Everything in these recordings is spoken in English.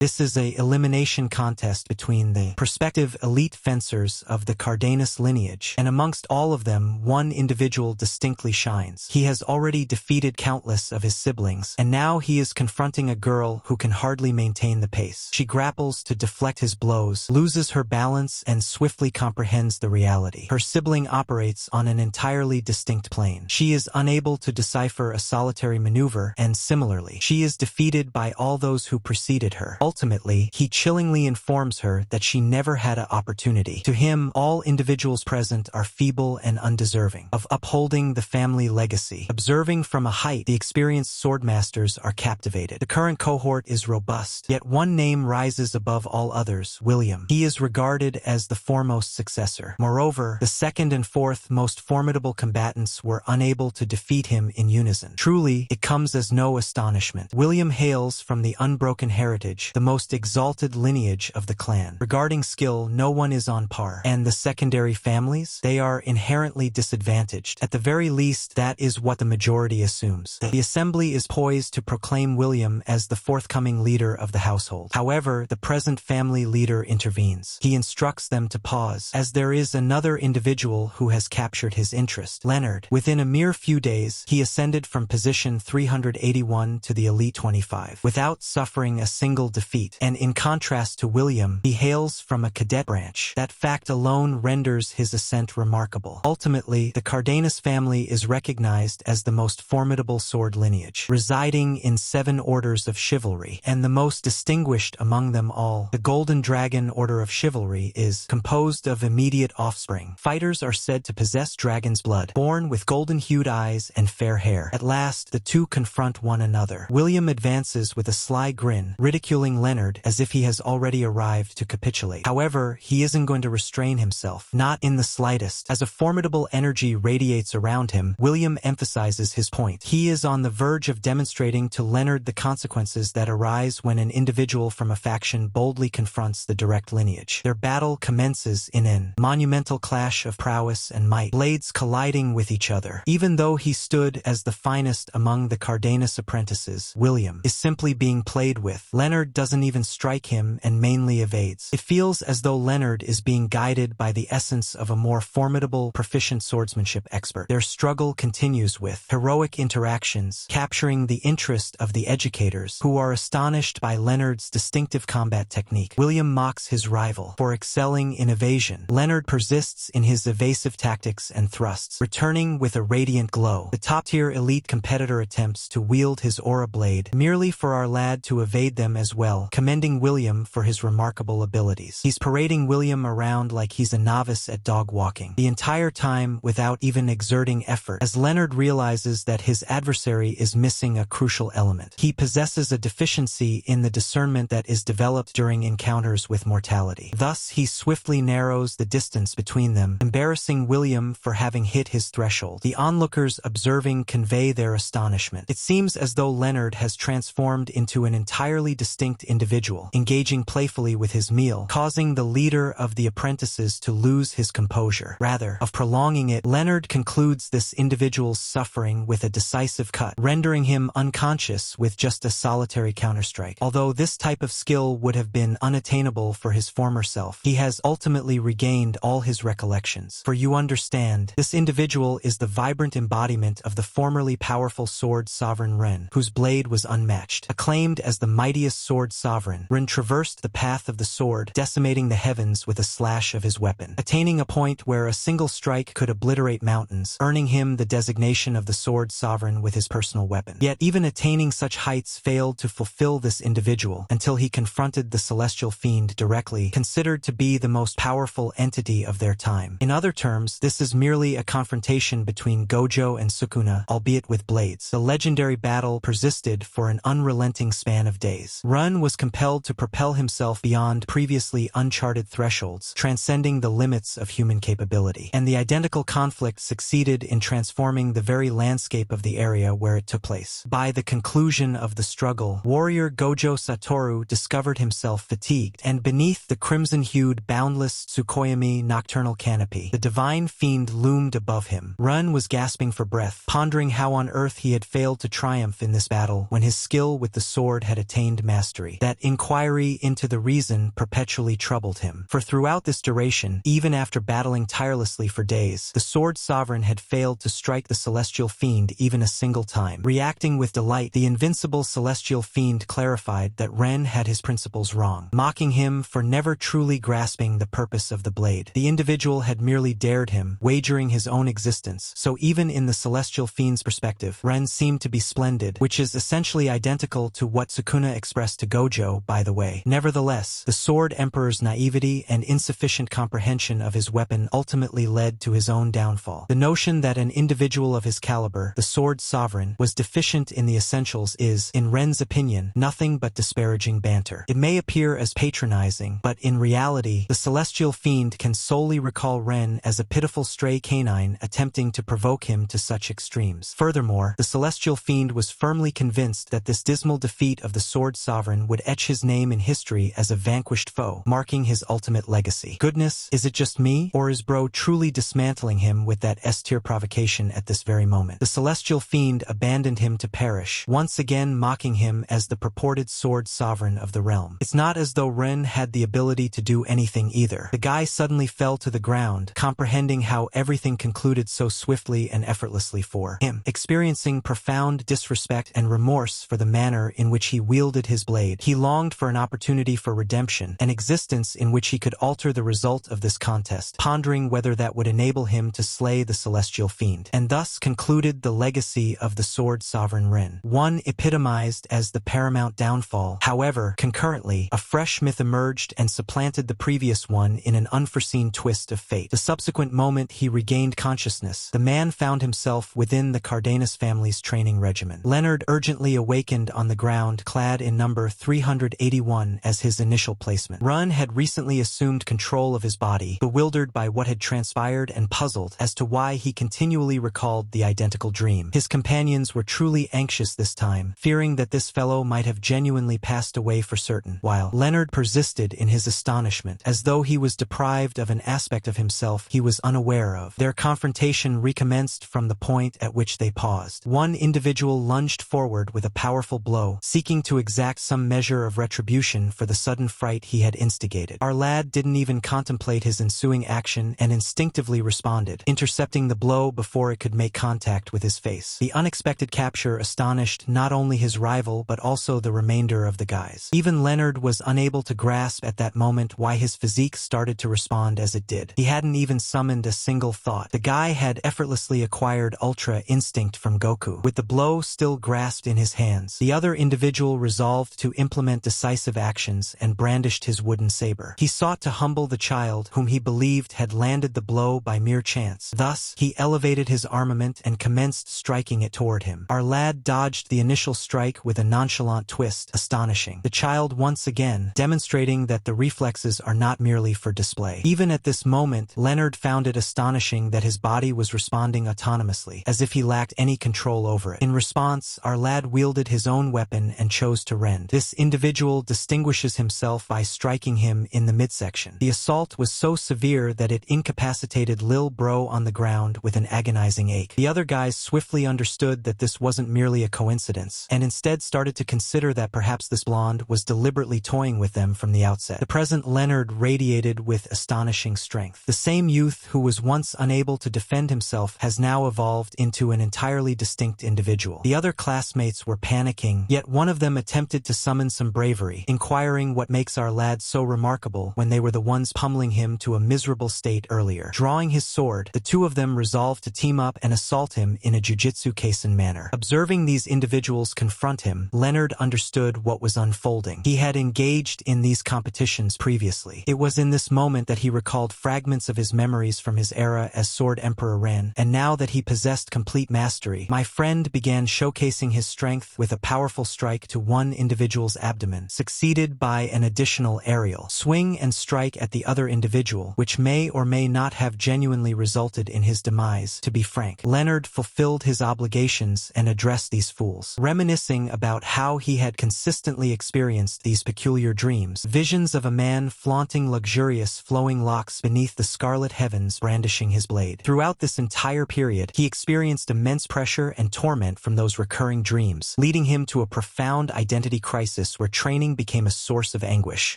This is a elimination contest between the prospective elite fencers of the Cardenas lineage, and amongst all of them, one individual distinctly shines. He has already defeated countless of his siblings, and now he is confronting a girl who can hardly maintain the pace. She grapples to deflect his blows, loses her balance, and swiftly comprehends the reality. Her sibling operates on an entirely distinct plane. She is unable to decipher a solitary maneuver, and similarly, she is defeated by all those who preceded her. Ultimately, he chillingly informs her that she never had an opportunity. To him, all individuals present are feeble and undeserving of upholding the family legacy. Observing from a height, the experienced swordmasters are captivated. The current cohort is robust, yet one name rises above all others: William. He is regarded as the foremost successor. Moreover, the second and fourth most formidable combatants were unable to defeat him in unison. Truly, it comes as no astonishment. William hails from the unbroken heritage, the most exalted lineage of the clan. Regarding skill, no one is on par. And the secondary families? They are inherently disadvantaged. At the very least, that is what the majority assumes. The assembly is poised to proclaim William as the forthcoming leader of the household. However, the present family leader intervenes. He instructs them to pause, as there is another individual who has captured his interest: Leonard. Within a mere few days, he ascended from position 381 to the Elite 25, without suffering a single defeat, and in contrast to William, he hails from a cadet branch. That fact alone renders his ascent remarkable. Ultimately, the Cardenas family is recognized as the most formidable sword lineage, residing in 7 orders of chivalry, and the most distinguished among them all. The Golden Dragon Order of Chivalry is composed of immediate offspring. Fighters are said to possess dragon's blood, born with golden-hued eyes and fair hair. At last, the two confront one another. William advances with a sly grin, ridiculing Leonard as if he has already arrived to capitulate. However, he isn't going to restrain himself, not in the slightest. As a formidable energy radiates around him, William emphasizes his point. He is on the verge of demonstrating to Leonard the consequences that arise when an individual from a faction boldly confronts the direct lineage. Their battle commences in an monumental clash of prowess and might, blades colliding with each other. Even though he stood as the finest among the Cardenas apprentices, William is simply being played with. Leonard doesn't even strike him and mainly evades. It feels as though Leonard is being guided by the essence of a more formidable, proficient swordsmanship expert. Their struggle continues with heroic interactions, capturing the interest of the educators, who are astonished by Leonard's distinctive combat technique. William mocks his rival for excelling in evasion. Leonard persists in his evasive tactics and thrusts, returning with a radiant glow. The top-tier elite competitor attempts to wield his aura blade, merely for our lad to evade them as well, commending William for his remarkable abilities. He's parading William around like he's a novice at dog walking, the entire time without even exerting effort. As Leonard realizes that his adversary is missing a crucial element, he possesses a deficiency in the discernment that is developed during encounters with mortality. Thus, he swiftly narrows the distance between them, embarrassing William for having hit his threshold. The onlookers observing convey their astonishment. It seems as though Leonard has transformed into an entirely distinct individual, engaging playfully with his meal, causing the leader of the apprentices to lose his composure. Rather of prolonging it, Leonard concludes this individual's suffering with a decisive cut, rendering him unconscious with just a solitary counterstrike. Although this type of skill would have been unattainable for his former self, he has ultimately regained all his recollections. For you understand, this individual is the vibrant embodiment of the formerly powerful sword sovereign Ren, whose blade was unmatched. Acclaimed as the mightiest sword sovereign, Ren traversed the path of the sword, decimating the heavens with a slash of his weapon, attaining a point where a single strike could obliterate mountains, earning him the designation of the sword sovereign with his personal weapon. Yet even attaining such heights failed to fulfill this individual until he confronted the celestial fiend directly, considered to be the most powerful entity of their time. In other terms, this is merely a confrontation between Gojo and Sukuna, albeit with blades. The legendary battle persisted for an unrelenting span of days. Run was compelled to propel himself beyond previously uncharted thresholds, transcending the limits of human capability. And the identical conflict succeeded in transforming the very landscape of the area where it took place. By the conclusion of the struggle, warrior Gojo Satoru discovered himself fatigued, and beneath the crimson-hued, boundless Tsukuyomi nocturnal canopy, the divine fiend loomed above him. Run was gasping for breath, pondering how on earth he had failed to triumph in this battle when his skill with the sword had attained mastery. mystery. That inquiry into the reason perpetually troubled him. For throughout this duration, even after battling tirelessly for days, the Sword Sovereign had failed to strike the celestial fiend even a single time. Reacting with delight, the invincible celestial fiend clarified that Ren had his principles wrong, mocking him for never truly grasping the purpose of the blade. The individual had merely dared him, wagering his own existence, so even in the celestial fiend's perspective, Ren seemed to be splendid, which is essentially identical to what Sukuna expressed to Gojo, by the way. Nevertheless, the Sword Emperor's naivety and insufficient comprehension of his weapon ultimately led to his own downfall. The notion that an individual of his caliber, the Sword Sovereign, was deficient in the essentials is, in Ren's opinion, nothing but disparaging banter. It may appear as patronizing, but in reality, the celestial fiend can solely recall Ren as a pitiful stray canine attempting to provoke him to such extremes. Furthermore, the celestial fiend was firmly convinced that this dismal defeat of the Sword Sovereign would etch his name in history as a vanquished foe, marking his ultimate legacy. Goodness, is it just me, or is Bro truly dismantling him with that S-tier provocation at this very moment? The celestial fiend abandoned him to perish, once again mocking him as the purported Sword Sovereign of the realm. It's not as though Ren had the ability to do anything either. The guy suddenly fell to the ground, comprehending how everything concluded so swiftly and effortlessly for him. Experiencing profound disrespect and remorse for the manner in which he wielded his blade, he longed for an opportunity for redemption, an existence in which he could alter the result of this contest, pondering whether that would enable him to slay the celestial fiend. And thus concluded the legacy of the Sword Sovereign Ren, one epitomized as the paramount downfall. However, concurrently, a fresh myth emerged and supplanted the previous one in an unforeseen twist of fate. The subsequent moment he regained consciousness, the man found himself within the Cardenas family's training regimen. Leonard urgently awakened on the ground, clad in number 381 as his initial placement. Ren had recently assumed control of his body, bewildered by what had transpired and puzzled as to why he continually recalled the identical dream. His companions were truly anxious this time, fearing that this fellow might have genuinely passed away for certain, while Leonard persisted in his astonishment, as though he was deprived of an aspect of himself he was unaware of. Their confrontation recommenced from the point at which they paused. One individual lunged forward with a powerful blow, seeking to exact some measure of retribution for the sudden fright he had instigated. Our lad didn't even contemplate his ensuing action and instinctively responded, intercepting the blow before it could make contact with his face. The unexpected capture astonished not only his rival but also the remainder of the guys. Even Leonard was unable to grasp at that moment why his physique started to respond as it did. He hadn't even summoned a single thought. The guy had effortlessly acquired Ultra Instinct from Goku. With the blow still grasped in his hands, the other individual resolved to implement decisive actions and brandished his wooden saber. He sought to humble the child whom he believed had landed the blow by mere chance. Thus, he elevated his armament and commenced striking it toward him. Our lad dodged the initial strike with a nonchalant twist, astonishing the child once again, demonstrating that the reflexes are not merely for display. Even at this moment, Leonard found it astonishing that his body was responding autonomously, as if he lacked any control over it. In response, our lad wielded his own weapon and chose to rend. This individual distinguishes himself by striking him in the midsection. The assault was so severe that it incapacitated Lil Bro on the ground with an agonizing ache. The other guys swiftly understood that this wasn't merely a coincidence, and instead started to consider that perhaps this blonde was deliberately toying with them from the outset. The present Leonard radiated with astonishing strength. The same youth who was once unable to defend himself has now evolved into an entirely distinct individual. The other classmates were panicking, yet one of them attempted to summon some bravery, inquiring what makes our lad so remarkable when they were the ones pummeling him to a miserable state earlier. Drawing his sword, the two of them resolved to team up and assault him in a Jujutsu Kaisen manner. Observing these individuals confront him, Leonard understood what was unfolding. He had engaged in these competitions previously. It was in this moment that he recalled fragments of his memories from his era as Sword Emperor Ren, and now that he possessed complete mastery, my friend began showcasing his strength with a powerful strike to one individual's abdomen, succeeded by an additional aerial swing and strike at the other individual, which may or may not have genuinely resulted in his demise. To be frank, Leonard fulfilled his obligations and addressed these fools, reminiscing about how he had consistently experienced these peculiar dreams, visions of a man flaunting luxurious flowing locks beneath the scarlet heavens, brandishing his blade. Throughout this entire period, he experienced immense pressure and torment from those recurring dreams, leading him to a profound identity crisis oasis where training became a source of anguish.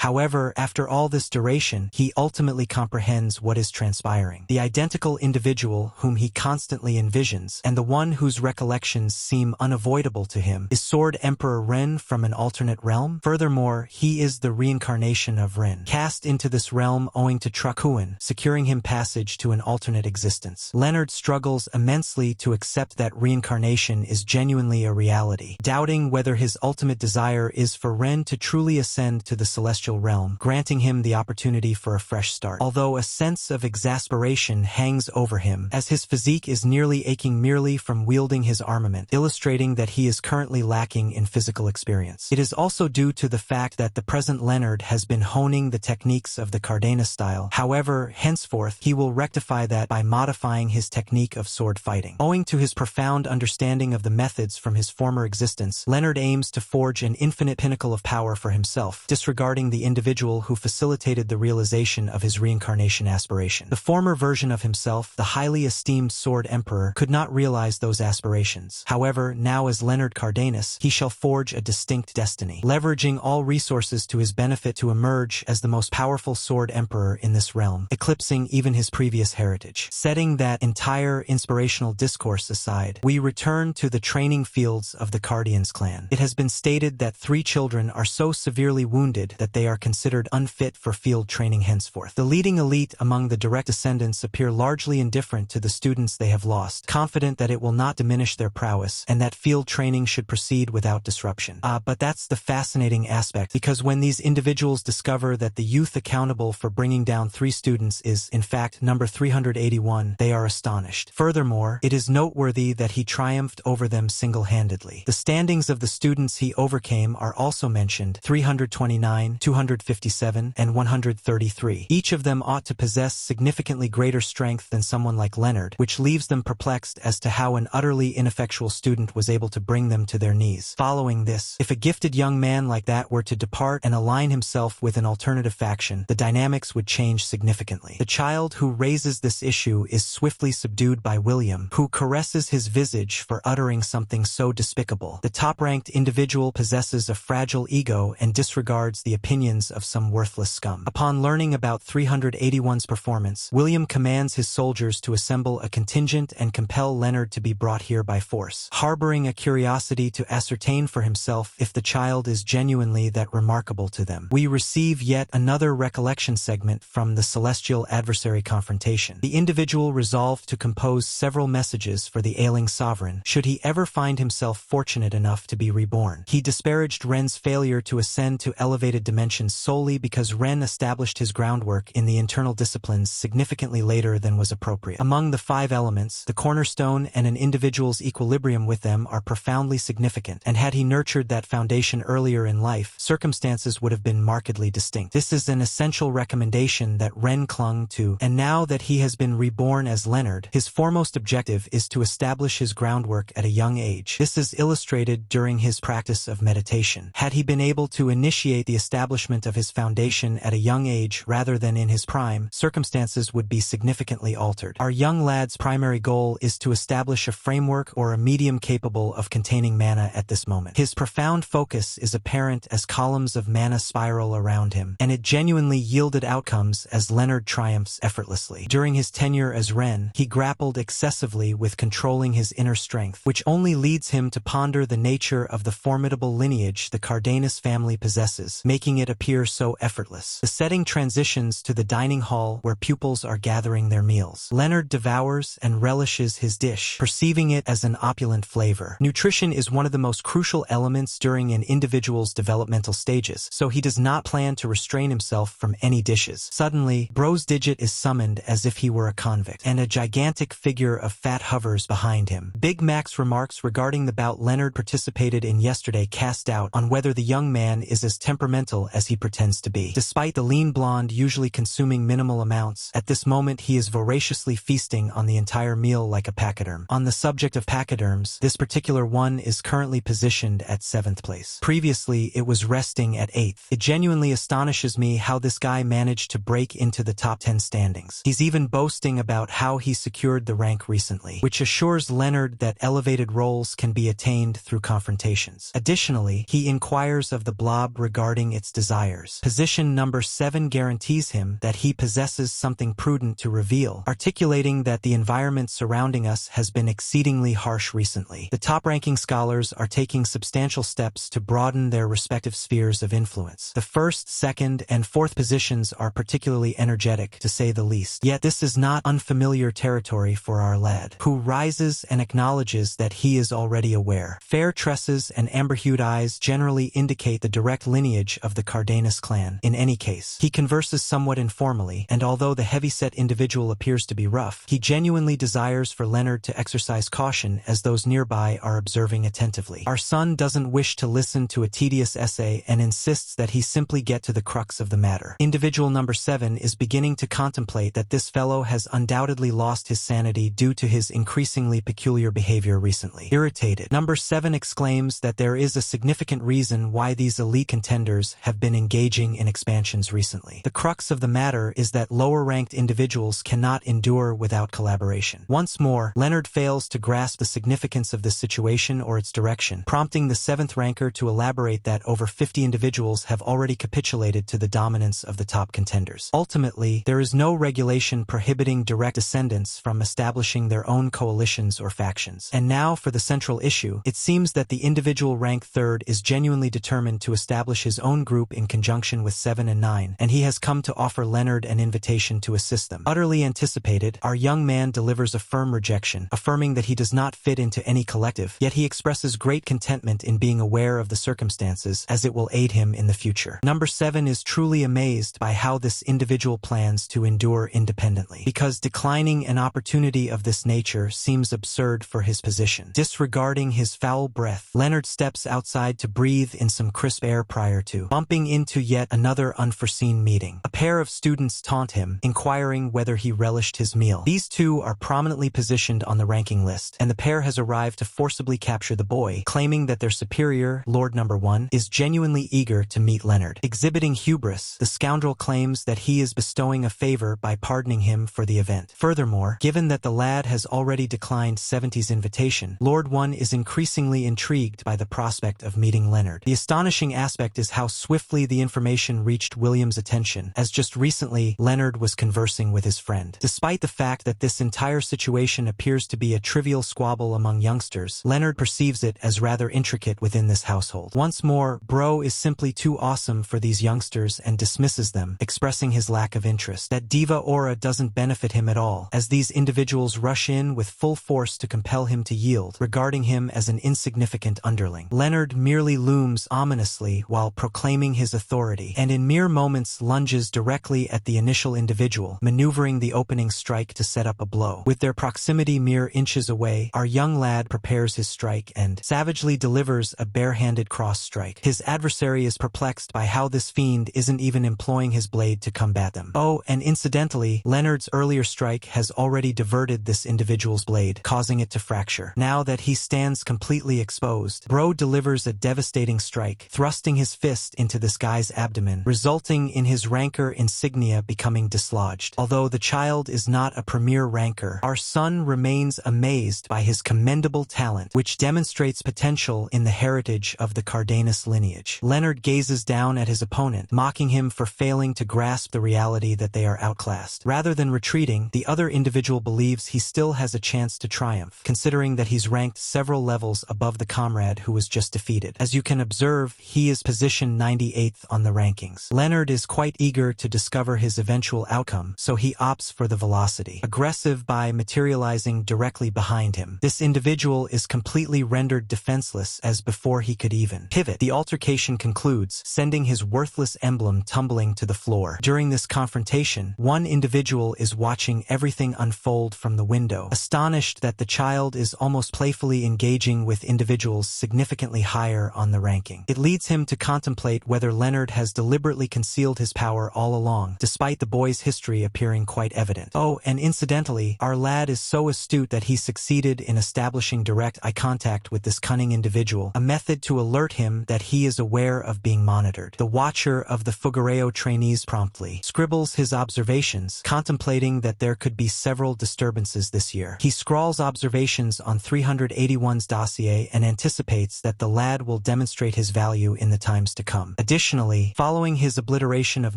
However, after all this duration, he ultimately comprehends what is transpiring. The identical individual whom he constantly envisions, and the one whose recollections seem unavoidable to him, is Sword Emperor Ren from an alternate realm. Furthermore, he is the reincarnation of Ren, cast into this realm owing to Trakuan, securing him passage to an alternate existence. Leonard struggles immensely to accept that reincarnation is genuinely a reality, doubting whether his ultimate desire is for Ren to truly ascend to the celestial realm, granting him the opportunity for a fresh start. Although a sense of exasperation hangs over him, as his physique is nearly aching merely from wielding his armament, illustrating that he is currently lacking in physical experience. It is also due to the fact that the present Leonard has been honing the techniques of the Cardenas style. However, henceforth, he will rectify that by modifying his technique of sword fighting. Owing to his profound understanding of the methods from his former existence, Leonard aims to forge an infinite pinnacle of power for himself, disregarding the individual who facilitated the realization of his reincarnation aspiration. The former version of himself, the highly esteemed Sword Emperor, could not realize those aspirations. However, now as Leonard Cardenas, he shall forge a distinct destiny, leveraging all resources to his benefit to emerge as the most powerful Sword Emperor in this realm, eclipsing even his previous heritage. Setting that entire inspirational discourse aside, we return to the training fields of the Cardians clan. It has been stated that 3 children are so severely wounded that they are considered unfit for field training henceforth. The leading elite among the direct descendants appear largely indifferent to the students they have lost, confident that it will not diminish their prowess and that field training should proceed without disruption. But that's the fascinating aspect, because when these individuals discover that the youth accountable for bringing down 3 students is, in fact, number 381, they are astonished. Furthermore, it is noteworthy that he triumphed over them single-handedly. The standings of the students he overcame are also mentioned: 329, 257, and 133. Each of them ought to possess significantly greater strength than someone like Leonard, which leaves them perplexed as to how an utterly ineffectual student was able to bring them to their knees. Following this, if a gifted young man like that were to depart and align himself with an alternative faction, the dynamics would change significantly. The child who raises this issue is swiftly subdued by William, who caresses his visage for uttering something so despicable. The top-ranked individual possesses a fragile ego and disregards the opinions of some worthless scum. Upon learning about 381's performance, William commands his soldiers to assemble a contingent and compel Leonard to be brought here by force, harboring a curiosity to ascertain for himself if the child is genuinely that remarkable to them. We receive yet another recollection segment from the celestial adversary confrontation. The individual resolved to compose several messages for the ailing sovereign, should he ever find himself fortunate enough to be reborn. He disparaged Ren's failure to ascend to elevated dimensions solely because Ren established his groundwork in the internal disciplines significantly later than was appropriate. Among the 5 elements, the cornerstone and an individual's equilibrium with them are profoundly significant, and had he nurtured that foundation earlier in life, circumstances would have been markedly distinct. This is an essential recommendation that Ren clung to, and now that he has been reborn as Leonard, his foremost objective is to establish his groundwork at a young age. This is illustrated during his practice of meditation. Had he been able to initiate the establishment of his foundation at a young age rather than in his prime, circumstances would be significantly altered. Our young lad's primary goal is to establish a framework or a medium capable of containing mana at this moment. His profound focus is apparent as columns of mana spiral around him, and it genuinely yielded outcomes as Leonard triumphs effortlessly. During his tenure as Ren, he grappled excessively with controlling his inner strength, which only leads him to ponder the nature of the formidable lineage the Cardenas family possesses, making it appear so effortless. The setting transitions to the dining hall where pupils are gathering their meals. Leonard devours and relishes his dish, perceiving it as an opulent flavor. Nutrition is one of the most crucial elements during an individual's developmental stages, so he does not plan to restrain himself from any dishes. Suddenly, Bro's Digit is summoned as if he were a convict, and a gigantic figure of fat hovers behind him. Big Mac's remarks regarding the bout Leonard participated in yesterday cast doubt on whether the young man is as temperamental as he pretends to be. Despite the lean blonde usually consuming minimal amounts, at this moment he is voraciously feasting on the entire meal like a pachyderm. On the subject of pachyderms, this particular one is currently positioned at 7th place. Previously, it was resting at 8th. It genuinely astonishes me how this guy managed to break into the top 10 standings. He's even boasting about how he secured the rank recently, which assures Leonard that elevated roles can be attained through confrontations. Additionally, he inquires of the blob regarding its desires. Position number 7 guarantees him that he possesses something prudent to reveal, articulating that the environment surrounding us has been exceedingly harsh recently. The top-ranking scholars are taking substantial steps to broaden their respective spheres of influence. The first, second, and fourth positions are particularly energetic, to say the least. Yet this is not unfamiliar territory for our lad, who rises and acknowledges that he is already aware. Fair tresses and amber-hued eyes generally indicate the direct lineage of the Cardenas clan. In any case, he converses somewhat informally, and although the heavy-set individual appears to be rough, he genuinely desires for Leonard to exercise caution as those nearby are observing attentively. Our son doesn't wish to listen to a tedious essay and insists that he simply get to the crux of the matter. Individual number 7 is beginning to contemplate that this fellow has undoubtedly lost his sanity due to his increasingly peculiar behavior recently. Irritated, number 7 exclaims that there is a significant reason why these elite contenders have been engaging in expansions recently. The crux of the matter is that lower-ranked individuals cannot endure without collaboration. Once more, Leonard fails to grasp the significance of this situation or its direction, prompting the 7th ranker to elaborate that over 50 individuals have already capitulated to the dominance of the top contenders. Ultimately, there is no regulation prohibiting direct descendants from establishing their own coalitions or factions. And now for the central issue, it seems that the individual ranked 3rd is genuinely determined to establish his own group in conjunction with 7 and 9, and he has come to offer Leonard an invitation to assist them. Utterly anticipated, our young man delivers a firm rejection, affirming that he does not fit into any collective, yet he expresses great contentment in being aware of the circumstances, as it will aid him in the future. Number 7 is truly amazed by how this individual plans to endure independently, because declining an opportunity of this nature seems absurd for his position. Disregarding his foul breath, Leonard steps outside to breathe in some crisp air prior to bumping into yet another unforeseen meeting. A pair of students taunt him, inquiring whether he relished his meal. These two are prominently positioned on the ranking list, and the pair has arrived to forcibly capture the boy, claiming that their superior, Lord Number 1, is genuinely eager to meet Leonard. Exhibiting hubris, the scoundrel claims that he is bestowing a favor by pardoning him for the event. Furthermore, given that the lad has already declined 70's invitation, Lord 1 is increasingly intrigued by the prospect of meeting Leonard. The astonishing aspect is how swiftly the information reached William's attention, as just recently Leonard was conversing with his friend. Despite the fact that this entire situation appears to be a trivial squabble among youngsters, Leonard perceives it as rather intricate within this household. Once more, Bro is simply too awesome for these youngsters and dismisses them, expressing his lack of interest. That diva aura doesn't benefit him at all, as these individuals rush in with full force to compel him to yield, regarding him as an insignificant underling. Leonard merely looms ominously while proclaiming his authority, and in mere moments lunges directly at the initial individual, maneuvering the opening strike to set up a blow. With their proximity mere inches away, our young lad prepares his strike and savagely delivers a barehanded cross strike. His adversary is perplexed by how this fiend isn't even employing his blade to combat them. Oh, and incidentally, Leonard's earlier strike has already diverted this individual's blade, causing it to fracture. Now that he stands completely exposed, Bro delivers a devastating strike, thrusting his fist into this guy's abdomen, resulting in his rancor insignia becoming dislodged. Although the child is not a premier ranker, our son remains amazed by his commendable talent, which demonstrates potential in the heritage of the Cardenas lineage. Leonard gazes down at his opponent, mocking him for failing to grasp the reality that they are outclassed. Rather than retreating, the other individual believes he still has a chance to triumph, considering that he's ranked several levels above the comrade who was just defeated. As you can observe, he is positioned 98th on the rankings. Leonard is quite eager to discover his eventual outcome, so he opts for the velocity, aggressive by materializing directly behind him. This individual is completely rendered defenseless as before he could even pivot. The altercation concludes, sending his worthless emblem tumbling to the floor. During this confrontation, one individual is watching everything unfold from the window, astonished that the child is almost playfully engaging with individuals significantly higher on the ranking. It leads him to contemplate whether Leonard has deliberately concealed his power all along, despite the boy's history appearing quite evident. Oh, and incidentally, our lad is so astute that he succeeded in establishing direct eye contact with this cunning individual, a method to alert him that he is aware of being monitored. The watcher of the Fugureo trainees promptly scribbles his observations, contemplating that there could be several disturbances this year. He scrawls observations on 381's dossier and anticipates that the lad will demonstrate demonstrate his value in the times to come. Additionally, following his obliteration of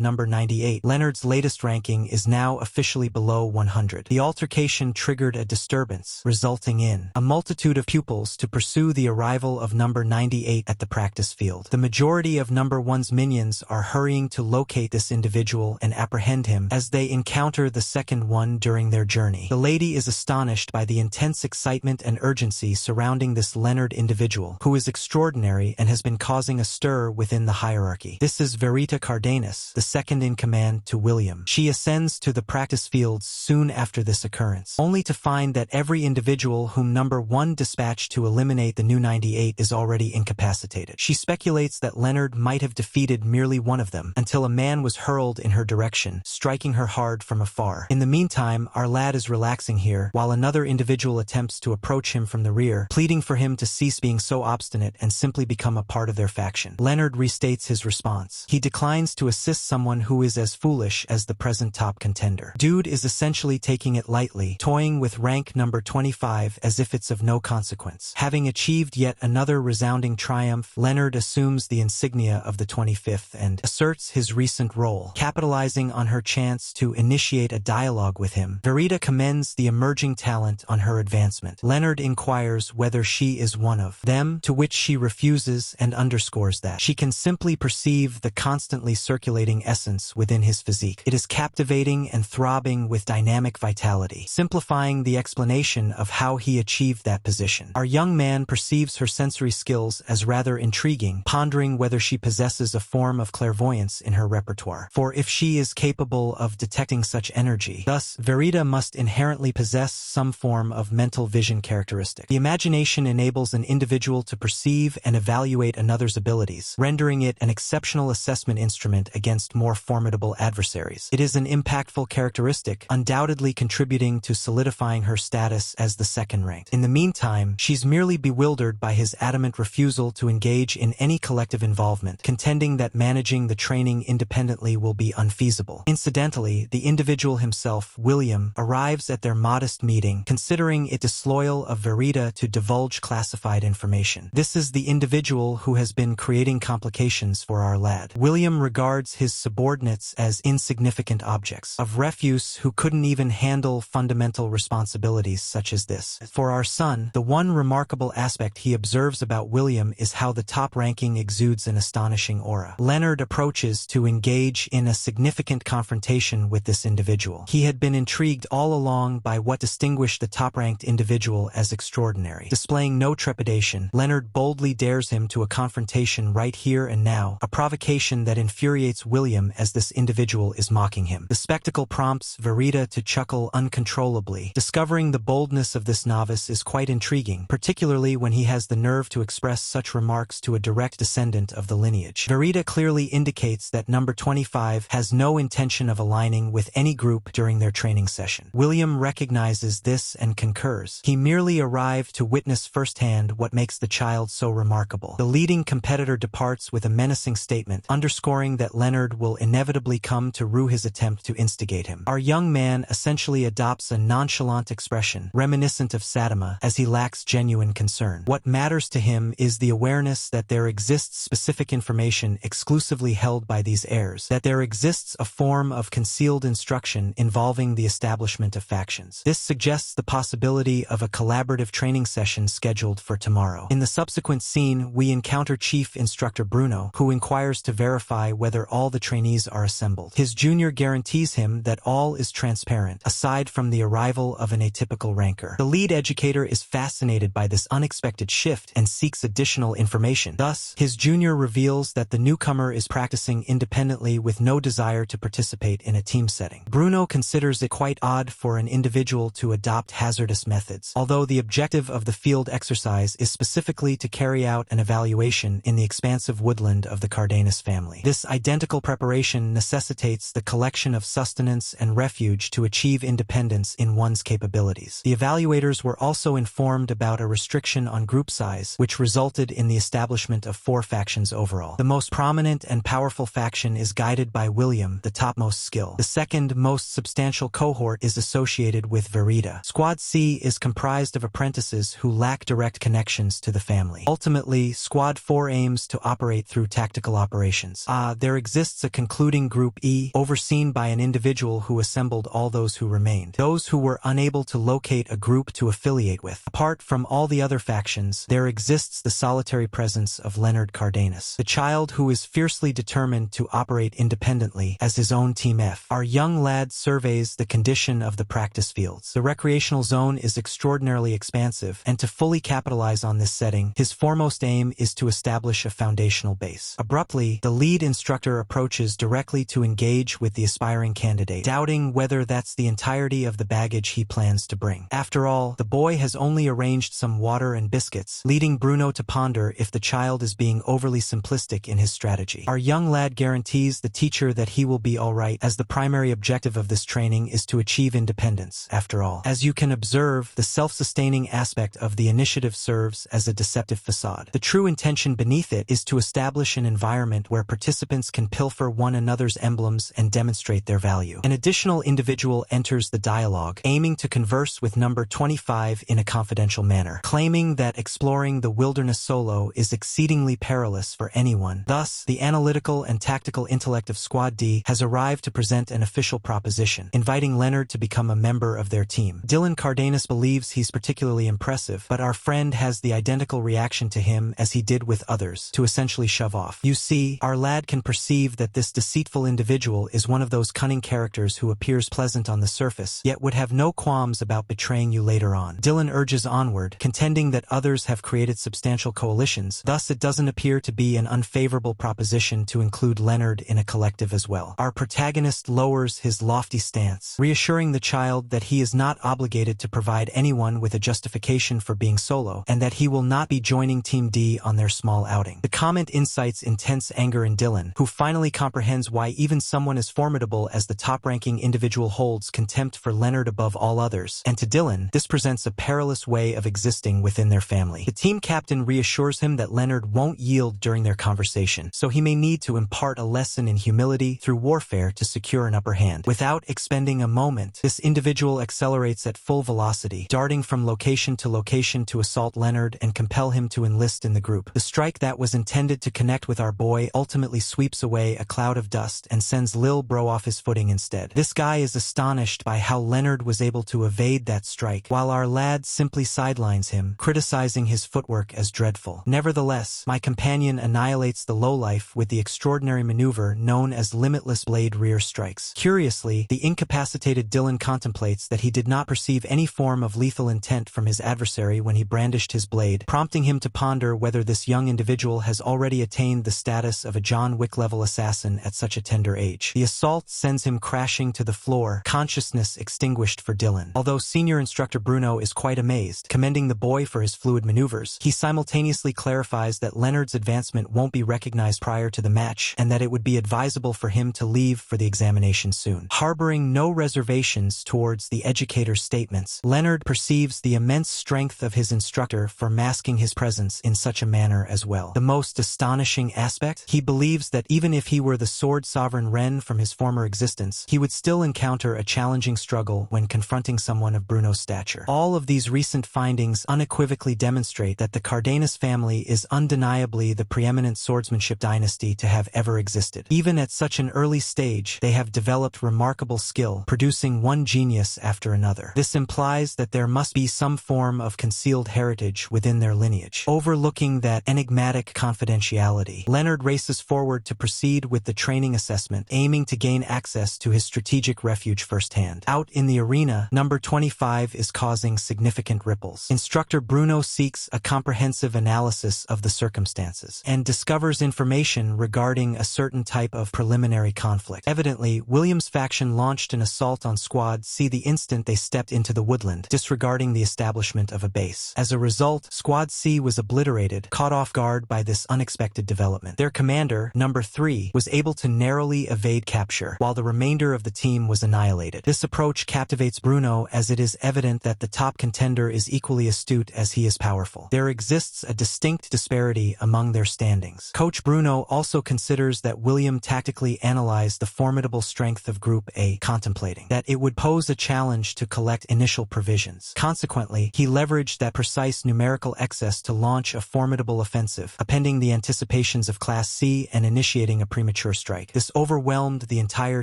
number 98, Leonard's latest ranking is now officially below 100. The altercation triggered a disturbance, resulting in a multitude of pupils to pursue the arrival of number 98 at the practice field. The majority of number 1's minions are hurrying to locate this individual and apprehend him as they encounter the second one during their journey. The lady is astonished by the intense excitement and urgency surrounding this Leonard individual, who is extraordinary and has been causing a stir within the hierarchy. This is Verita Cardenas, the second in command to William. She ascends to the practice fields soon after this occurrence, only to find that every individual whom number 1 dispatched to eliminate the new 98 is already incapacitated. She speculates that Leonard might have defeated merely one of them, until a man was hurled in her direction, striking her hard from afar. In the meantime, our lad is relaxing here, while another individual attempts to approach him from the rear, pleading for him to cease being so obstinate and simply become a part of their faction. Leonard restates his response. He declines to assist someone who is as foolish as the present top contender. Dude is essentially taking it lightly, toying with rank number 25 as if it's of no consequence. Having achieved yet another resounding triumph, Leonard assumes the insignia of the 25th and asserts his recent role. Capitalizing on her chance to initiate a dialogue with him, Verita commends the emerging talent on her advancement. Leonard inquires whether she is one of them, to which she refuses and underscores that she can simply perceive the constantly circulating essence within his physique. It is captivating and throbbing with dynamic vitality, simplifying the explanation of how he achieved that position. Our young man perceives her sensory skills as rather intriguing, pondering whether she possesses a form of clairvoyance in her repertoire. For if she is capable of detecting such energy, thus Verita must inherently possess some form of mental vision characteristic. The imagination enables an individual to perceive and evaluate another's abilities, rendering it an exceptional assessment instrument against more formidable adversaries. It is an impactful characteristic, undoubtedly contributing to solidifying her status as the second-ranked. In the meantime, she's merely bewildered by his adamant refusal to engage in any collective involvement, contending that managing the training independently will be unfeasible. Incidentally, the individual himself, William, arrives at their modest meeting, considering it disloyal of Verita to divulge classified information. This is the individual who has been creating complications for our lad. William regards his subordinates as insignificant objects of refuse who couldn't even handle fundamental responsibilities such as this. For our son, the one remarkable aspect he observes about William is how the top ranking exudes an astonishing aura. Leonard approaches to engage in a significant confrontation with this individual. He had been intrigued all along by what distinguished the top-ranked individual as extraordinary. Displaying no trepidation, Leonard boldly dares him to a confrontation right here and now, a provocation that infuriates William as this individual is mocking him. The spectacle prompts Verita to chuckle uncontrollably. Discovering the boldness of this novice is quite intriguing, particularly when he has the nerve to express such remarks to a direct descendant of the lineage. Verita clearly indicates that number 25 has no intention of aligning with any group during their training session. William recognizes this and concurs. He merely arrived to witness firsthand what makes the child so remarkable. The leading competitor departs with a menacing statement, underscoring that Leonard will inevitably come to rue his attempt to instigate him. Our young man essentially adopts a nonchalant expression, reminiscent of Satima, as he lacks genuine concern. What matters to him is the awareness that there exists specific information exclusively held by these heirs, that there exists a form of concealed instruction involving the establishment of factions. This suggests the possibility of a collaborative training session scheduled for tomorrow. In the subsequent scene, we encounter Chief Instructor Bruno, who inquires to verify whether all the trainees are assembled. His junior guarantees him that all is transparent, aside from the arrival of an atypical ranker. The lead educator is fascinated by this unexpected shift and seeks additional information. Thus, his junior reveals that the newcomer is practicing independently with no desire to participate in a team setting. Bruno considers it quite odd for an individual to adopt hazardous methods, although the objective of the field exercise is specifically to carry out an evaluation in the expansive woodland of the Cardenas family. This identical preparation necessitates the collection of sustenance and refuge to achieve independence in one's capabilities. The evaluators were also informed about a restriction on group size, which resulted in the establishment of 4 factions overall. The most prominent and powerful faction is guided by William, the topmost skill. The second most substantial cohort is associated with Verita. Squad C is comprised of apprentices who lack direct connections to the family. Ultimately, Lastly, Squad 4 aims to operate through tactical operations. There exists a concluding Group E, overseen by an individual who assembled all those who remained. Those who were unable to locate a group to affiliate with. Apart from all the other factions, there exists the solitary presence of Leonard Cardenas, the child who is fiercely determined to operate independently as his own Team F. Our young lad surveys the condition of the practice fields. The recreational zone is extraordinarily expansive, and to fully capitalize on this setting, his foremost aim is to establish a foundational base. Abruptly, the lead instructor approaches directly to engage with the aspiring candidate, doubting whether that's the entirety of the baggage he plans to bring. After all, the boy has only arranged some water and biscuits, leading Bruno to ponder if the child is being overly simplistic in his strategy. Our young lad guarantees the teacher that he will be all right, as the primary objective of this training is to achieve independence. After all, as you can observe, the self-sustaining aspect of the initiative serves as a deceptive facade. The true intention beneath it is to establish an environment where participants can pilfer one another's emblems and demonstrate their value. An additional individual enters the dialogue, aiming to converse with number 25 in a confidential manner, claiming that exploring the wilderness solo is exceedingly perilous for anyone. Thus, the analytical and tactical intellect of Squad D has arrived to present an official proposition, inviting Leonard to become a member of their team. Dylan Cardenas believes he's particularly impressive, but our friend has the identical reaction to him as he did with others, to essentially shove off. You see, our lad can perceive that this deceitful individual is one of those cunning characters who appears pleasant on the surface, yet would have no qualms about betraying you later on. Dylan urges onward, contending that others have created substantial coalitions, thus it doesn't appear to be an unfavorable proposition to include Leonard in a collective as well. Our protagonist lowers his lofty stance, reassuring the child that he is not obligated to provide anyone with a justification for being solo, and that he will not be joining Team D on their small outing. The comment incites intense anger in Dylan, who finally comprehends why even someone as formidable as the top-ranking individual holds contempt for Leonard above all others, and to Dylan, this presents a perilous way of existing within their family. The team captain reassures him that Leonard won't yield during their conversation, so he may need to impart a lesson in humility through warfare to secure an upper hand. Without expending a moment, this individual accelerates at full velocity, darting from location to assault Leonard and compel him to enlist in the group. The strike that was intended to connect with our boy ultimately sweeps away a cloud of dust and sends Lil Bro off his footing instead. This guy is astonished by how Leonard was able to evade that strike, while our lad simply sidelines him, criticizing his footwork as dreadful. Nevertheless, my companion annihilates the lowlife with the extraordinary maneuver known as limitless blade rear strikes. Curiously, the incapacitated Dylan contemplates that he did not perceive any form of lethal intent from his adversary when he brandished his blade, prompting him to ponder whether this young individual has already attained the status of a John Wick-level assassin at such a tender age. The assault sends him crashing to the floor, consciousness extinguished for Dylan. Although senior instructor Bruno is quite amazed, commending the boy for his fluid maneuvers, he simultaneously clarifies that Leonard's advancement won't be recognized prior to the match, and that it would be advisable for him to leave for the examination soon. Harboring no reservations towards the educator's statements, Leonard perceives the immense strength of his instructor for masking his presence in such a manner as well. The most astonishing aspect? He believes that even if he were the sword sovereign Ren from his former existence, he would still encounter a challenging struggle when confronting someone of Bruno's stature. All of these recent findings unequivocally demonstrate that the Cardenas family is undeniably the preeminent swordsmanship dynasty to have ever existed. Even at such an early stage, they have developed remarkable skill, producing one genius after another. This implies that there must be some form of concealed heritage within their lineage. Overlooking that enigmatic confidentiality, Leonard races forward to proceed with the training assessment, aiming to gain access to his strategic refuge firsthand. Out in the arena, number 25 is causing significant ripples. Instructor Bruno seeks a comprehensive analysis of the circumstances and discovers information regarding a certain type of preliminary conflict. Evidently, William's faction launched an assault on Squad C the instant they stepped into the woodland, disregarding the establishment of a base. As a result, Squad C was obliterated, caught off guard by this unexpected development. Their commander, number 3, was able to narrowly evade capture, while the remainder of the team was annihilated. This approach captivates Bruno, as it is evident that the top contender is equally astute as he is powerful. There exists a distinct disparity among their standings. Coach Bruno also considers that William tactically analyzed the formidable strength of Group A, contemplating that it would pose a challenge to collect initial provisions. Consequently, he leveraged that precise numerical excess to launch a formidable offensive, upending the anticipations of Class C and initiating a premature strike. This overwhelmed the entire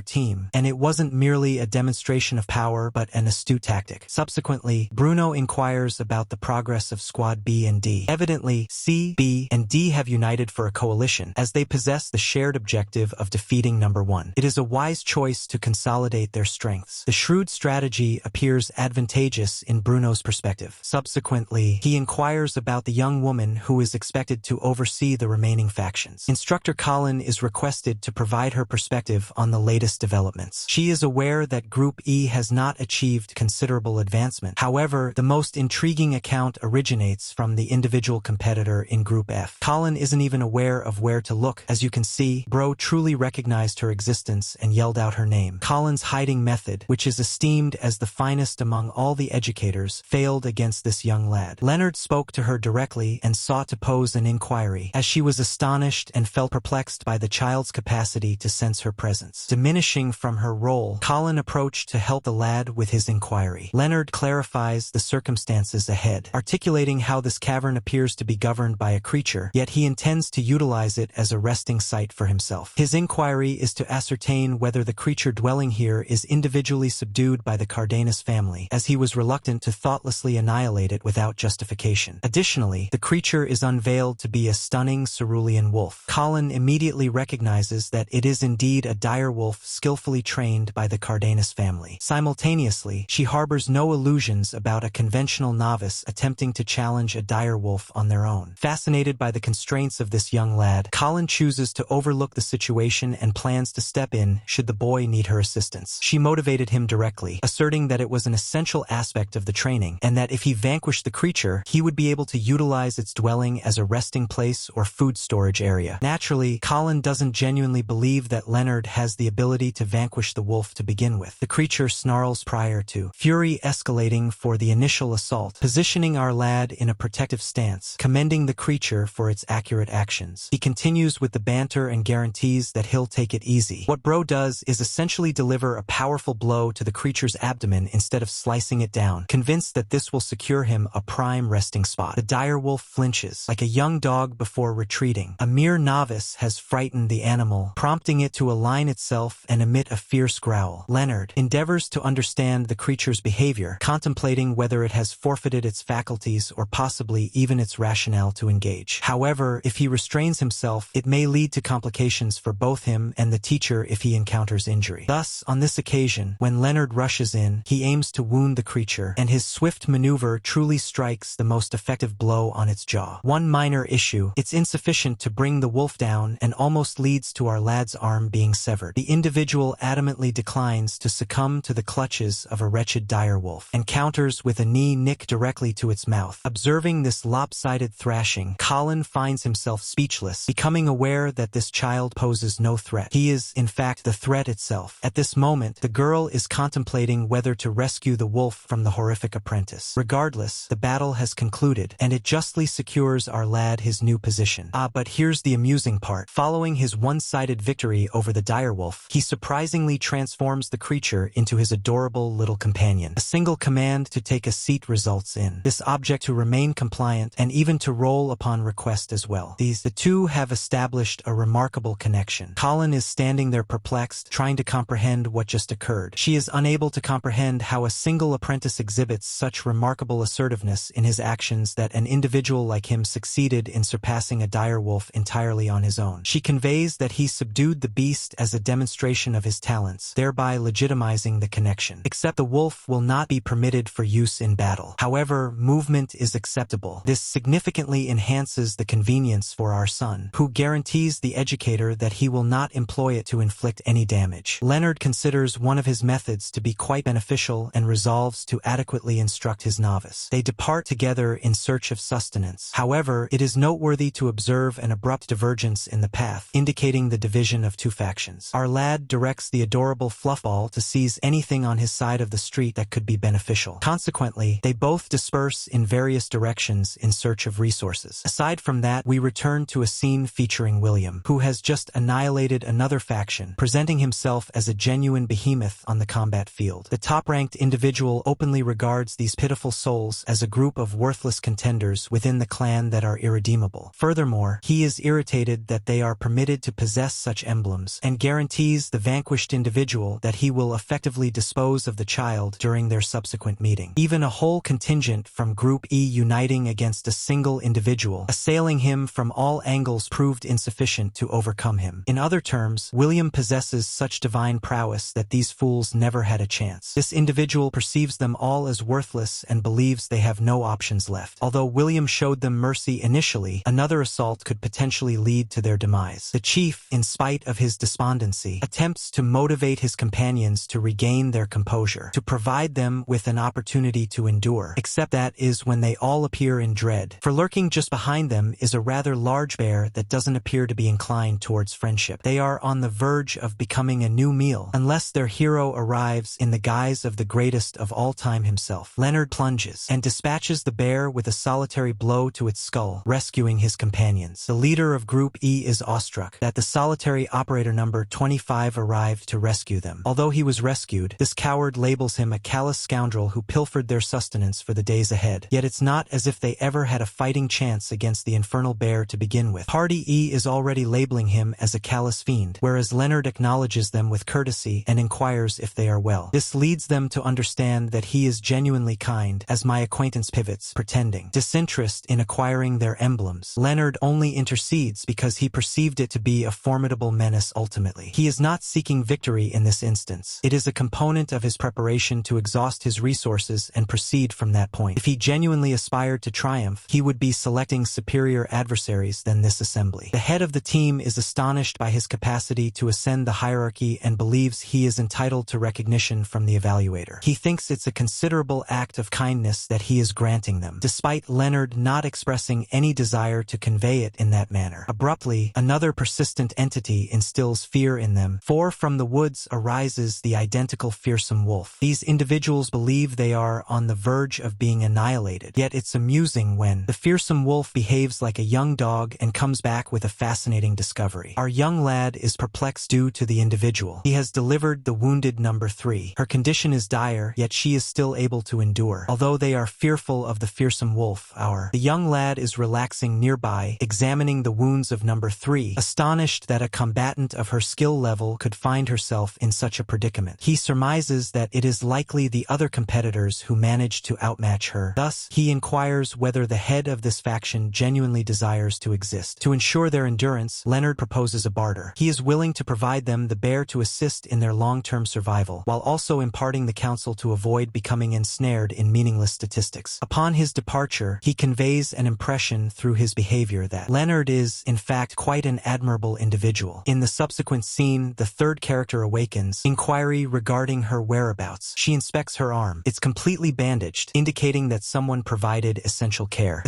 team, and it wasn't merely a demonstration of power but an astute tactic. Subsequently, Bruno inquires about the progress of Squad B and D. Evidently, C, B, and D have united for a coalition, as they possess the shared objective of defeating Number 1. It is a wise choice to consolidate their strengths. The shrewd strategy appears advantageous in Bruno's perspective. Subsequently, he inquires about the young woman who is expected to oversee the remaining factions. Instructor Colin is requested to provide her perspective on the latest developments. She is aware that Group E has not achieved considerable advancement. However, the most intriguing account originates from the individual competitor in Group F. Colin isn't even aware of where to look. As you can see, Bro truly recognized her existence and yelled out her name. Colin's hiding method, which is esteemed as the finest among all the educators, failed against this young lad. Leonard spoke to her directly and sought to pose an inquiry, as she was astonished and felt perplexed by the child's capacity to sense her presence. Diminishing from her role, Colin approached to help the lad with his inquiry. Leonard clarifies the circumstances ahead, articulating how this cavern appears to be governed by a creature, yet he intends to utilize it as a resting site for himself. His inquiry is to ascertain whether the creature dwelling here is individually subdued by the Cardenas family, as he was reluctant to thoughtlessly annihilate it without justification. Additionally, the creature is unveiled to be a stunning cerulean wolf. Colin immediately recognizes that it is indeed a dire wolf skillfully trained by the Cardenas family. Simultaneously, she harbors no illusions about a conventional novice attempting to challenge a dire wolf on their own. Fascinated by the constraints of this young lad, Colin chooses to overlook the situation and plans to step in should the boy need her assistance. She motivated him directly, asserting that it was an essential aspect of the training, and that if he vanquished the creature, he would be able to utilize its dwelling as a resting place or food storage area. Naturally, Colin doesn't genuinely believe that Leonard has the ability to vanquish the wolf to begin with. The creature snarls prior to fury escalating for the initial assault, positioning our lad in a protective stance, commending the creature for its accurate actions. He continues with the banter and guarantees that he'll take it easy. What Bro does is essentially deliver a powerful blow to the creature's abdomen instead of slicing it down, convinced that this will secure him a prime resting spot. The dire wolf flinches, like a young dog before retreating. A mere novice has frightened the animal, prompting it to align itself and emit a fierce growl. Leonard endeavors to understand the creature's behavior, contemplating whether it has forfeited its faculties or possibly even its rationale to engage. However, if he restrains himself, it may lead to complications for both him and the teacher if he encounters injury. Thus, on this occasion, when Leonard rushes in, he aims to wound the creature, and his swift maneuver truly strikes the most effective blow on its jaw. One minor issue: it's insufficient to bring the wolf down and almost leads to our lad's arm being severed. The individual adamantly declines to succumb to the clutches of a wretched dire wolf, and counters with a knee nick directly to its mouth. Observing this lopsided thrashing, Colin finds himself speechless, becoming aware that this child poses no threat. He is, in fact, the threat itself. At this moment, the girl is contemplating whether to rescue the wolf from the horrific apprentice. Regardless, the battle has concluded, and it justly secures our lad his new position. But here's the amusing part. Following his one-sided victory over the direwolf, he surprisingly transforms the creature into his adorable little companion. A single command to take a seat results in this object to remain compliant and even to roll upon request as well. The two have established a remarkable connection. Colin is standing there perplexed, trying to comprehend what just occurred. She is unable to comprehend how a single apprentice exhibits such remarkable assertiveness in his actions that an individual like him succeeded in surpassing a direwolf entirely on his own. She conveys that he subdued the beast as a demonstration of his talents, thereby legitimizing the connection. Except the wolf will not be permitted for use in battle. However, movement is acceptable. This significantly enhances the convenience for our son, who guarantees the educator that he will not employ it to inflict any damage. Leonard considers one of his methods to be quite beneficial and resolves to adequately instruct his novice. They depart together in search of sustenance. However, it is noteworthy to observe an abrupt divergence in the path, indicating the division of two factions. Our lad directs the adorable Fluffball to seize anything on his side of the street that could be beneficial. Consequently, they both disperse in various directions in search of resources. Aside from that, we return to a scene featuring William, who has just annihilated another faction, presenting himself as a genuine behemoth on the combat field. The top-ranked individual openly regards these pitiful souls as a group of worthless contenders within the clan clan that are irredeemable. Furthermore, he is irritated that they are permitted to possess such emblems, and guarantees the vanquished individual that he will effectively dispose of the child during their subsequent meeting. Even a whole contingent from Group E uniting against a single individual, assailing him from all angles, proved insufficient to overcome him. In other terms, William possesses such divine prowess that these fools never had a chance. This individual perceives them all as worthless and believes they have no options left. Although William showed them mercy initially, another assault could potentially lead to their demise. The chief, in spite of his despondency, attempts to motivate his companions to regain their composure, to provide them with an opportunity to endure, except that is when they all appear in dread. For lurking just behind them is a rather large bear that doesn't appear to be inclined towards friendship. They are on the verge of becoming a new meal, unless their hero arrives in the guise of the greatest of all time himself. Leonard plunges and dispatches the bear with a solitary blow to its skull, rescuing his companions. The leader of Group E is awestruck that the solitary operator number 25 arrived to rescue them. Although he was rescued, this coward labels him a callous scoundrel who pilfered their sustenance for the days ahead. Yet it's not as if they ever had a fighting chance against the infernal bear to begin with. Party E is already labeling him as a callous fiend, whereas Leonard acknowledges them with courtesy and inquires if they are well. This leads them to understand that he is genuinely kind, as my acquaintance pivots, pretending disinterest in acquiring their emblems. Leonard only intercedes because he perceived it to be a formidable menace ultimately. He is not seeking victory in this instance. It is a component of his preparation to exhaust his resources and proceed from that point. If he genuinely aspired to triumph, he would be selecting superior adversaries than this assembly. The head of the team is astonished by his capacity to ascend the hierarchy and believes he is entitled to recognition from the evaluator. He thinks it's a considerable act of kindness that he is granting them, despite Leonard not expressing any desire to convey it in that manner. Abruptly, another persistent entity instills fear in them, for from the woods arises the identical fearsome wolf. These individuals believe they are on the verge of being annihilated, yet it's amusing when the fearsome wolf behaves like a young dog and comes back with a fascinating discovery. Our young lad is perplexed due to the individual. He has delivered the wounded number 3. Her condition is dire, yet she is still able to endure. Although they are fearful of the fearsome wolf, the young lad is relaxing nearby, examining the wounds of number 3, astonished that a combatant of her skill level could find herself in such a predicament. He surmises that it is likely the other competitors who managed to outmatch her. Thus, he inquires whether the head of this faction genuinely desires to exist. To ensure their endurance, Leonard proposes a barter. He is willing to provide them the bear to assist in their long-term survival, while also imparting the counsel to avoid becoming ensnared in meaningless statistics. Upon his departure, he conveys an impression through his behavior that Leonard is, in fact, quite an admirable individual. In the subsequent scene, the third character awakens, inquiry regarding her whereabouts. She inspects her arm. It's completely bandaged, indicating that someone provided essential care.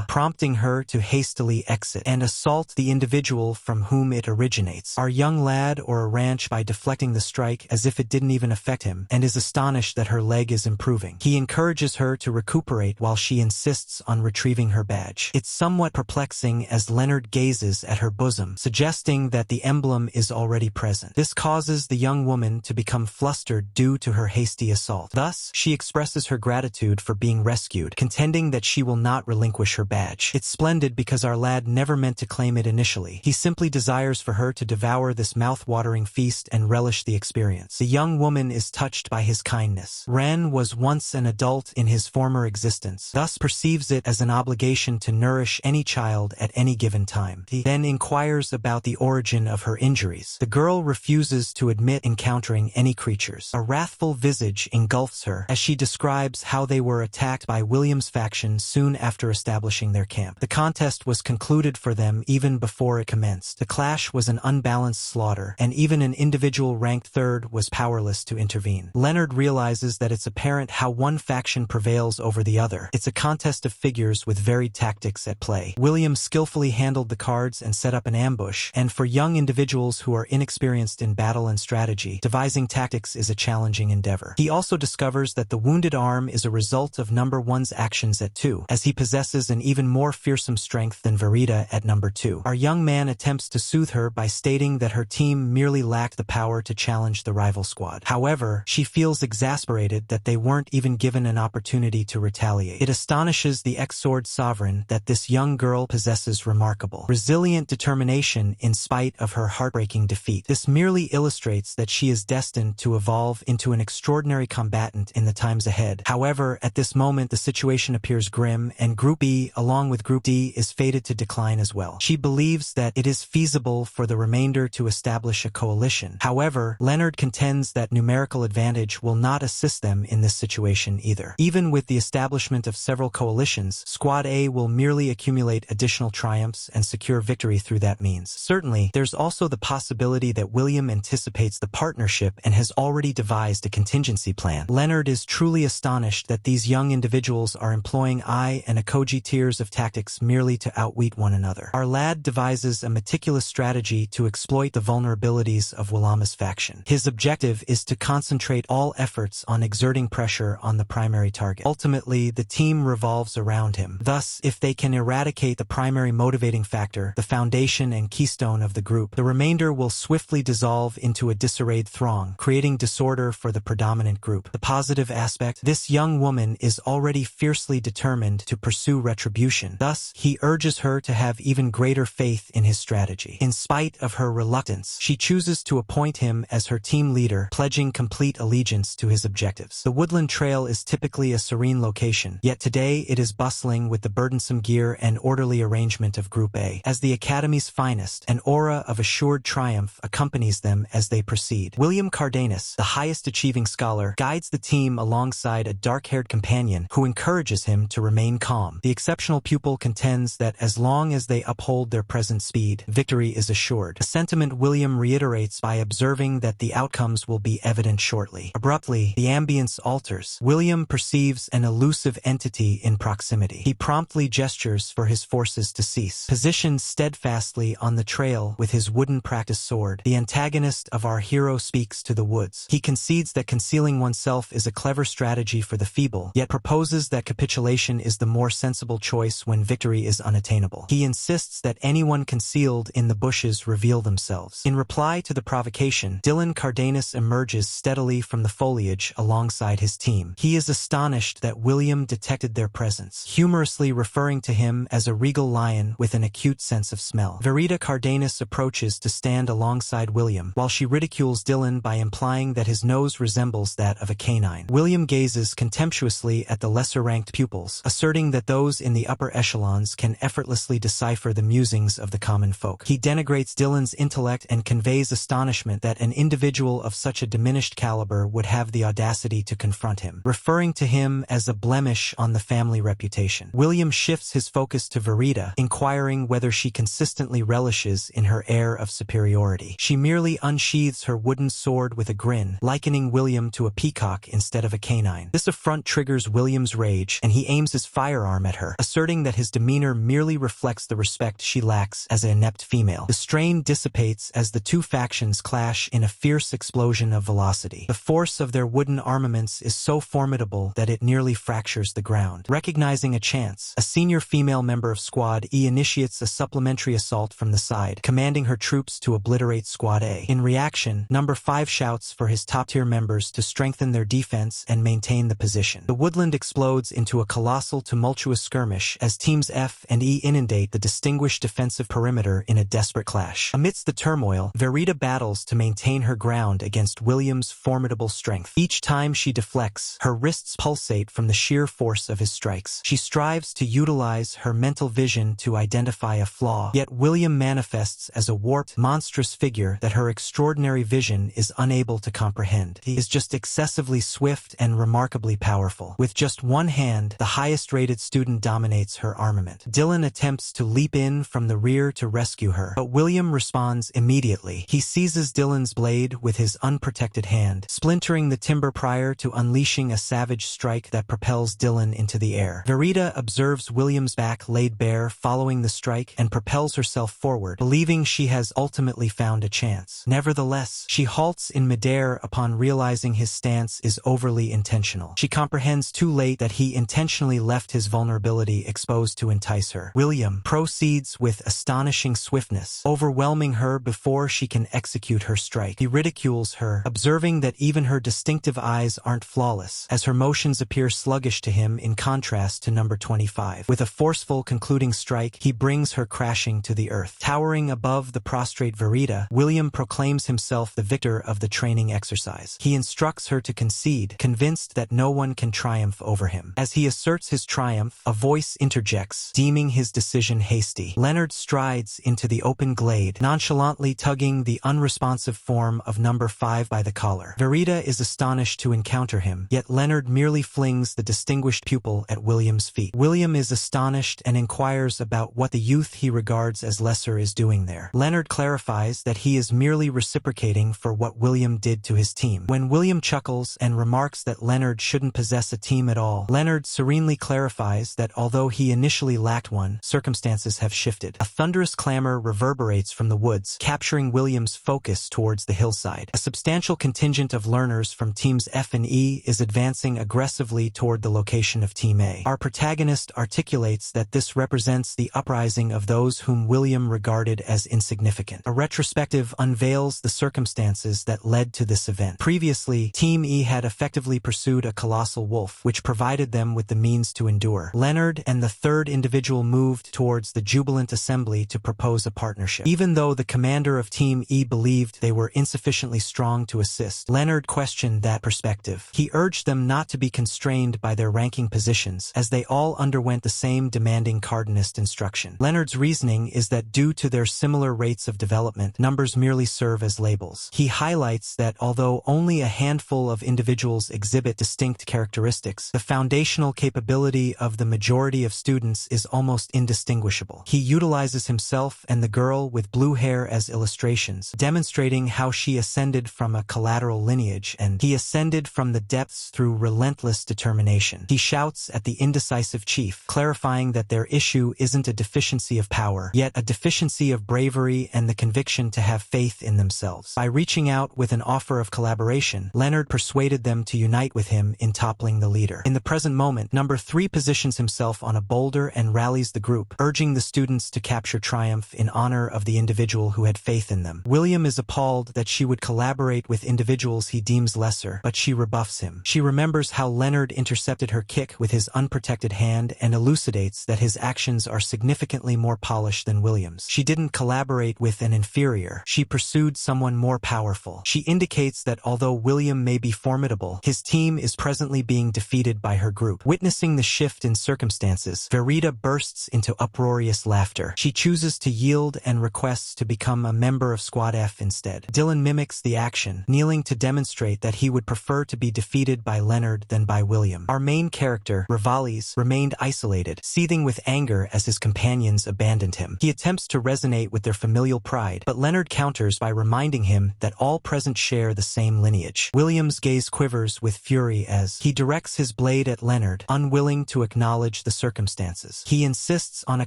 Prompting her to hastily exit and assault the individual from whom it originates. Our young lad or a ranch by deflecting the strike as if it didn't even affect him, and is astonished that her leg is improving. He encourages her to recuperate while she insists on retrieving her badge. It's somewhat perplexing as Leonard gazes at her bosom, suggesting that the emblem is already present. This causes the young woman to become flustered due to her hasty assault. Thus, she expresses her gratitude for being rescued, contending that she will not relinquish her badge. It's splendid because our lad never meant to claim it initially. He simply desires for her to devour this mouth-watering feast and relish the experience. The young woman is touched by his kindness. Ren was once an adult in his former existence, thus perceives it as an obligation to nourish any child at any given time. He then inquires about the origin of her injuries. The girl refuses to admit encountering any creatures. A wrathful visage engulfs her as she describes how they were attacked by William's faction soon after establishing their camp. The contest was concluded for them even before it commenced. The clash was an unbalanced slaughter, and even an individual ranked third was powerless to intervene. Leonard realizes that it's apparent how one faction prevails over the other. It's a contest of figures with varied tactics at play. William skillfully handled the cards and set up an ambush, and for young individuals who are inexperienced in battle and strategy, devising tactics is a challenging endeavor. He also discovers that the wounded arm is a result of number 1's actions at 2, as he possesses an even more fearsome strength than Verita at number 2. Our young man attempts to soothe her by stating that her team merely lacked the power to challenge the rival squad. However, she feels exasperated that they weren't even given an opportunity to retaliate. It astonishes admonishes the ex-sword sovereign that this young girl possesses remarkable, resilient determination in spite of her heartbreaking defeat. This merely illustrates that she is destined to evolve into an extraordinary combatant in the times ahead. However, at this moment the situation appears grim, and Group E, along with Group D, is fated to decline as well. She believes that it is feasible for the remainder to establish a coalition. However, Leonard contends that numerical advantage will not assist them in this situation either. Even with the establishment of several coalitions, Squad A will merely accumulate additional triumphs and secure victory through that means. Certainly, there's also the possibility that William anticipates the partnership and has already devised a contingency plan. Leonard is truly astonished that these young individuals are employing I and Akoji tiers of tactics merely to outwit one another. Our lad devises a meticulous strategy to exploit the vulnerabilities of Willama's faction. His objective is to concentrate all efforts on exerting pressure on the primary target. Ultimately, the team revolves around him. Thus, if they can eradicate the primary motivating factor, the foundation and keystone of the group, the remainder will swiftly dissolve into a disarrayed throng, creating disorder for the predominant group. The positive aspect: this young woman is already fiercely determined to pursue retribution. Thus, he urges her to have even greater faith in his strategy. In spite of her reluctance, she chooses to appoint him as her team leader, pledging complete allegiance to his objectives. The woodland trail is typically a serene location, yet today it is bustling with the burdensome gear and orderly arrangement of Group A. As the Academy's finest, an aura of assured triumph accompanies them as they proceed. William Cardenas, the highest achieving scholar, guides the team alongside a dark-haired companion who encourages him to remain calm. The exceptional pupil contends that as long as they uphold their present speed, victory is assured, a sentiment William reiterates by observing that the outcomes will be evident shortly. Abruptly, the ambience alters. William perceives an elusive entity in proximity. He promptly gestures for his forces to cease. Positioned steadfastly on the trail with his wooden practice sword, the antagonist of our hero speaks to the woods. He concedes that concealing oneself is a clever strategy for the feeble, yet proposes that capitulation is the more sensible choice when victory is unattainable. He insists that anyone concealed in the bushes reveal themselves. In reply to the provocation, Dylan Cardenas emerges steadily from the foliage alongside his team. He is astonished that William detected their presence, humorously referring to him as a regal lion with an acute sense of smell. Verita Cardenas approaches to stand alongside William, while she ridicules Dylan by implying that his nose resembles that of a canine. William gazes contemptuously at the lesser-ranked pupils, asserting that those in the upper echelons can effortlessly decipher the musings of the common folk. He denigrates Dylan's intellect and conveys astonishment that an individual of such a diminished caliber would have the audacity to confront him, referring to him as a blemish on the family reputation. William shifts his focus to Verita, inquiring whether she consistently relishes in her air of superiority. She merely unsheathes her wooden sword with a grin, likening William to a peacock instead of a canine. This affront triggers William's rage, and he aims his firearm at her, asserting that his demeanor merely reflects the respect she lacks as an inept female. The strain dissipates as the two factions clash in a fierce explosion of velocity. The force of their wooden armaments is so formidable that it nearly fractures the ground. Recognizing a chance, a senior female member of Squad E initiates a supplementary assault from the side, commanding her troops to obliterate Squad A. In reaction, Number 5 shouts for his top-tier members to strengthen their defense and maintain the position. The woodland explodes into a colossal tumultuous skirmish as teams F and E inundate the distinguished defensive perimeter in a desperate clash. Amidst the turmoil, Verita battles to maintain her ground against William's formidable strength. Each time she deflects, her wrists pulsate from the sheer force of his strikes. She strives to utilize her mental vision to identify a flaw, yet William manifests as a warped, monstrous figure that her extraordinary vision is unable to comprehend. He is just excessively swift and remarkably powerful. With just one hand, the highest-rated student dominates her armament. Dylan attempts to leap in from the rear to rescue her, but William responds immediately. He seizes Dylan's blade with his unprotected hand, splintering the timber prior to unleashing a savage strike that propels Dylan into the air. Verita observes William's back laid bare following the strike and propels herself forward, believing she has ultimately found a chance. Nevertheless, she halts in midair upon realizing his stance is overly intentional. She comprehends too late that he intentionally left his vulnerability exposed to entice her. William proceeds with astonishing swiftness, overwhelming her before she can execute her strike. He ridicules her, observing that even her distinctive eyes aren't flawless, as her motions appear sluggish to him in contrast contrast to number 25. With a forceful concluding strike, he brings her crashing to the earth. Towering above the prostrate Verita, William proclaims himself the victor of the training exercise. He instructs her to concede, convinced that no one can triumph over him. As he asserts his triumph, a voice interjects, deeming his decision hasty. Leonard strides into the open glade, nonchalantly tugging the unresponsive form of number 5 by the collar. Verita is astonished to encounter him, yet Leonard merely flings the distinguished pupil at William's feet. William is astonished and inquires about what the youth he regards as lesser is doing there. Leonard clarifies that he is merely reciprocating for what William did to his team. When William chuckles and remarks that Leonard shouldn't possess a team at all, Leonard serenely clarifies that although he initially lacked one, circumstances have shifted. A thunderous clamor reverberates from the woods, capturing William's focus towards the hillside. A substantial contingent of learners from teams F and E is advancing aggressively toward the location of Team A. Our protagonist articulates that this represents the uprising of those whom William regarded as insignificant. A retrospective unveils the circumstances that led to this event. Previously, Team E had effectively pursued a colossal wolf, which provided them with the means to endure. Leonard and the third individual moved towards the jubilant assembly to propose a partnership. Even though the commander of Team E believed they were insufficiently strong to assist, Leonard questioned that perspective. He urged them not to be constrained by their ranking positions, as they all underwent the same demanding Cardinist instruction. Leonard's reasoning is that due to their similar rates of development, numbers merely serve as labels. He highlights that although only a handful of individuals exhibit distinct characteristics, the foundational capability of the majority of students is almost indistinguishable. He utilizes himself and the girl with blue hair as illustrations, demonstrating how she ascended from a collateral lineage and he ascended from the depths through relentless determination. He shouts at the indecisive chief, clarifying that their issue isn't a deficiency of power, yet a deficiency of bravery and the conviction to have faith in themselves. By reaching out with an offer of collaboration, Leonard persuaded them to unite with him in toppling the leader. In the present moment, number 3 positions himself on a boulder and rallies the group, urging the students to capture triumph in honor of the individual who had faith in them. William is appalled that she would collaborate with individuals he deems lesser, but she rebuffs him. She remembers how Leonard intercepted her kick with his unprotected hand and elucidates that his actions are significantly more polished than William's. She didn't collaborate with an inferior. She pursued someone more powerful. She indicates that although William may be formidable, his team is presently being defeated by her group. Witnessing the shift in circumstances, Verita bursts into uproarious laughter. She chooses to yield and requests to become a member of Squad F instead. Dylan mimics the action, kneeling to demonstrate that he would prefer to be defeated by Leonard than by William. Our main character, Rivales, remained isolated, seething with anger as his companions abandoned him. He attempts to resonate with their familial pride, but Leonard counters by reminding him that all present share the same lineage. William's gaze quivers with fury as he directs his blade at Leonard, unwilling to acknowledge the circumstances. He insists on a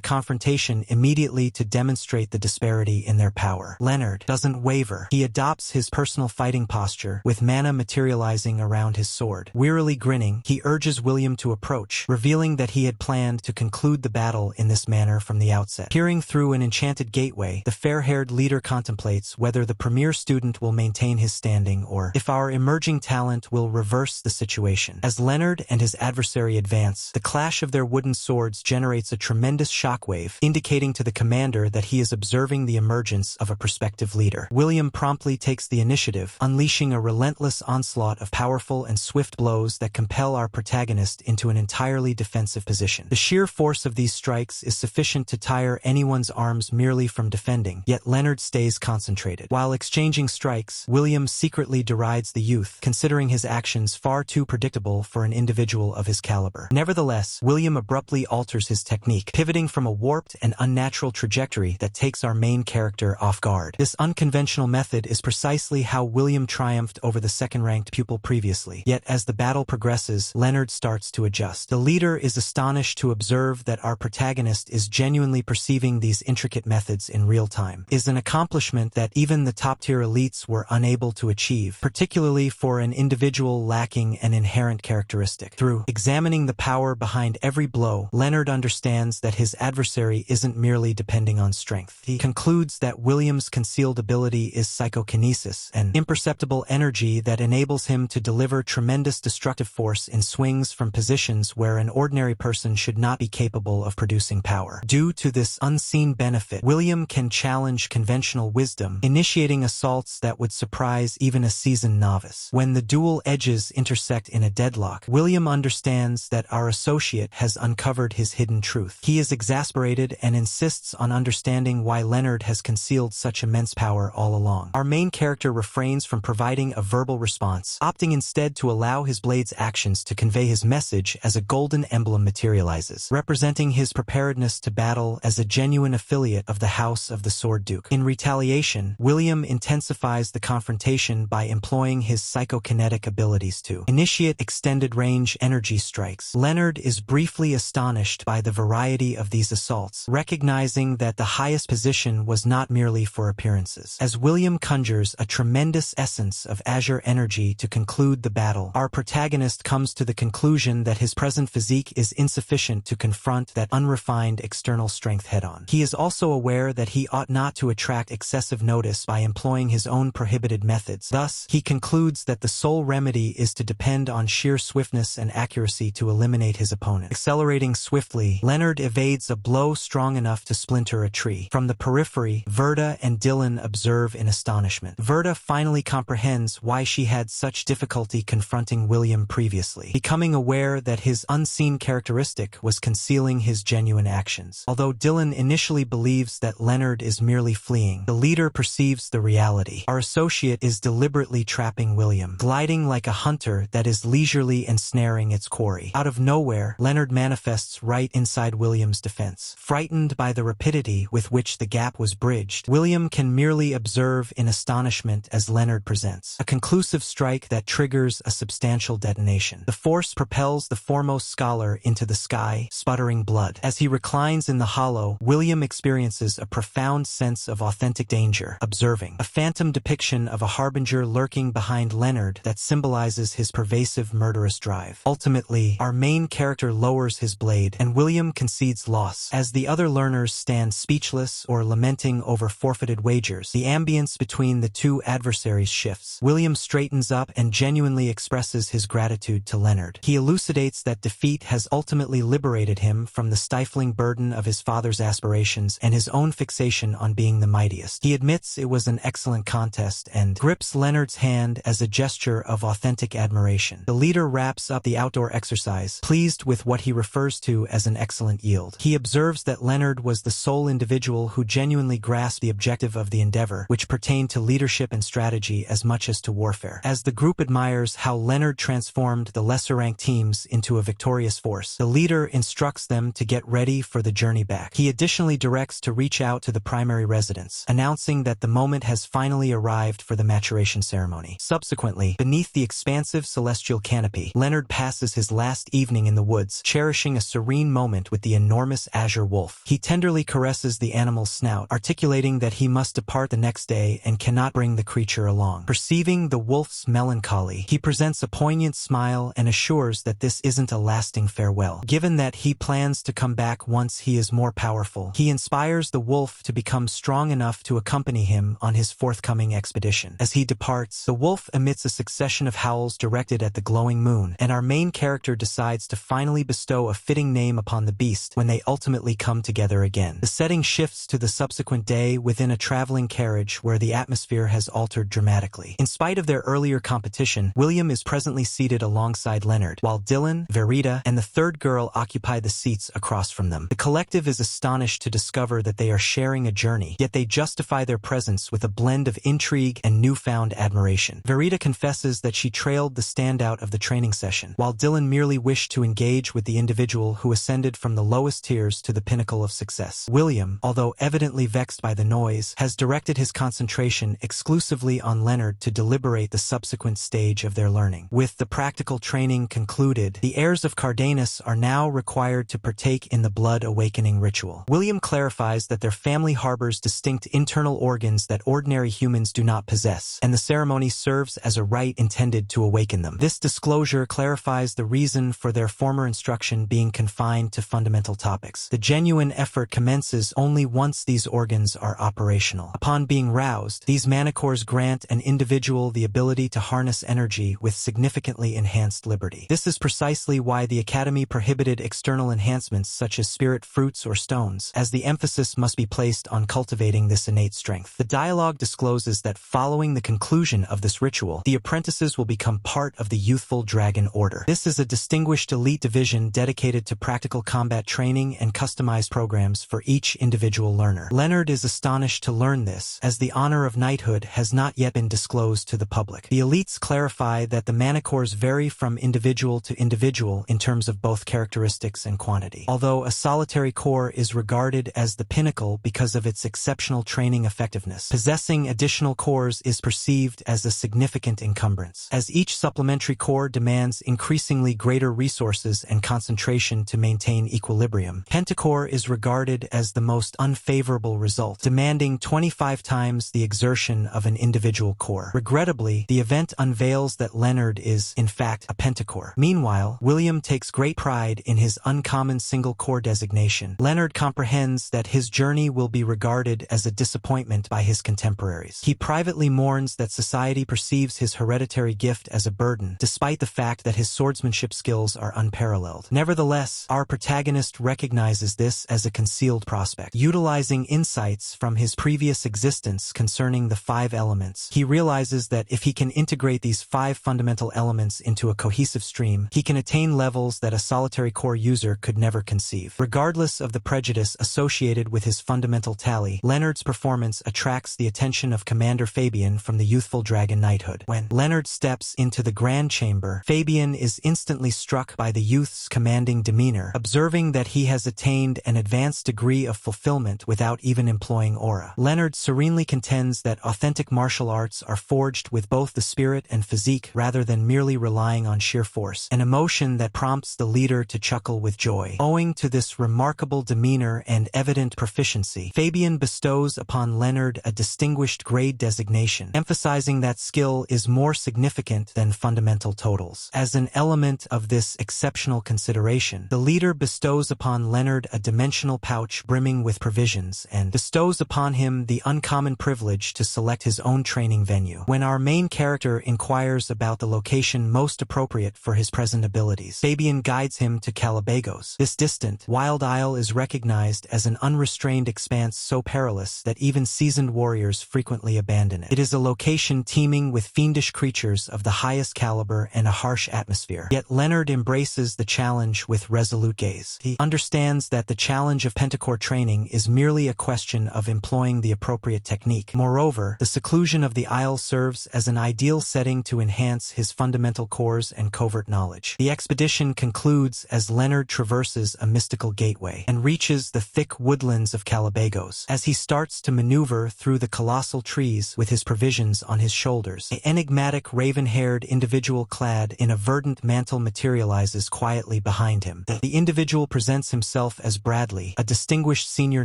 confrontation immediately to demonstrate the disparity in their power. Leonard doesn't waver. He adopts his personal fighting posture, with mana materializing around his sword. Wearily grinning, he urges William to approach, revealing that he had planned to conclude the battle in this manner from the outset. Peering through an enchanted gateway, the fair-haired leader contemplates whether the premier student will maintain his standing or if our emerging talent will reverse the situation. As Leonard and his adversary advance, the clash of their wooden swords generates a tremendous shockwave, indicating to the commander that he is observing the emergence of a prospective leader. William promptly takes the initiative, unleashing a relentless onslaught of powerful and swift blows that compel our protagonist into an entirely defensive position. The sheer force of these strikes is sufficient to tire anyone's arms merely from defending, yet Leonard stays concentrated. While exchanging strikes, William secretly derides the youth, considering his actions far too predictable for an individual of his caliber. Nevertheless, William abruptly alters his technique, pivoting from a warped and unnatural trajectory that takes our main character off guard. This unconventional method is precisely how William triumphed over the second-ranked pupil previously. Yet as the battle progresses, Leonard starts to adjust. The leader is astonished to observe that our protagonist is genuinely perceiving these intricate methods in real time. It is an accomplishment that even the top-tier elites were unable to achieve, particularly for an individual lacking an inherent characteristic. Through examining the power behind every blow, Leonard understands that his adversary isn't merely depending on strength. He concludes that William's concealed ability is psychokinesis, an imperceptible energy that enables him to deliver tremendous destructive force in swings from positions areas where an ordinary person should not be capable of producing power. Due to this unseen benefit, William can challenge conventional wisdom, initiating assaults that would surprise even a seasoned novice. When the dual edges intersect in a deadlock, William understands that our associate has uncovered his hidden truth. He is exasperated and insists on understanding why Leonard has concealed such immense power all along. Our main character refrains from providing a verbal response, opting instead to allow his blade's actions to convey his message as a golden emblem materializes, representing his preparedness to battle as a genuine affiliate of the House of the Sword Duke. In retaliation, William intensifies the confrontation by employing his psychokinetic abilities to initiate extended-range energy strikes. Leonard is briefly astonished by the variety of these assaults, recognizing that the highest position was not merely for appearances. As William conjures a tremendous essence of azure energy to conclude the battle, our protagonist comes to the conclusion that his present physique is insufficient to confront that unrefined external strength head-on. He is also aware that he ought not to attract excessive notice by employing his own prohibited methods. Thus, he concludes that the sole remedy is to depend on sheer swiftness and accuracy to eliminate his opponent. Accelerating swiftly, Leonard evades a blow strong enough to splinter a tree. From the periphery, Verda and Dylan observe in astonishment. Verda finally comprehends why she had such difficulty confronting William previously, becoming aware that his unseen characteristic was concealing his genuine actions. Although Dylan initially believes that Leonard is merely fleeing, the leader perceives the reality. Our associate is deliberately trapping William, gliding like a hunter that is leisurely ensnaring its quarry. Out of nowhere, Leonard manifests right inside William's defense. Frightened by the rapidity with which the gap was bridged, William can merely observe in astonishment as Leonard presents a conclusive strike that triggers a substantial detonation. The force propels the foremost scholar into the sky, sputtering blood. As he reclines in the hollow, William experiences a profound sense of authentic danger, observing a phantom depiction of a harbinger lurking behind Leonard that symbolizes his pervasive murderous drive. Ultimately, our main character lowers his blade, and William concedes loss. As the other learners stand speechless or lamenting over forfeited wagers, the ambience between the two adversaries shifts. William straightens up and genuinely expresses his gratitude to Leonard. He elucidates that defeat has ultimately liberated him from the stifling burden of his father's aspirations and his own fixation on being the mightiest. He admits it was an excellent contest and grips Leonard's hand as a gesture of authentic admiration. The leader wraps up the outdoor exercise, pleased with what he refers to as an excellent yield. He observes that Leonard was the sole individual who genuinely grasped the objective of the endeavor, which pertained to leadership and strategy as much as to warfare. As the group admires how Leonard transformed the lesser-ranked teams into a victorious force, the leader instructs them to get ready for the journey back. He additionally directs to reach out to the primary residence, announcing that the moment has finally arrived for the maturation ceremony. Subsequently, beneath the expansive celestial canopy, Leonard passes his last evening in the woods, cherishing a serene moment with the enormous azure wolf. He tenderly caresses the animal's snout, articulating that he must depart the next day and cannot bring the creature along. Perceiving the wolf's melancholy, he presents a poignant smile and assures that this isn't a lasting farewell. Given that he plans to come back once he is more powerful, he inspires the wolf to become strong enough to accompany him on his forthcoming expedition. As he departs, the wolf emits a succession of howls directed at the glowing moon, and our main character decides to finally bestow a fitting name upon the beast when they ultimately come together again. The setting shifts to the subsequent day within a traveling carriage where the atmosphere has altered dramatically. In spite of their earlier competition, William is presently seated alongside Leonard, while Dylan, Verita, and the third girl occupy the seats across from them. The collective is astonished to discover that they are sharing a journey, yet they justify their presence with a blend of intrigue and newfound admiration. Verita confesses that she trailed the standout of the training session, while Dylan merely wished to engage with the individual who ascended from the lowest tiers to the pinnacle of success. William, although evidently vexed by the noise, has directed his concentration exclusively on Leonard to deliberate the subsequent stage of their learning. With the practical training concluded, the heirs of Cardanus are now required to partake in the blood awakening ritual. William clarifies that their family harbors distinct internal organs that ordinary humans do not possess, and the ceremony serves as a rite intended to awaken them. This disclosure clarifies the reason for their former instruction being confined to fundamental topics. The genuine effort commences only once these organs are operational. Upon being roused, these manacores grant an individual the ability to harness energy with significantly enhanced liberty. This is precisely additionally why the Academy prohibited external enhancements such as spirit fruits or stones, as the emphasis must be placed on cultivating this innate strength. The dialogue discloses that following the conclusion of this ritual, the apprentices will become part of the youthful dragon order. This is a distinguished elite division dedicated to practical combat training and customized programs for each individual learner. Leonard is astonished to learn this, as the honor of knighthood has not yet been disclosed to the public. The elites clarify that the mana cores vary from individual to individual in terms of both characteristics and quantity. Although a solitary core is regarded as the pinnacle because of its exceptional training effectiveness, possessing additional cores is perceived as a significant encumbrance, as each supplementary core demands increasingly greater resources and concentration to maintain equilibrium. Pentacore is regarded as the most unfavorable result, demanding 25 times the exertion of an individual core. Regrettably, the event unveils that Leonard is, in fact, a pentacore. Meanwhile, William takes great pride in his uncommon single-core designation. Leonard comprehends that his journey will be regarded as a disappointment by his contemporaries. He privately mourns that society perceives his hereditary gift as a burden, despite the fact that his swordsmanship skills are unparalleled. Nevertheless, our protagonist recognizes this as a concealed prospect. Utilizing insights from his previous existence concerning the 5 elements, he realizes that if he can integrate these 5 fundamental elements into a cohesive stream, he can attain levels that a solitary core user could never conceive. Regardless of the prejudice associated with his fundamental tally, Leonard's performance attracts the attention of Commander Fabian from the youthful dragon knighthood. When Leonard steps into the grand chamber, Fabian is instantly struck by the youth's commanding demeanor, observing that he has attained an advanced degree of fulfillment without even employing aura. Leonard serenely contends that authentic martial arts are forged with both the spirit and physique rather than merely relying on sheer force, an emotion that prompts the leader to chuckle with joy. Owing to this remarkable demeanor and evident proficiency, Fabian bestows upon Leonard a distinguished grade designation, emphasizing that skill is more significant than fundamental totals. As an element of this exceptional consideration, the leader bestows upon Leonard a dimensional pouch brimming with provisions and bestows upon him the uncommon privilege to select his own training venue. When our main character inquires about the location most appropriate for his present abilities, Fabian guides him to Calabagos. This distant, wild isle is recognized as an unrestrained expanse so perilous that even seasoned warriors frequently abandon it. It is a location teeming with fiendish creatures of the highest caliber and a harsh atmosphere. Yet Leonard embraces the challenge with resolute gaze. He understands that the challenge of pentacore training is merely a question of employing the appropriate technique. Moreover, the seclusion of the isle serves as an ideal setting to enhance his fundamental cores and covert knowledge. The expedition concludes as Leonard traverses a mystical gateway and reaches the thick woodlands of Calabagos. As he starts to maneuver through the colossal trees with his provisions on his shoulders, an enigmatic raven-haired individual clad in a verdant mantle materializes quietly behind him. The individual presents himself as Bradley, a distinguished senior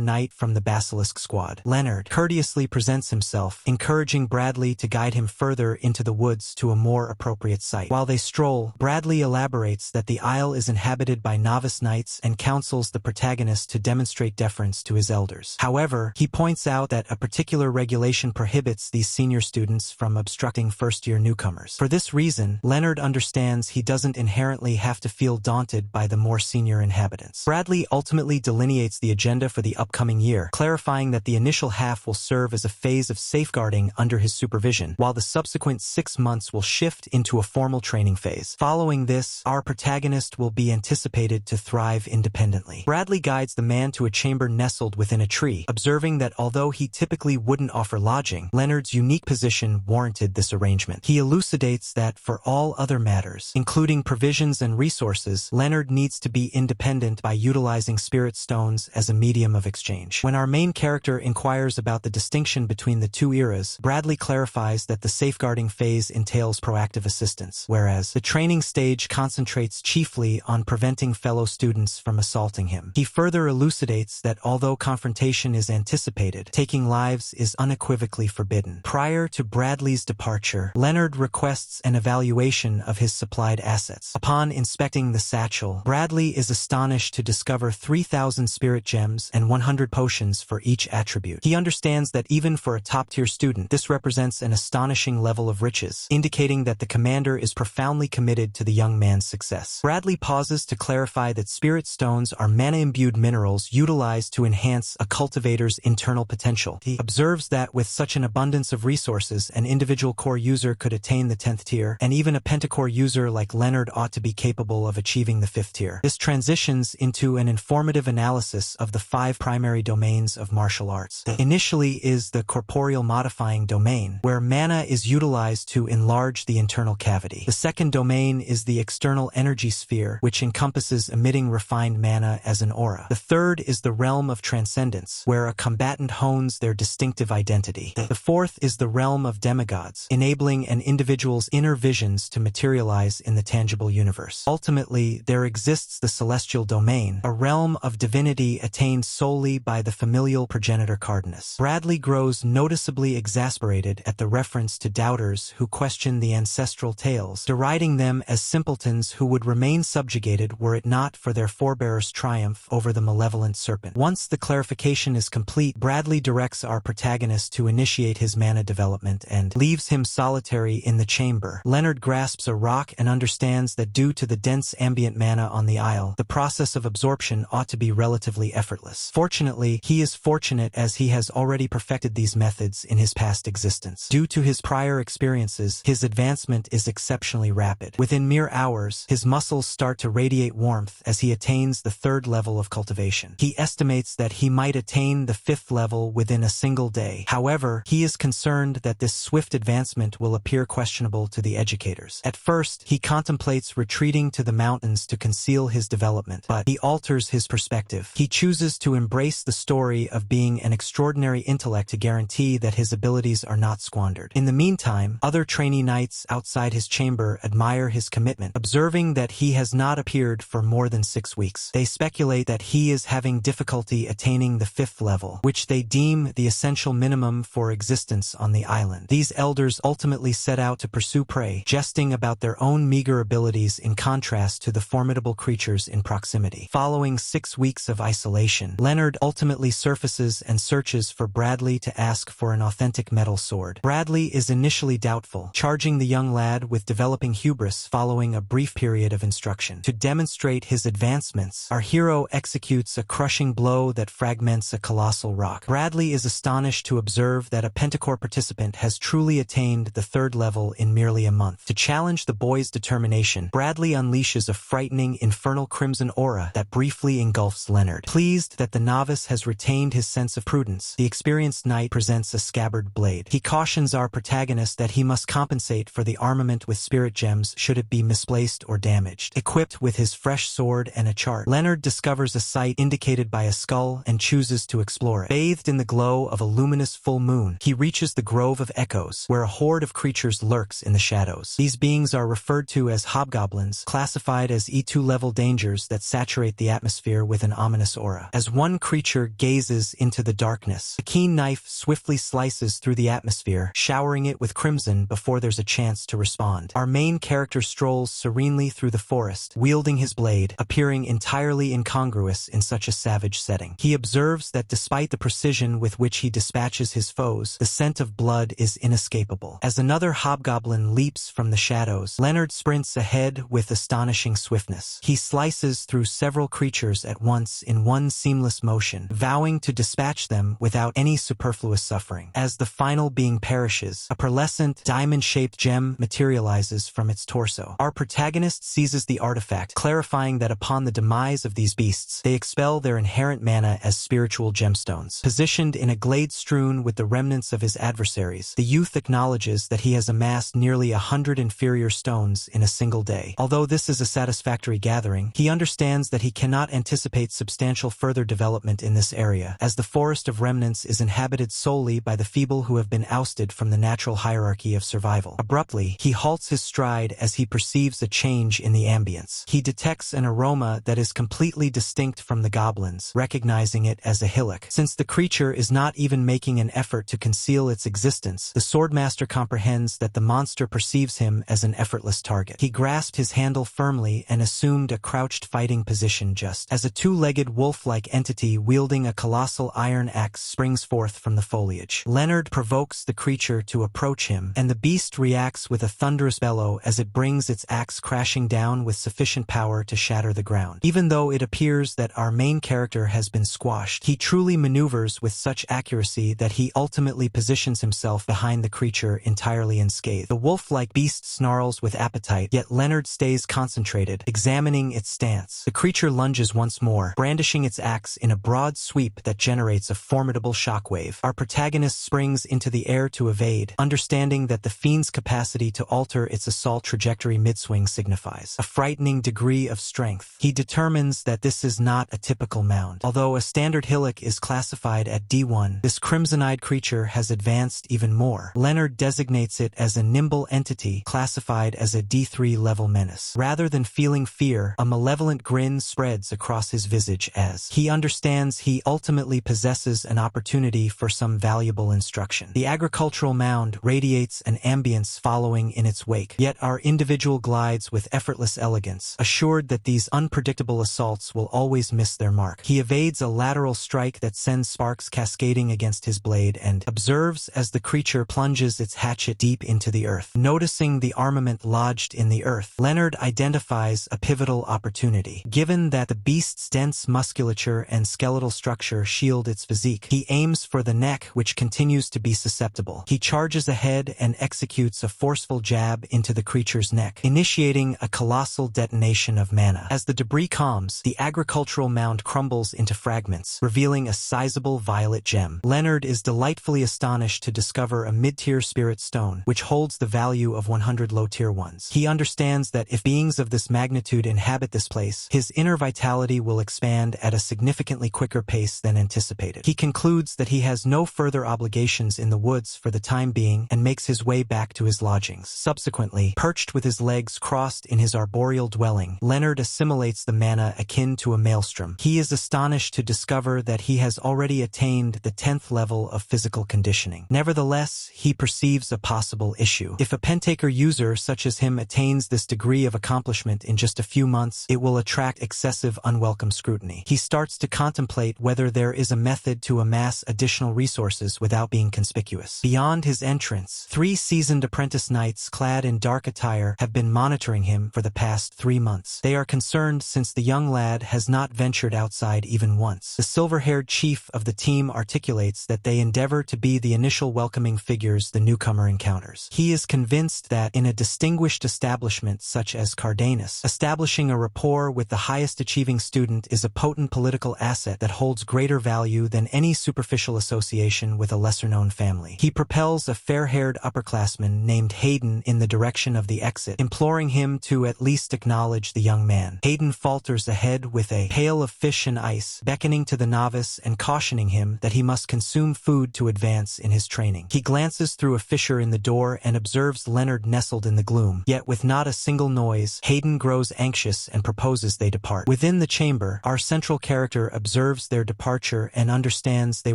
knight from the Basilisk Squad. Leonard courteously presents himself, encouraging Bradley to guide him further into the woods to a more appropriate site. While they stroll, Bradley elaborates that the isle is inhabited by novice knights and counsels the protagonist to demonstrate deference to his elders. However, he points out that a particular regulation prohibits these senior students from obstructing first-year newcomers. For this reason, Leonard understands he doesn't inherently have to feel daunted by the more senior inhabitants. Bradley ultimately delineates the agenda for the upcoming year, clarifying that the initial half will serve as a phase of safeguarding under his supervision, while the subsequent 6 months will shift into a formal training phase. Following this, our protagonist will be anticipated to thrive independently. Bradley guides the man to a chamber nestled within a tree, observing that although he typically wouldn't offer lodging, Leonard's unique position warranted this arrangement. He elucidates that for all other matters, including provisions and resources, Leonard needs to be independent by utilizing spirit stones as a medium of exchange. When our main character inquires about the distinction between the two eras, Bradley clarifies that the safeguarding phase entails proactive assistance, whereas the training stage concentrates chiefly on preventing fellow students from assaulting him. He further elucidates that although confrontation is anticipated, taking lives is unequivocally forbidden. Prior to Bradley's departure, Leonard requests an evaluation of his supplied assets. Upon inspecting the satchel, Bradley is astonished to discover 3,000 spirit gems and 100 potions for each attribute. He understands that even for a top-tier student, this represents an astonishing level of riches, indicating that the commander is profoundly committed to the young man's success. success. Bradley pauses to clarify that spirit stones are mana-imbued minerals utilized to enhance a cultivator's internal potential. He observes that with such an abundance of resources, an individual core user could attain the 10th tier, and even a pentacore user like Leonard ought to be capable of achieving the 5th tier. This transitions into an informative analysis of the 5 primary domains of martial arts. Initially is the corporeal modifying domain, where mana is utilized to enlarge the internal cavity. The second domain is the external energy sphere, which encompasses emitting refined mana as an aura. The third is the realm of transcendence, where a combatant hones their distinctive identity. The fourth is the realm of demigods, enabling an individual's inner visions to materialize in the tangible universe. Ultimately, there exists the celestial domain, a realm of divinity attained solely by the familial progenitor Cardinus. Bradley grows noticeably exasperated at the reference to doubters who question the ancestral tales, deriding them as simpletons who would remain subjugated were it not for their forebears' triumph over the malevolent serpent. Once the clarification is complete, Bradley directs our protagonist to initiate his mana development and leaves him solitary in the chamber. Leonard grasps a rock and understands that due to the dense ambient mana on the isle, the process of absorption ought to be relatively effortless. Fortunately, he is fortunate as he has already perfected these methods in his past existence. Due to his prior experiences, his advancement is exceptionally rapid. Within mere hours, his muscles start to radiate warmth as he attains the 3rd level of cultivation. He estimates that he might attain the 5th level within a single day. However, he is concerned that this swift advancement will appear questionable to the educators. At first, he contemplates retreating to the mountains to conceal his development, but he alters his perspective. He chooses to embrace the story of being an extraordinary intellect to guarantee that his abilities are not squandered. In the meantime, other trainee knights outside his chamber admire his commitment, observing that he has not appeared for more than 6 weeks. They speculate that he is having difficulty attaining the 5th level, which they deem the essential minimum for existence on the island. These elders ultimately set out to pursue prey, jesting about their own meager abilities in contrast to the formidable creatures in proximity. Following 6 weeks of isolation, Leonard ultimately surfaces and searches for Bradley to ask for an authentic metal sword. Bradley is initially doubtful, charging the young lad with developing hubris following a brief period of instruction. To demonstrate his advancements, our hero executes a crushing blow that fragments a colossal rock. Bradley is astonished to observe that a pentacore participant has truly attained the 3rd level in merely a month. To challenge the boy's determination, Bradley unleashes a frightening infernal crimson aura that briefly engulfs Leonard. Pleased that the novice has retained his sense of prudence, the experienced knight presents a scabbard blade. He cautions our protagonist that he must compensate for the armament with spirit gems should it be misplaced or damaged. Equipped with his fresh sword and a chart, Leonard discovers a site indicated by a skull and chooses to explore it. Bathed in the glow of a luminous full moon, he reaches the Grove of Echoes, where a horde of creatures lurks in the shadows. These beings are referred to as hobgoblins, classified as E2-level dangers that saturate the atmosphere with an ominous aura. As one creature gazes into the darkness, a keen knife swiftly slices through the atmosphere, showering it with crimson before there's a chance to respond. Our main character strolls serenely through the forest, wielding his blade, appearing entirely incongruous in such a savage setting. He observes that despite the precision with which he dispatches his foes, the scent of blood is inescapable. As another hobgoblin leaps from the shadows, Leonard sprints ahead with astonishing swiftness. He slices through several creatures at once in one seamless motion, vowing to dispatch them without any superfluous suffering. As the final being perishes, a pearlescent, diamond-shaped gem materializes from its torso. Our protagonist seizes the artifact, clarifying that upon the demise of these beasts, they expel their inherent mana as spiritual gemstones. Positioned in a glade strewn with the remnants of his adversaries, the youth acknowledges that he has amassed nearly 100 inferior stones in a single day. Although this is a satisfactory gathering, he understands that he cannot anticipate substantial further development in this area, as the Forest of Remnants is inhabited solely by the feeble who have been ousted from the natural hierarchy of survival. Abruptly, he halts his stride as he perceives a change in the ambience. He detects an aroma that is completely distinct from the goblins, recognizing it as a hillock. Since the creature is not even making an effort to conceal its existence, the swordmaster comprehends that the monster perceives him as an effortless target. He grasped his handle firmly and assumed a crouched fighting position just as a two-legged wolf-like entity wielding a colossal iron axe springs forth from the foliage. Leonard provokes the creature to approach him, and the beast reacts with a thunderous bellow as it brings its axe crashing crashing down with sufficient power to shatter the ground. Even though it appears that our main character has been squashed, he truly maneuvers with such accuracy that he ultimately positions himself behind the creature entirely unscathed. The wolf-like beast snarls with appetite, yet Leonard stays concentrated, examining its stance. The creature lunges once more, brandishing its axe in a broad sweep that generates a formidable shockwave. Our protagonist springs into the air to evade, understanding that the fiend's capacity to alter its assault trajectory mid-swing signifies a frightening degree of strength. He determines that this is not a typical mound. Although a standard hillock is classified at D1, this crimson-eyed creature has advanced even more. Leonard designates it as a nimble entity classified as a D3 level menace. Rather than feeling fear, a malevolent grin spreads across his visage as he understands he ultimately possesses an opportunity for some valuable instruction. The agricultural mound radiates an ambience following in its wake, yet our individual glides with effortless elegance, assured that these unpredictable assaults will always miss their mark. He evades a lateral strike that sends sparks cascading against his blade and observes as the creature plunges its hatchet deep into the earth. Noticing the armament lodged in the earth, Leonard identifies a pivotal opportunity. Given that the beast's dense musculature and skeletal structure shield its physique, he aims for the neck, which continues to be susceptible. He charges ahead and executes a forceful jab into the creature's neck, initiating a colossal detonation of mana. As the debris calms, the agricultural mound crumbles into fragments, revealing a sizable violet gem. Leonard is delightfully astonished to discover a mid-tier spirit stone, which holds the value of 100 low-tier ones. He understands that if beings of this magnitude inhabit this place, his inner vitality will expand at a significantly quicker pace than anticipated. He concludes that he has no further obligations in the woods for the time being and makes his way back to his lodgings. Subsequently, perched with his legs crossed in his arboreal dwelling, Leonard assimilates the mana akin to a maelstrom. He is astonished to discover that he has already attained the 10th level of physical conditioning. Nevertheless, he perceives a possible issue. If a Pentaker user such as him attains this degree of accomplishment in just a few months, it will attract excessive unwelcome scrutiny. He starts to contemplate whether there is a method to amass additional resources without being conspicuous. Beyond his entrance, 3 seasoned apprentice knights clad in dark attire have been monitoring him for the past 3 months. They are concerned since the young lad has not ventured outside even once. The silver-haired chief of the team articulates that they endeavor to be the initial welcoming figures the newcomer encounters. He is convinced that in a distinguished establishment such as Cardanus, establishing a rapport with the highest achieving student is a potent political asset that holds greater value than any superficial association with a lesser-known family. He propels a fair-haired upperclassman named Hayden in the direction of the exit, imploring him to at least acknowledge the young man. Hayden falters ahead with a pail of fish and ice, beckoning to the novice and cautioning him that he must consume food to advance in his training. He glances through a fissure in the door and observes Leonard nestled in the gloom. Yet with not a single noise, Hayden grows anxious and proposes they depart. Within the chamber, our central character observes their departure and understands they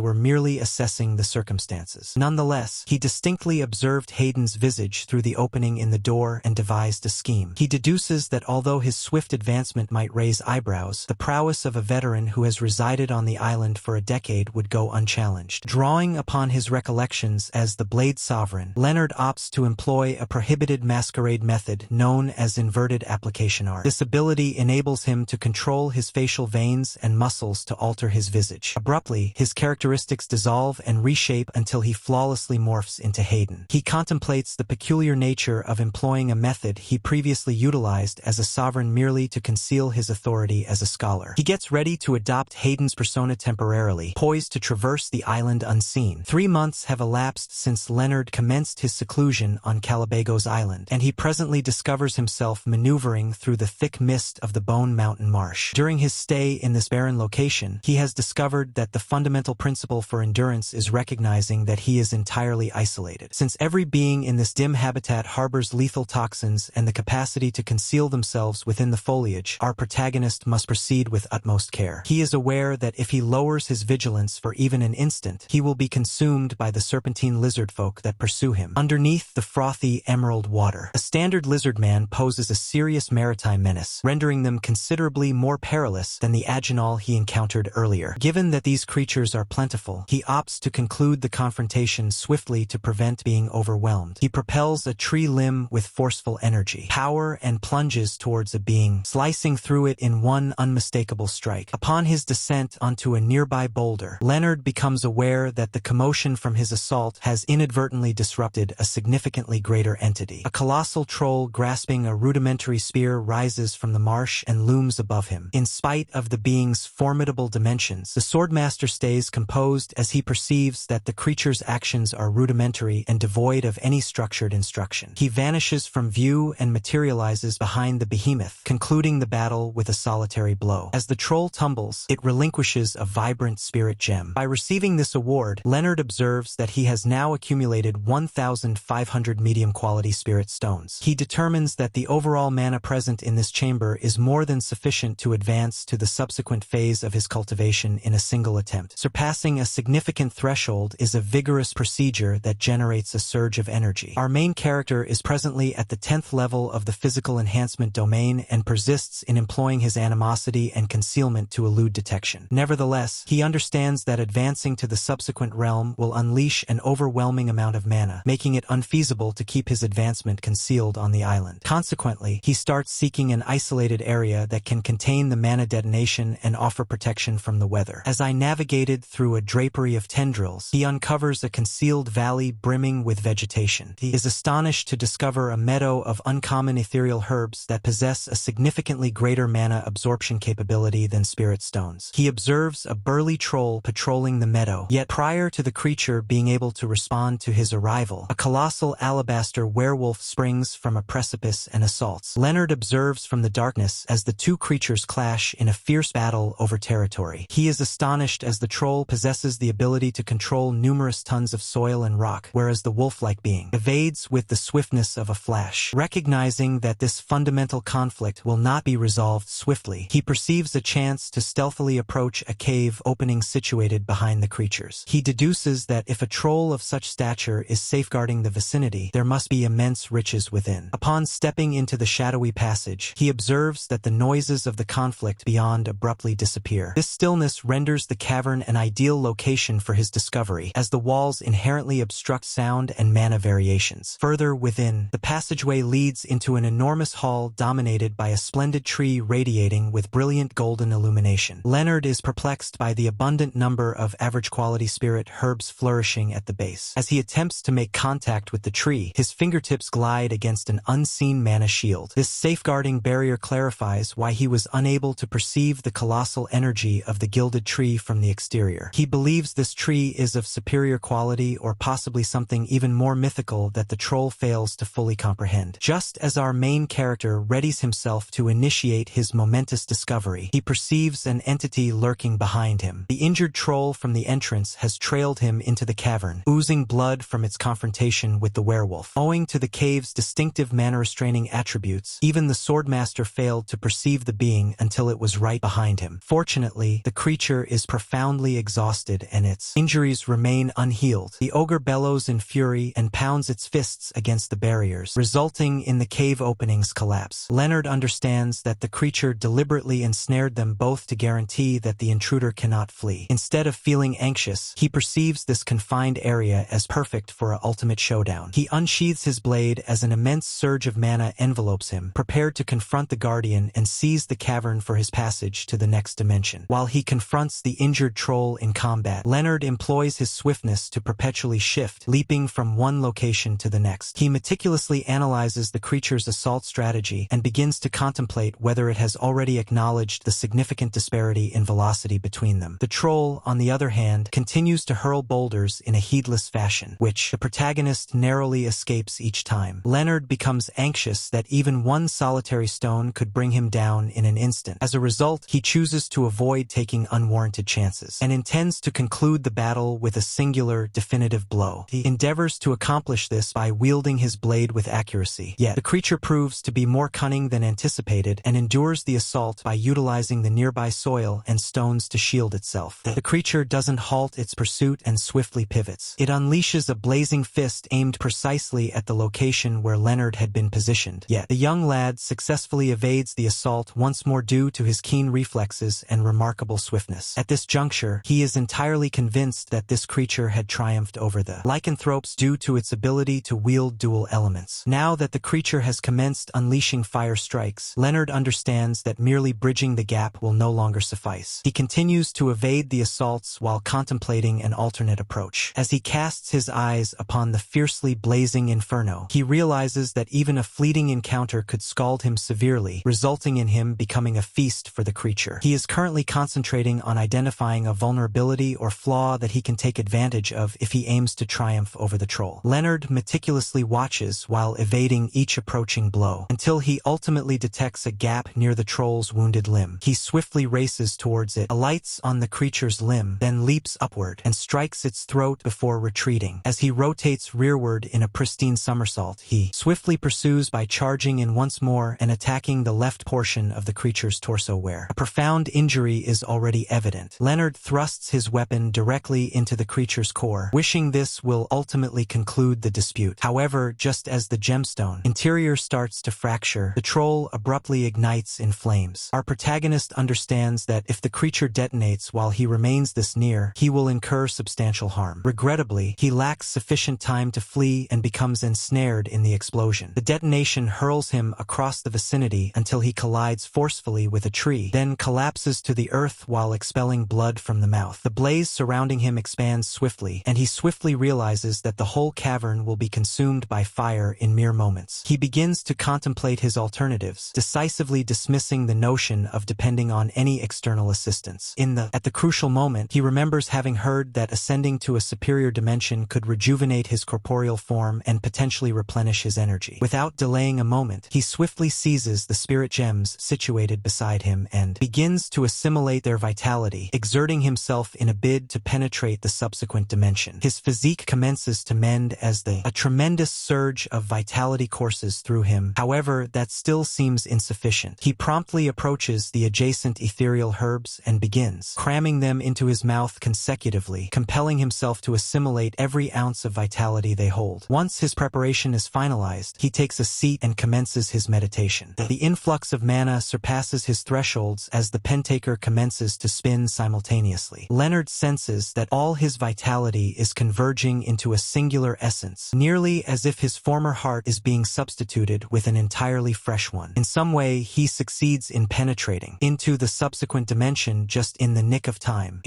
were merely assessing the circumstances. Nonetheless, he distinctly observed Hayden's visage through the opening in the door and devised a scheme. He deduces that although his swift advancement might raise eyebrows, the prowess of a veteran who has resided on the island for a decade would go unchallenged. Drawing upon his recollections as the Blade Sovereign, Leonard opts to employ a prohibited masquerade method known as inverted application art. This ability enables him to control his facial veins and muscles to alter his visage. Abruptly, his characteristics dissolve and reshape until he flawlessly morphs into Hayden. He contemplates the peculiar nature of employing a method he previously utilized as a sovereign merely to conceal his authority as a scholar. He gets ready to adopt Hayden's persona temporarily, poised to traverse the island unseen. 3 months have elapsed since Leonard commenced his seclusion on Calabago's island, and he presently discovers himself maneuvering through the thick mist of the Bone Mountain Marsh. During his stay in this barren location, he has discovered that the fundamental principle for endurance is recognizing that he is entirely isolated. Since every being in this dim habitat harbors lethal toxins and the capacity to conceal themselves within the foliage, our protagonist must proceed with utmost care. He is aware that if he lowers his vigilance for even an instant, he will be consumed by the serpentine lizard folk that pursue him. Underneath the frothy emerald water, a standard lizard man poses a serious maritime menace, rendering them considerably more perilous than the Agenol he encountered earlier. Given that these creatures are plentiful, he opts to conclude the confrontation swiftly to prevent being overwhelmed. He propels a tree limb with forceful energy. Power roar and plunges towards a being, slicing through it in one unmistakable strike. Upon his descent onto a nearby boulder, Leonard becomes aware that the commotion from his assault has inadvertently disrupted a significantly greater entity. A colossal troll grasping a rudimentary spear rises from the marsh and looms above him. In spite of the being's formidable dimensions, the swordmaster stays composed as he perceives that the creature's actions are rudimentary and devoid of any structured instruction. He vanishes from view and materializes behind the behemoth, concluding the battle with a solitary blow. As the troll tumbles, it relinquishes a vibrant spirit gem. By receiving this award, Leonard observes that he has now accumulated 1,500 medium-quality spirit stones. He determines that the overall mana present in this chamber is more than sufficient to advance to the subsequent phase of his cultivation in a single attempt. Surpassing a significant threshold is a vigorous procedure that generates a surge of energy. Our main character is presently at the 10th level of the physical enhancement domain and persists in employing his animosity and concealment to elude detection. Nevertheless, he understands that advancing to the subsequent realm will unleash an overwhelming amount of mana, making it unfeasible to keep his advancement concealed on the island. Consequently, he starts seeking an isolated area that can contain the mana detonation and offer protection from the weather. As I navigated through a drapery of tendrils, he uncovers a concealed valley brimming with vegetation. He is astonished to discover a meadow of uncommon ethereal herbs that possess a significantly greater mana absorption capability than spirit stones. He observes a burly troll patrolling the meadow, yet prior to the creature being able to respond to his arrival, a colossal alabaster werewolf springs from a precipice and assaults. Leonard observes from the darkness as the two creatures clash in a fierce battle over territory. He is astonished as the troll possesses the ability to control numerous tons of soil and rock, whereas the wolf-like being evades with the swiftness of a flash. Recognizing that this fundamental conflict will not be resolved swiftly, he perceives a chance to stealthily approach a cave opening situated behind the creatures. He deduces that if a troll of such stature is safeguarding the vicinity, there must be immense riches within. Upon stepping into the shadowy passage, he observes that the noises of the conflict beyond abruptly disappear. This stillness renders the cavern an ideal location for his discovery, as the walls inherently obstruct sound and mana variations. Further within, the passageway leads into an enormous hall dominated by a splendid tree radiating with brilliant golden illumination. Leonard is perplexed by the abundant number of average-quality spirit herbs flourishing at the base. As he attempts to make contact with the tree, his fingertips glide against an unseen mana shield. This safeguarding barrier clarifies why he was unable to perceive the colossal energy of the gilded tree from the exterior. He believes this tree is of superior quality or possibly something even more mythical that the troll fails to fully comprehend. Just as our main character readies himself to initiate his momentous discovery, he perceives an entity lurking behind him. The injured troll from the entrance has trailed him into the cavern, oozing blood from its confrontation with the werewolf. Owing to the cave's distinctive mana-restraining attributes, even the swordmaster failed to perceive the being until it was right behind him. Fortunately, the creature is profoundly exhausted and its injuries remain unhealed. The ogre bellows in fury and pounds its fists against the barriers, resulting in the cave opening's collapse. Leonard understands that the creature deliberately ensnared them both to guarantee that the intruder cannot flee. Instead of feeling anxious, he perceives this confined area as perfect for an ultimate showdown. He unsheathes his blade as an immense surge of mana envelopes him, prepared to confront the guardian and seize the cavern for his passage to the next dimension. While he confronts the injured troll in combat, Leonard employs his swiftness to perpetually shift, leaping from one location to the next. He meticulously analyzes the creature's assault strategy and begins to contemplate whether it has already acknowledged the significant disparity in velocity between them. The troll, on the other hand, continues to hurl boulders in a heedless fashion, which the protagonist narrowly escapes each time. Leonard becomes anxious that even one solitary stone could bring him down in an instant. As a result, he chooses to avoid taking unwarranted chances and intends to conclude the battle with a singular, definitive blow. He endeavors to accomplish this by wielding his blade with accuracy, yet the creature proves to be more cunning than anticipated and endures the assault by utilizing the nearby soil and stones to shield itself. The creature doesn't halt its pursuit and swiftly pivots. It unleashes a blazing fist aimed precisely at the location where Leonard had been positioned, yet the young lad successfully evades the assault once more due to his keen reflexes and remarkable swiftness. At this juncture, he is entirely convinced that this creature had triumphed over the lycanthropes due to its ability to wield dual elements. Now that the creature has commenced unleashing fire strikes, Leonard understands that merely bridging the gap will no longer suffice. He continues to evade the assaults while contemplating an alternate approach. As he casts his eyes upon the fiercely blazing inferno, he realizes that even a fleeting encounter could scald him severely, resulting in him becoming a feast for the creature. He is currently concentrating on identifying a vulnerability or flaw that he can take advantage of if he aims to triumph over the troll. Leonard meticulously watches while evading each approaching blow, until he ultimately detects a gap near the troll's wounded limb. He swiftly races towards it, alights on the creature's limb, then leaps upward and strikes its throat before retreating. As he rotates rearward in a pristine somersault, he swiftly pursues by charging in once more and attacking the left portion of the creature's torso where a profound injury is already evident. Leonard thrusts his weapon directly into the creature's core, wishing this will ultimately conclude the dispute. However, just as the gemstone interior starts to fracture, the troll abruptly ignites in flames. Our protagonist understands that if the creature detonates while he remains this near, he will incur substantial harm. Regrettably, he lacks sufficient time to flee and becomes ensnared in the explosion. The detonation hurls him across the vicinity until he collides forcefully with a tree, then collapses to the earth while expelling blood from the mouth. The blaze surrounding him expands swiftly, and he swiftly realizes that the whole cavern will be consumed by fire in mere moments. He begins to contemplate his alternatives, decisively dismissing the notion of depending on any external assistance. At the crucial moment, he remembers having heard that ascending to a superior dimension could rejuvenate his corporeal form and potentially replenish his energy. Without delaying a moment, he swiftly seizes the spirit gems situated beside him and begins to assimilate their vitality, exerting himself in a bid to penetrate the subsequent dimension. His physique commences to mend as a tremendous surge of vitality courses through him. However, that still seems insufficient. He promptly approaches the adjacent ethereal herbs and begins cramming them into his mouth consecutively, compelling himself to assimilate every ounce of vitality they hold. Once his preparation is finalized, he takes a seat and commences his meditation. The influx of mana surpasses his thresholds as the pentaker commences to spin simultaneously. Leonard senses that all his vitality is converging into a singular essence, nearly as if his former heart is being substituted with an entirely fresh one. In some way, he succeeds in penetrating into the subsequent dimension just in the nick of time.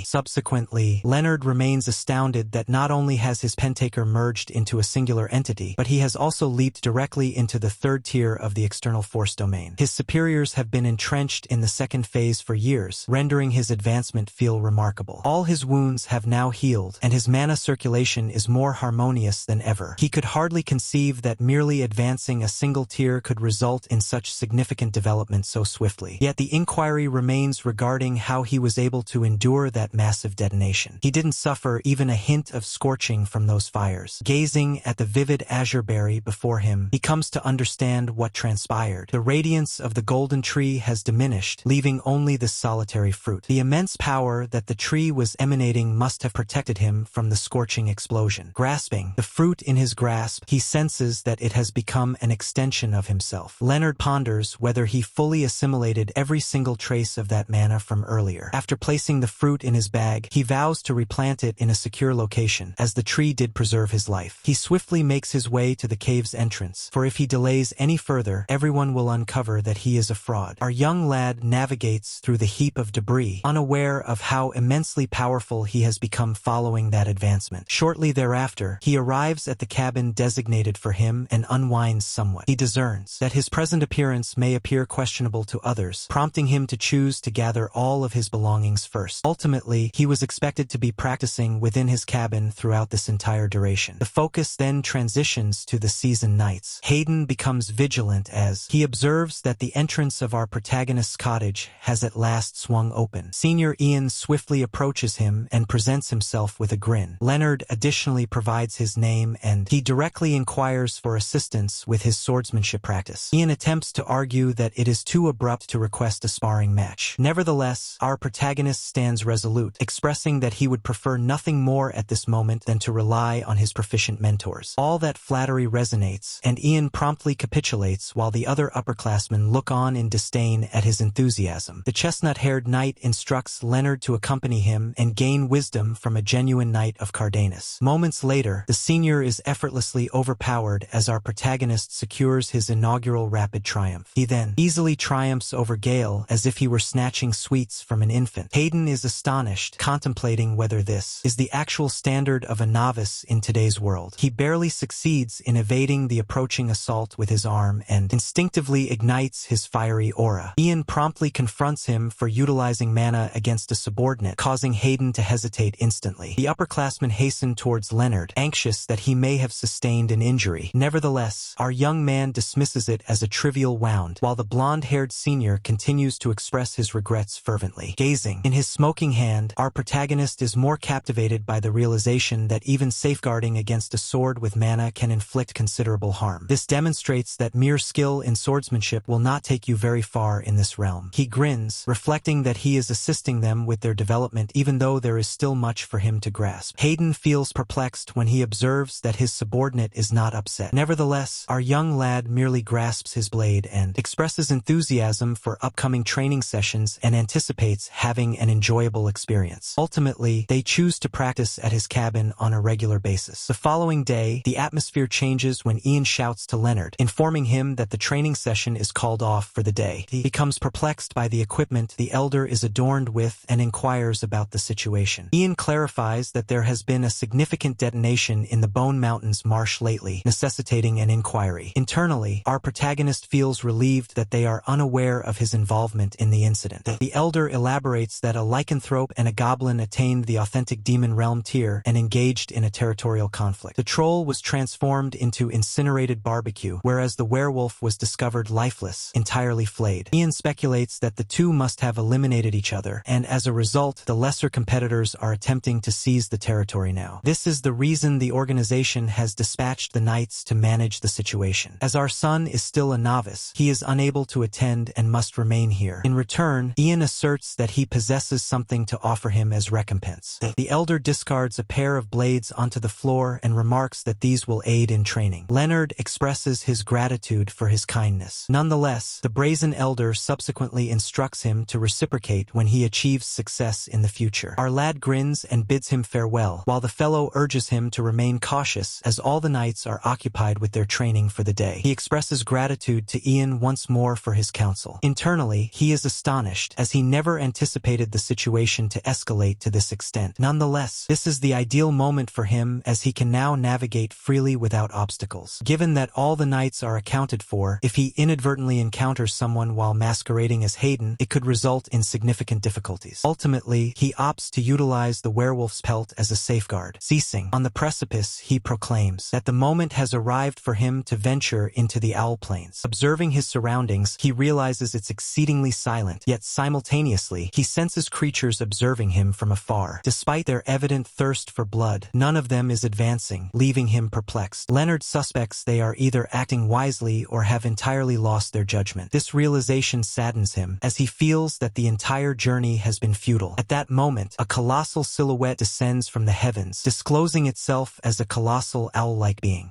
Subsequently, Leonard remains astounded that not only has his pentaker merged into a singular entity, but he has also leaped directly into the third tier of the external force domain. His superiors have been entrenched in the second phase for years, rendering his advancement feel remarkable. All his wounds have now healed, and his mana circulation is more harmonious than ever. He could hardly conceive that merely advancing a single tier could result in such significant development so swiftly. Yet the inquiry remains regarding how he was able to endure that massive detonation. He didn't suffer even a hint of scorching from those fires. Gazing at the vivid azure berry before him, he comes to understand what transpired. The radiance of the golden tree has diminished, leaving only the solitary fruit. The immense power that the tree was emanating must have protected him from the scorching explosion. Grasping the fruit in his grasp, he senses that it has become an extension of himself. Leonard ponders whether he fully assimilated every single trace of that mana from earlier. After placing the fruit in his bag, he vows to replant it in a secure location, as the tree did preserve his life. He swiftly makes his way to the cave's entrance, for if he delays any further, everyone will uncover that he is a fraud. Our young lad navigates through the heap of debris, unaware of how immensely powerful he has become following that advancement. Shortly thereafter, he arrives at the cabin designated for him and unwinds somewhat. He discerns that his present appearance may appear questionable to others, prompting him to choose to gather all of his belongings first. Ultimately, he was expected to be practicing within his cabin throughout this entire duration. The focus then transitions to the season nights. Hayden becomes vigilant as he observes that the entrance of our protagonist's cottage has at last swung open. Senior Ian swiftly approaches him and presents himself with a grin. Leonard additionally provides his name and he directly inquires for assistance with his swordsmanship practice. Ian attempts to argue that it is too abrupt to request a sparring match. Nevertheless, our protagonist stands resolute, expressing that he would prefer nothing more at this moment than to rely on his proficient mentors. All that flattery resonates, and Ian promptly capitulates while the other upperclassmen look on in disdain at his enthusiasm. The chestnut-haired knight instructs Leonard to accompany him and gain wisdom from a genuine knight of Cardanus. Moments later, the senior is effortlessly overpowered as our protagonist protagonist secures his inaugural rapid triumph. He then easily triumphs over Gale as if he were snatching sweets from an infant. Hayden is astonished, contemplating whether this is the actual standard of a novice in today's world. He barely succeeds in evading the approaching assault with his arm and instinctively ignites his fiery aura. Ian promptly confronts him for utilizing mana against a subordinate, causing Hayden to hesitate instantly. The upperclassman hastened towards Leonard, anxious that he may have sustained an injury. Nevertheless, our young man dismisses it as a trivial wound, while the blonde-haired senior continues to express his regrets fervently. Gazing in his smoking hand, our protagonist is more captivated by the realization that even safeguarding against a sword with mana can inflict considerable harm. This demonstrates that mere skill in swordsmanship will not take you very far in this realm. He grins, reflecting that he is assisting them with their development even though there is still much for him to grasp. Hayden feels perplexed when he observes that his subordinate is not upset. Nevertheless, our young lad merely grasps his blade and expresses enthusiasm for upcoming training sessions and anticipates having an enjoyable experience. Ultimately, they choose to practice at his cabin on a regular basis. The following day, the atmosphere changes when Ian shouts to Leonard, informing him that the training session is called off for the day. He becomes perplexed by the equipment the elder is adorned with and inquires about the situation. Ian clarifies that there has been a significant detonation in the Bone Mountains marsh lately, necessitating an inquiry. Internally, our protagonist feels relieved that they are unaware of his involvement in the incident. The elder elaborates that a lycanthrope and a goblin attained the authentic demon realm tier and engaged in a territorial conflict. The troll was transformed into incinerated barbecue, whereas the werewolf was discovered lifeless, entirely flayed. Ian speculates that the two must have eliminated each other, and as a result, the lesser competitors are attempting to seize the territory now. This is the reason the organization has dispatched the knights to manage the situation. As our son is still a novice, he is unable to attend and must remain here. In return, Ian asserts that he possesses something to offer him as recompense. The elder discards a pair of blades onto the floor and remarks that these will aid in training. Leonard expresses his gratitude for his kindness. Nonetheless, the brazen elder subsequently instructs him to reciprocate when he achieves success in the future. Our lad grins and bids him farewell, while the fellow urges him to remain cautious as all the knights are occupied with their training for the day. He expresses gratitude to Ian once more for his counsel. Internally, he is astonished, as he never anticipated the situation to escalate to this extent. Nonetheless, this is the ideal moment for him, as he can now navigate freely without obstacles. Given that all the knights are accounted for, if he inadvertently encounters someone while masquerading as Hayden, it could result in significant difficulties. Ultimately, he opts to utilize the werewolf's pelt as a safeguard. Ceasing on the precipice, he proclaims that the moment has arrived for him to venture into the owl plains. Observing his surroundings, he realizes it's exceedingly silent, yet simultaneously, he senses creatures observing him from afar. Despite their evident thirst for blood, none of them is advancing, leaving him perplexed. Leonard suspects they are either acting wisely or have entirely lost their judgment. This realization saddens him, as he feels that the entire journey has been futile. At that moment, a colossal silhouette descends from the heavens, disclosing itself as a colossal owl-like being.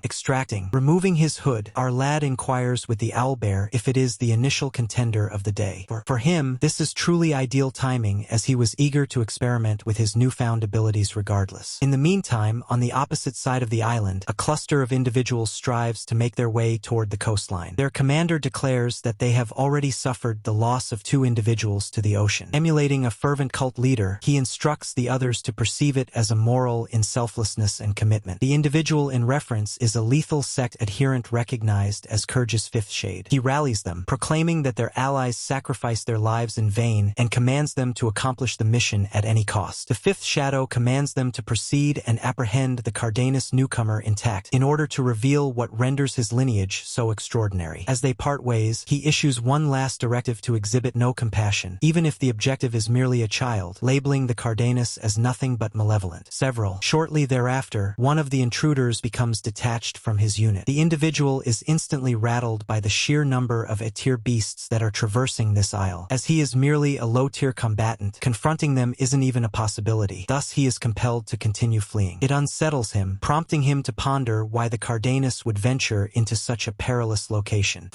Removing his hood, our lad inquires with the owlbear if it is the initial contender of the day. For him, this is truly ideal timing, as he was eager to experiment with his newfound abilities regardless. In the meantime, on the opposite side of the island, a cluster of individuals strives to make their way toward the coastline. Their commander declares that they have already suffered the loss of 2 individuals to the ocean. Emulating a fervent cult leader, he instructs the others to perceive it as a moral in selflessness and commitment. The individual in reference is a lethal sect adherent recognized as Kurge's Fifth Shade. He rallies them, proclaiming that their allies sacrificed their lives in vain, and commands them to accomplish the mission at any cost. The Fifth Shadow commands them to proceed and apprehend the Cardenas newcomer intact, in order to reveal what renders his lineage so extraordinary. As they part ways, he issues one last directive to exhibit no compassion, even if the objective is merely a child, labeling the Cardenas as nothing but malevolent. Shortly thereafter, one of the intruders becomes detached from his unit. The individual is instantly rattled by the sheer number of A-tier beasts that are traversing this isle. As he is merely a low-tier combatant, confronting them isn't even a possibility. Thus, he is compelled to continue fleeing. It unsettles him, prompting him to ponder why the Cardenas would venture into such a perilous location.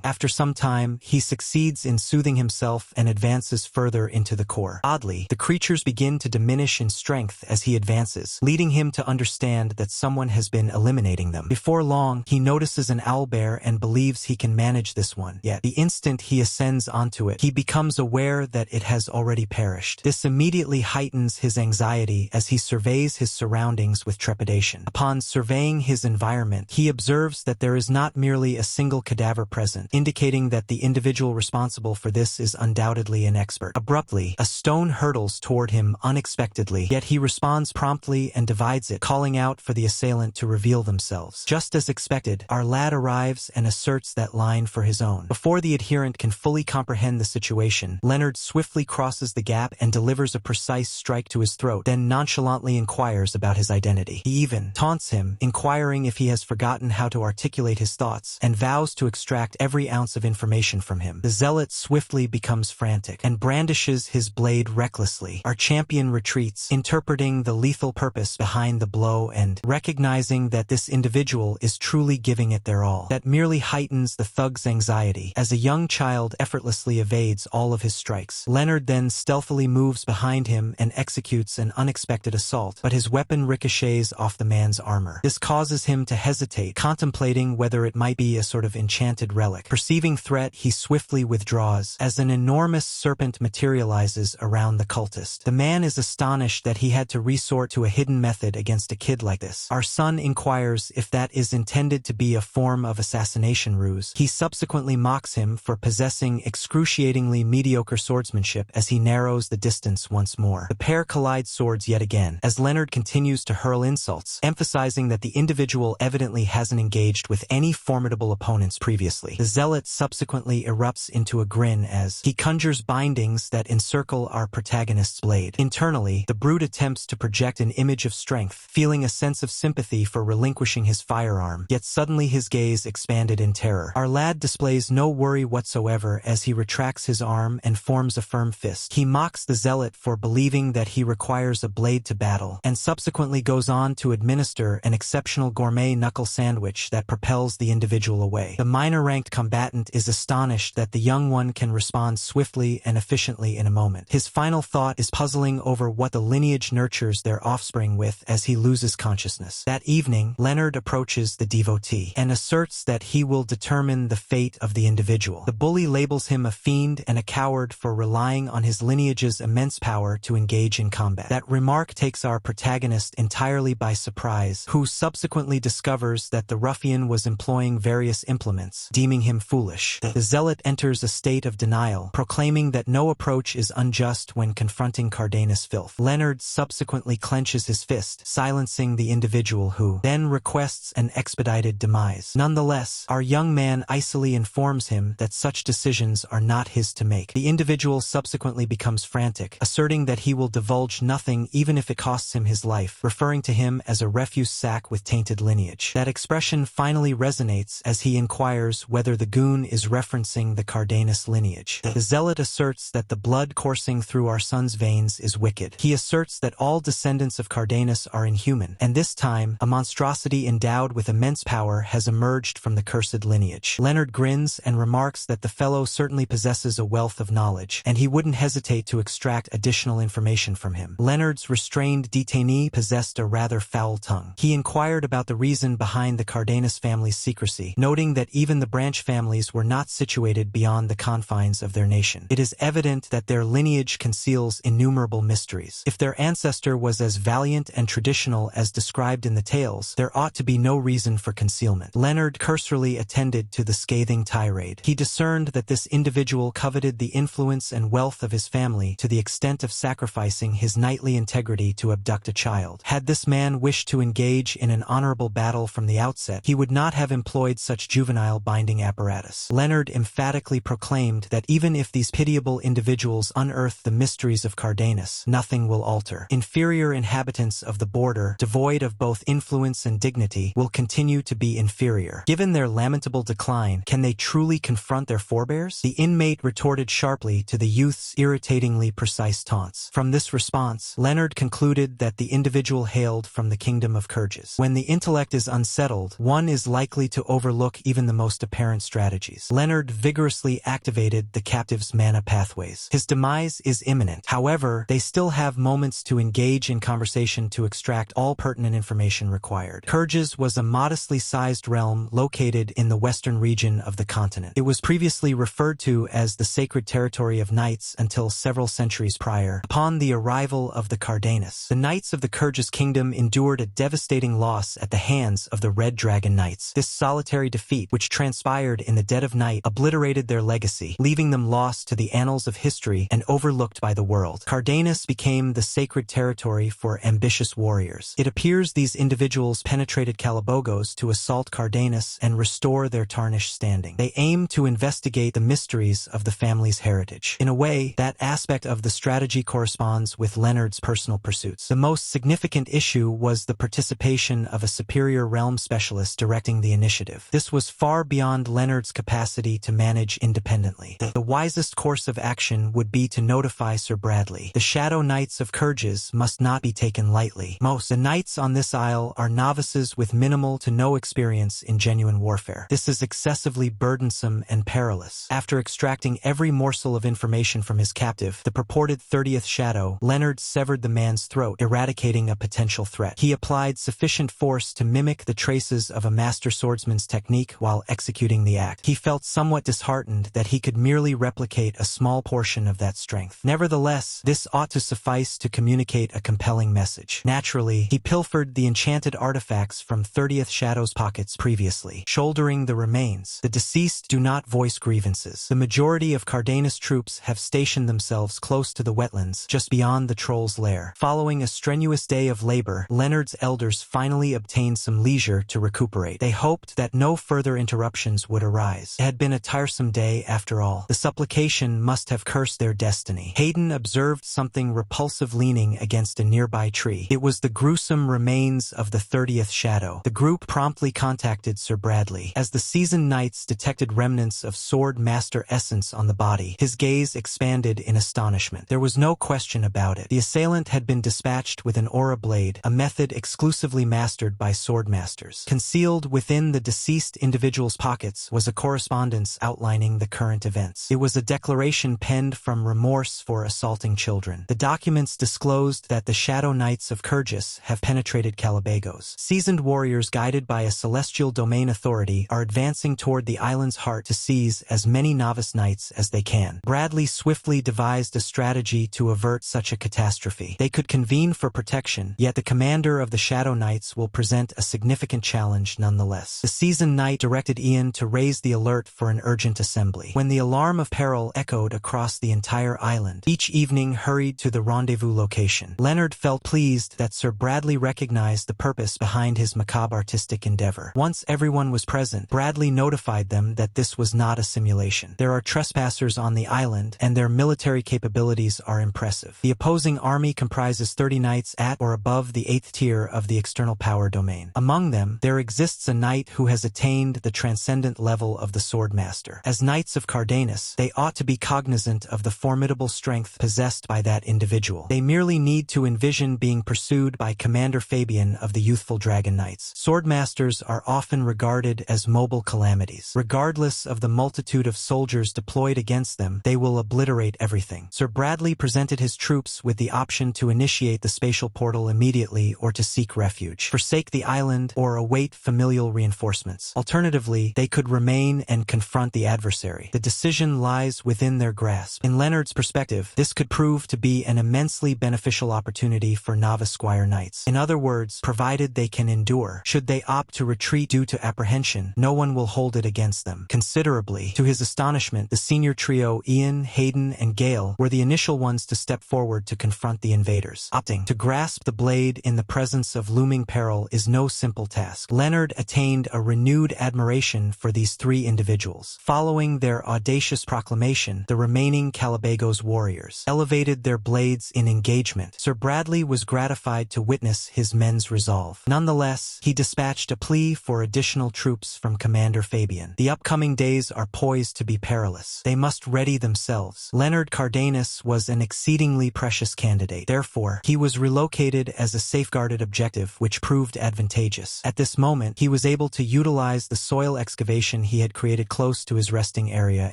After some time, he succeeds in soothing himself and advances further into the core. Oddly, the creatures begin to diminish in strength as he advances, leading him to understand that someone has been eliminating them. Before long, he notices an owlbear and believes he can manage this one. Yet, the instant he ascends onto it, he becomes aware that it has already perished. This immediately heightens his anxiety as he surveys his surroundings with trepidation. Upon surveying his environment, he observes that there is not merely a single cadaver present, indicating that the individual responsible for this is undoubtedly an expert. Abruptly, a stone hurtles toward him unexpectedly, yet he responds promptly and divides it, calling out for the assailant to reveal themselves. Just as expected, our lad arrives and asserts that line for his own. Before the adherent can fully comprehend the situation, Leonard swiftly crosses the gap and delivers a precise strike to his throat, then nonchalantly inquires about his identity. He even taunts him, inquiring if he has forgotten how to articulate his thoughts, and vows to extract every ounce of information from him. The zealot swiftly becomes frantic and brandishes his blade recklessly. Our champion retreats, interpreting the lethal purpose behind the blow and recognizing that this individual is truly giving it their all. That merely heightens the thug's anxiety, as a young child effortlessly evades all of his strikes. Leonard then stealthily moves behind him and executes an unexpected assault, but his weapon ricochets off the man's armor. This causes him to hesitate, contemplating whether it might be a sort of enchanted relic. Perceiving threat, he swiftly withdraws, as an enormous serpent materializes around the cultist. The man is astonished that he had to resort to a hidden method against a kid like this. Our son inquires if that is intended to be a form of assassination ruse. He subsequently mocks him for possessing excruciatingly mediocre swordsmanship as he narrows the distance once more. The pair collide swords yet again, as Leonard continues to hurl insults, emphasizing that the individual evidently hasn't engaged with any formidable opponents previously. The zealot subsequently erupts into a grin as he conjures bindings that encircle our protagonist's blade. Internally, the brute attempts to project an image of strength, feeling a sense of sympathy for relinquishing his firearm, yet suddenly his gaze expanded in terror. Our lad displays no worry whatsoever as he retracts his arm and forms a firm fist. He mocks the zealot for believing that he requires a blade to battle, and subsequently goes on to administer an exceptional gourmet knuckle sandwich that propels the individual away. The minor-ranked combatant is astonished that the young one can respond swiftly and efficiently in a moment. His final thought is puzzling over what the lineage nurtures their offspring with as he loses consciousness. That evening, Leonard approaches the devotee and asserts that he will determine the fate of the individual. The bully labels him a fiend and a coward for relying on his lineage's immense power to engage in combat. That remark takes our protagonist entirely by surprise, who subsequently discovers that the ruffian was employing various implements, deeming him foolish. The zealot enters a state of denial, proclaiming that no approach is unjust when confronting Cardenas' filth. Leonard subsequently clenches his fist, silencing the individual who then requests an expedited demise. Nonetheless, our young man icily informs him that such decisions are not his to make. The individual subsequently becomes frantic, asserting that he will divulge nothing even if it costs him his life, referring to him as a refuse sack with tainted lineage. That expression finally resonates as he inquires whether the goon is referencing the Cardenas lineage. The zealot asserts that the blood coursing through our son's veins is wicked. He asserts that all descendants of Cardenas are inhuman, and this time, a monstrosity endowed with immense power has emerged from the cursed lineage. Leonard grins and remarks that the fellow certainly possesses a wealth of knowledge, and he wouldn't hesitate to extract additional information from him. Leonard's restrained detainee possessed a rather foul tongue. He inquired about the reason behind the Cardenas family's secrecy, noting that even the branch families were not situated beyond the confines of their nation. It is evident that their lineage conceals innumerable mysteries. If their ancestor was as valiant and traditional as described in the tales, there ought to be no reason for concealment. Leonard cursorily attended to the scathing tirade. He discerned that this individual coveted the influence and wealth of his family to the extent of sacrificing his knightly integrity to abduct a child. Had this man wished to engage in an honorable battle from the outset, he would not have employed such juvenile binding apparatus. Leonard emphatically proclaimed that even if these pitiable individuals unearth the mysteries of Cardenas, nothing will alter. Inferior inhabitants of the border, devoid of both influence and dignity, will continue to be inferior. Given their lamentable decline, can they truly confront their forebears? The inmate retorted sharply to the youth's irritatingly precise taunts. From this response, Leonard concluded that the individual hailed from the kingdom of Kyrgyz. When the intellect is unsettled, one is likely to overlook even the most apparent strategies. Leonard vigorously activated the captive's mana pathways. His demise is imminent. However, they still have moments to engage in conversation to extract all pertinent information required. Kyrgyz was a modestly sized medium-sized realm located in the western region of the continent. It was previously referred to as the sacred territory of knights until several centuries prior. Upon the arrival of the Cardanis, the knights of the Kyrgyz kingdom endured a devastating loss at the hands of the Red Dragon Knights. This solitary defeat, which transpired in the dead of night, obliterated their legacy, leaving them lost to the annals of history and overlooked by the world. Cardanis became the sacred territory for ambitious warriors. It appears these individuals penetrated Kalabogos to assault Cardanis and restore their tarnished standing. They aimed to investigate the mysteries of the family's heritage. In a way, that aspect of the strategy corresponds with Leonard's personal pursuits. The most significant issue was the participation of a superior realm specialist directing the initiative. This was far beyond Leonard's capacity to manage independently. The wisest course of action would be to notify Sir Bradley. The Shadow Knights of Kyrgyz must not be taken lightly. Most the knights on this isle are novices with minimal to no experience in genuine warfare. This is excessively burdensome and perilous. After extracting every morsel of information from his captive, the purported 30th Shadow, Leonard severed the man's throat, eradicating a potential threat. He applied sufficient force to mimic the traces of a master swordsman's technique while executing the act. He felt somewhat disheartened that he could merely replicate a small portion of that strength. Nevertheless, this ought to suffice to communicate a compelling message. Naturally, he pilfered the enchanted artifacts from 30th Shadow's pockets previously, shouldering the remains. The deceased do not voice grievances. The majority of Cardanis troops have stationed themselves close to the wetlands, just beyond the troll's lair. Following a strenuous day of labor, Leonard's elders finally obtained some leisure to recuperate. They hoped that no further interruptions would arise. It had been a tiresome day after all. The supplication must have cursed their destiny. Hayden observed something repulsive leaning against a nearby tree. It was the gruesome remains of the 30th Shadow. The group promptly contacted Sir Bradley. As the seasoned knights detected remnants of sword master essence on the body, his gaze expanded in astonishment. There was no question about it. The assailant had been dispatched with an aura blade, a method exclusively mastered by swordmasters. Concealed within the deceased individual's pockets was a correspondence outlining the current events. It was a declaration penned from remorse for assaulting children. The documents disclosed that the Shadow Knights of Kyrgyz have penetrated Kalabagos. Seasoned warriors guided by a celestial domain authority are advancing toward the island's heart to seize as many novice knights as they can. Bradley swiftly devised a strategy to avert such a catastrophe. They could convene for protection, yet the commander of the Shadow Knights will present a significant challenge nonetheless. The seasoned knight directed Ian to raise the alert for an urgent assembly. When the alarm of peril echoed across the entire island, each evening hurried to the rendezvous location. Leonard felt pleased that Sir Bradley recognized the purpose behind his macabre artistic endeavor. Once everyone was present, Bradley notified them that this was not a simulation. There are trespassers on the island, and their military capabilities are impressive. The opposing army comprises 30 knights at or above the 8th tier of the external power domain. Among them, there exists a knight who has attained the transcendent level of the Swordmaster. As knights of Cardanis, they ought to be cognizant of the formidable strength possessed by that individual. They merely need to envision being pursued by Commander Fabian of the youthful Dragon Knights. Swordmasters are often regarded as mobile calamities. Regardless of the multitude of soldiers deployed against them, they will obliterate everything. Sir Bradley presented his troops with the option to initiate the spatial portal immediately or to seek refuge, forsake the island, or await familial reinforcements. Alternatively, they could remain and confront the adversary. The decision lies within their grasp. In Leonard's perspective, this could prove to be an immensely beneficial opportunity for novice squire knights. In other words, provided they can endure. Should they opt to retreat due to apprehension, no one will hold it against them. Considerably, to his astonishment, the senior trio, Ian, Hayden, and Gale, were the initial ones to step forward to confront the invaders. Opting to grasp the blade in the presence of looming peril is no simple task. Leonard attained a renewed admiration for these three individuals. Following their audacious proclamation, the remaining Kalabagos warriors elevated their blades in engagement. Sir Bradley was gratified to witness his men's resolve. Nonetheless, he dispatched a plea for additional troops from Commander Fabian. The upcoming days are poised to be perilous. They must ready themselves. Leonard Cardanis was an exceedingly precious candidate. Therefore, he was relocated as a safeguarded objective, which proved advantageous. At this moment, he was able to utilize the soil excavation he had created close to his resting area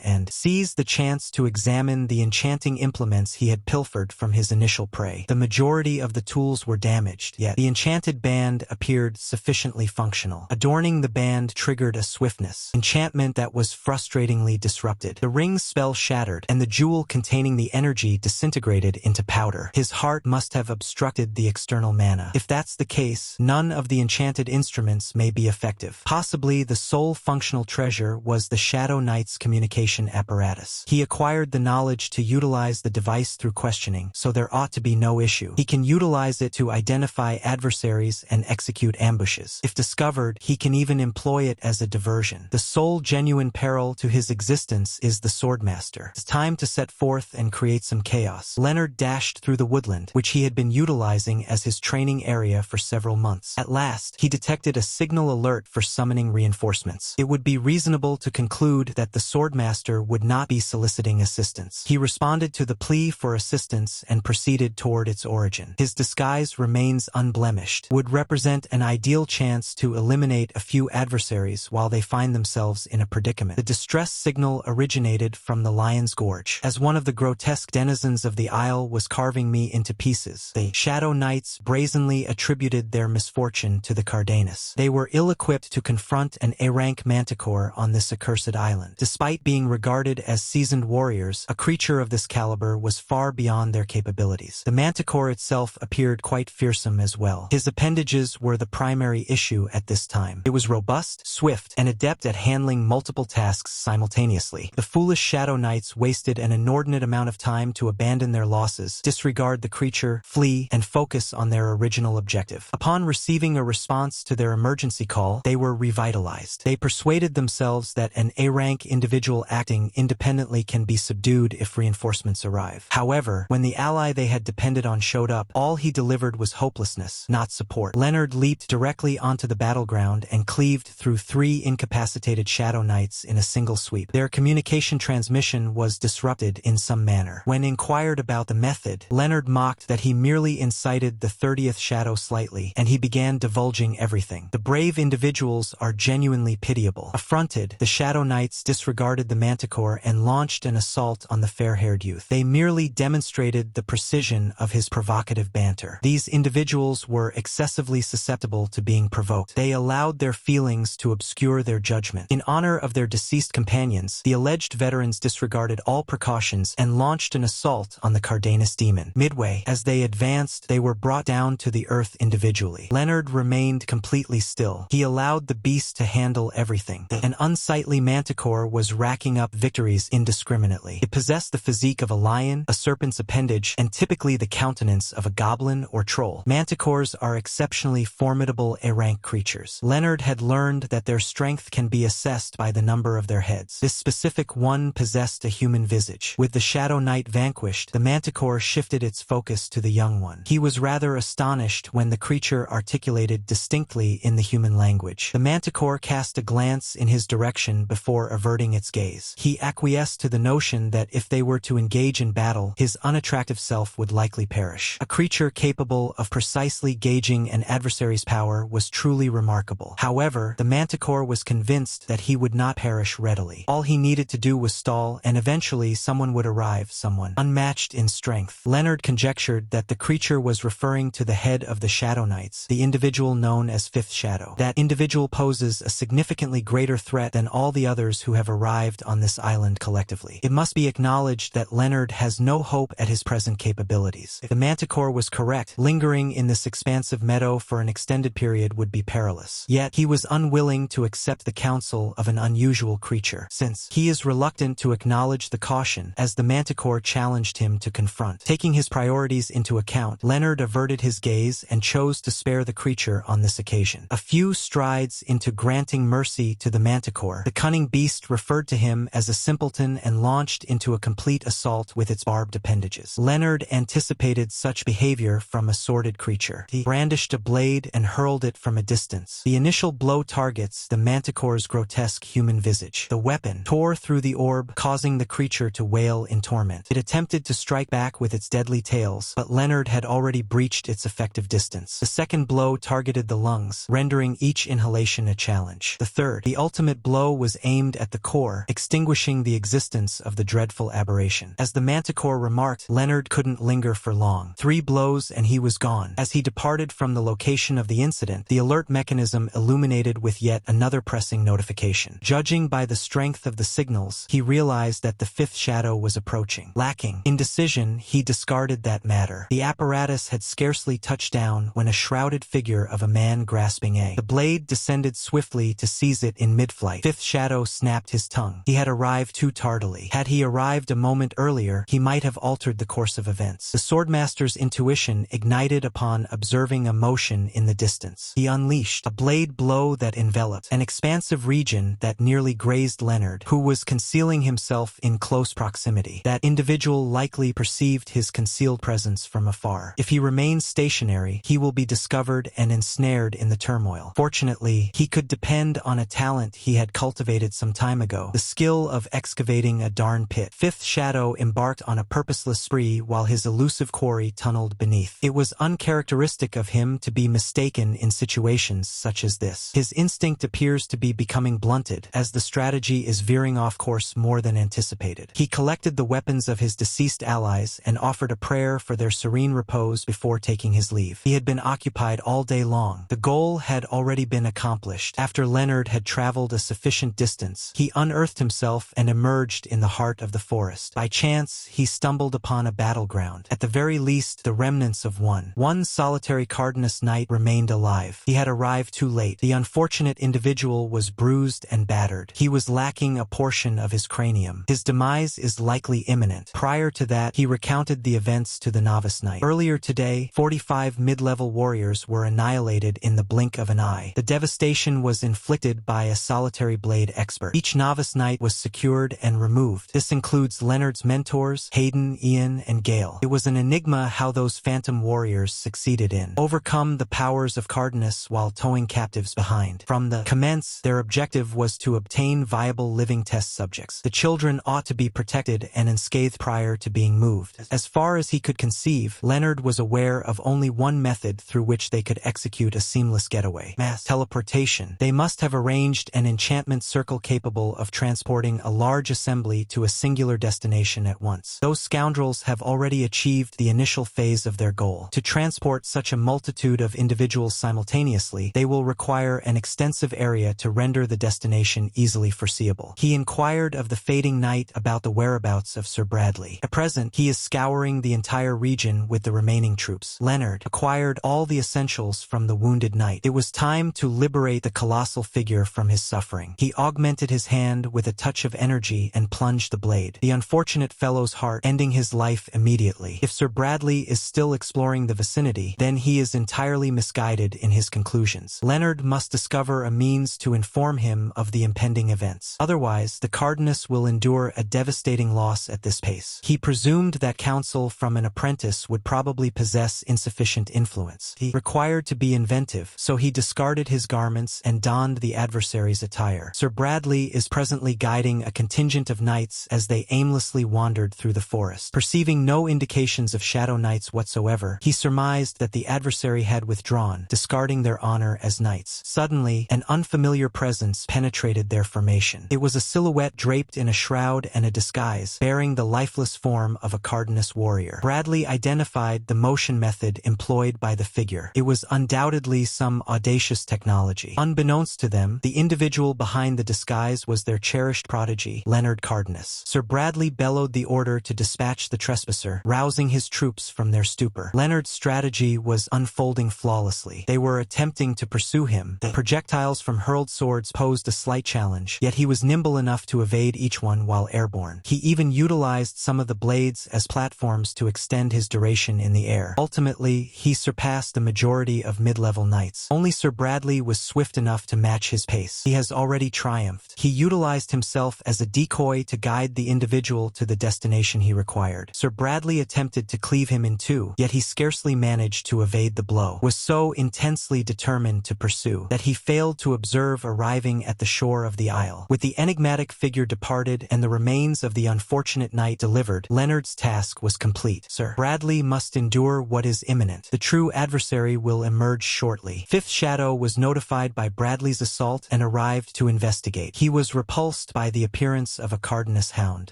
and seize the chance to examine the enchanting implements he had pilfered from his initial prey. The majority of the tools were damaged, yet the enchanted band appeared sufficiently functional. channel. Adorning the band triggered a swiftness, enchantment that was frustratingly disrupted. The ring's spell shattered, and the jewel containing the energy disintegrated into powder. His heart must have obstructed the external mana. If that's the case, none of the enchanted instruments may be effective. Possibly the sole functional treasure was the Shadow Knight's communication apparatus. He acquired the knowledge to utilize the device through questioning, so there ought to be no issue. He can utilize it to identify adversaries and execute ambushes. If discovered, he can even employ it as a diversion. The sole genuine peril to his existence is the Swordmaster. It's time to set forth and create some chaos. Leonard dashed through the woodland, which he had been utilizing as his training area for several months. At last, he detected a signal alert for summoning reinforcements. It would be reasonable to conclude that the Swordmaster would not be soliciting assistance. He responded to the plea for assistance and proceeded toward its origin. His disguise remains unblemished, would represent an ideal chance to eliminate a few adversaries while they find themselves in a predicament. The distress signal originated from the Lion's Gorge. As one of the grotesque denizens of the isle was carving me into pieces, the Shadow Knights brazenly attributed their misfortune to the Cardanus. They were ill-equipped to confront an A-rank manticore on this accursed island. Despite being regarded as seasoned warriors, a creature of this caliber was far beyond their capabilities. The manticore itself appeared quite fearsome as well. His appendages were the primary issue at this time. It was robust, swift, and adept at handling multiple tasks simultaneously. The foolish Shadow Knights wasted an inordinate amount of time to abandon their losses, disregard the creature, flee, and focus on their original objective. Upon receiving a response to their emergency call, they were revitalized. They persuaded themselves that an A-rank individual acting independently can be subdued if reinforcements arrive. However, when the ally they had depended on showed up, all he delivered was hopelessness, not support. Leonard leaped directly onto the battleground and cleaved through 3 incapacitated Shadow Knights in a single sweep. Their communication transmission was disrupted in some manner. When inquired about the method, Leonard mocked that he merely incited the 30th Shadow slightly, and he began divulging everything. The brave individuals are genuinely pitiable. Affronted, the Shadow Knights disregarded the manticore and launched an assault on the fair-haired youth. They merely demonstrated the precision of his provocative banter. These individuals were excessively susceptible to being provoked. They allowed their feelings to obscure their judgment. In honor of their deceased companions, the alleged veterans disregarded all precautions and launched an assault on the Cardanus demon. Midway, as they advanced, they were brought down to the earth individually. Leonard remained completely still. He allowed the beast to handle everything. An unsightly manticore was racking up victories indiscriminately. It possessed the physique of a lion, a serpent's appendage, and typically the countenance of a goblin or troll. Manticores are exceptionally formidable A-rank creatures. Leonard had learned that their strength can be assessed by the number of their heads. This specific one possessed a human visage. With the Shadow Knight vanquished, the manticore shifted its focus to the young one. He was rather astonished when the creature articulated distinctly in the human language. The manticore cast a glance in his direction before averting its gaze. He acquiesced to the notion that if they were to engage in battle, his unattractive self would likely perish. A creature capable of precisely gauging an adversary's power was truly remarkable. However, the manticore was convinced that he would not perish readily. All he needed to do was stall, and eventually someone would arrive, someone unmatched in strength. Leonard conjectured that the creature was referring to the head of the Shadow Knights, the individual known as Fifth Shadow. That individual poses a significantly greater threat than all the others who have arrived on this island collectively. It must be acknowledged that Leonard has no hope at his present capabilities. If the manticore was correct, lingering in this expansive meadow for an extended period would be perilous. Yet, he was unwilling to accept the counsel of an unusual creature, since he is reluctant to acknowledge the caution as the manticore challenged him to confront. Taking his priorities into account, Leonard averted his gaze and chose to spare the creature on this occasion. A few strides into granting mercy to the manticore, the cunning beast referred to him as a simpleton and launched into a complete assault with its barbed appendages. Leonard anticipated such behavior from a sordid creature. He brandished a blade and hurled it from a distance. The initial blow targets the manticore's grotesque human visage. The weapon tore through the orb, causing the creature to wail in torment. It attempted to strike back with its deadly tails, but Leonard had already breached its effective distance. The second blow targeted the lungs, rendering each inhalation a challenge. The third, the ultimate blow, was aimed at the core, extinguishing the existence of the dreadful aberration. As the manticore remarked, Leonard couldn't linger for long. 3 blows and he was gone. As he departed from the location of the incident, the alert mechanism mechanism illuminated with yet another pressing notification. Judging by the strength of the signals, he realized that the fifth shadow was approaching. Lacking indecision, he discarded that matter. The apparatus had scarcely touched down when a shrouded figure of a man grasping the blade descended swiftly to seize it in mid-flight. Fifth shadow snapped his tongue. He had arrived too tardily. Had he arrived a moment earlier, he might have altered the course of events. The swordmaster's intuition ignited upon observing a motion in the distance. He unleashed a blade blow that enveloped an expansive region that nearly grazed Leonard, who was concealing himself in close proximity. That individual likely perceived his concealed presence from afar. If he remains stationary, he will be discovered and ensnared in the turmoil. Fortunately, he could depend on a talent he had cultivated some time ago, the skill of excavating a darn pit. Fifth shadow embarked on a purposeless spree while his elusive quarry tunneled beneath. It was uncharacteristic of him to be mistaken in situations such as this. His instinct appears to be becoming blunted, as the strategy is veering off course more than anticipated. He collected the weapons of his deceased allies and offered a prayer for their serene repose before taking his leave. He had been occupied all day long. The goal had already been accomplished. After Leonard had traveled a sufficient distance, he unearthed himself and emerged in the heart of the forest. By chance, he stumbled upon a battleground. At the very least, the remnants of one solitary Cardenas knight remained alive. He had arrived too late. The unfortunate individual was bruised and battered. He was lacking a portion of his cranium. His demise is likely imminent. Prior to that, he recounted the events to the novice knight. Earlier today, 45 mid-level warriors were annihilated in the blink of an eye. The devastation was inflicted by a solitary blade expert. Each novice knight was secured and removed. This includes Leonard's mentors, Hayden, Ian, and Gale. It was an enigma how those phantom warriors succeeded in overcome the powers of Cardenas while towing captives behind. From the commence, their objective was to obtain viable living test subjects. The children ought to be protected and unscathed prior to being moved. As far as he could conceive, Leonard was aware of only one method through which they could execute a seamless getaway: mass teleportation. They must have arranged an enchantment circle capable of transporting a large assembly to a singular destination at once. Those scoundrels have already achieved the initial phase of their goal. To transport such a multitude of individuals simultaneously, they will require an extensive area to render the destination easily foreseeable. He inquired of the fading night about the whereabouts of Sir Bradley. At present, he is scouring the entire region with the remaining troops. Leonard acquired all the essentials from the wounded knight. It was time to liberate the colossal figure from his suffering. He augmented his hand with a touch of energy and plunged the blade. The unfortunate fellow's heart, ending his life immediately. If Sir Bradley is still exploring the vicinity, then he is entirely misguided in his conclusions. Leonard must discover a means to inform him of the impending events. Otherwise, the Cardenas will endure a devastating loss at this pace. He presumed that counsel from an apprentice would probably possess insufficient influence. He required to be inventive, so he discarded his garments and donned the adversary's attire. Sir Bradley is presently guiding a contingent of knights as they aimlessly wandered through the forest. Perceiving no indications of shadow knights whatsoever, he surmised that the adversary had withdrawn, discarding their honor as knights. Suddenly, an unfamiliar presence penetrated their formation. It was a silhouette draped in a shroud and a disguise, bearing the lifeless form of a Cardenas warrior. Bradley identified the motion method employed by the figure. It was undoubtedly some audacious technology. Unbeknownst to them, the individual behind the disguise was their cherished prodigy, Leonard Cardenas. Sir Bradley bellowed the order to dispatch the trespasser, rousing his troops from their stupor. Leonard's strategy was unfolding flawlessly. They were attempting to pursue him. The projectiles from hurled swords posed a slight challenge, yet he was nimble enough to evade each one while airborne. He even utilized some of the blades as platforms to extend his duration in the air. Ultimately, he surpassed the majority of mid-level knights. Only Sir Bradley was swift enough to match his pace. He has already triumphed. He utilized himself as a decoy to guide the individual to the destination he required. Sir Bradley attempted to cleave him in two, yet he scarcely managed to evade the blow. Was so intensely determined to pursue that he failed to observe arriving at the shore of the isle. With the enigmatic figure departed and the remains of the unfortunate knight delivered, Leonard's task was complete. Sir Bradley must endure what is imminent. The true adversary will emerge shortly. Fifth Shadow was notified by Bradley's assault and arrived to investigate. He was repulsed by the appearance of a Cardenas hound.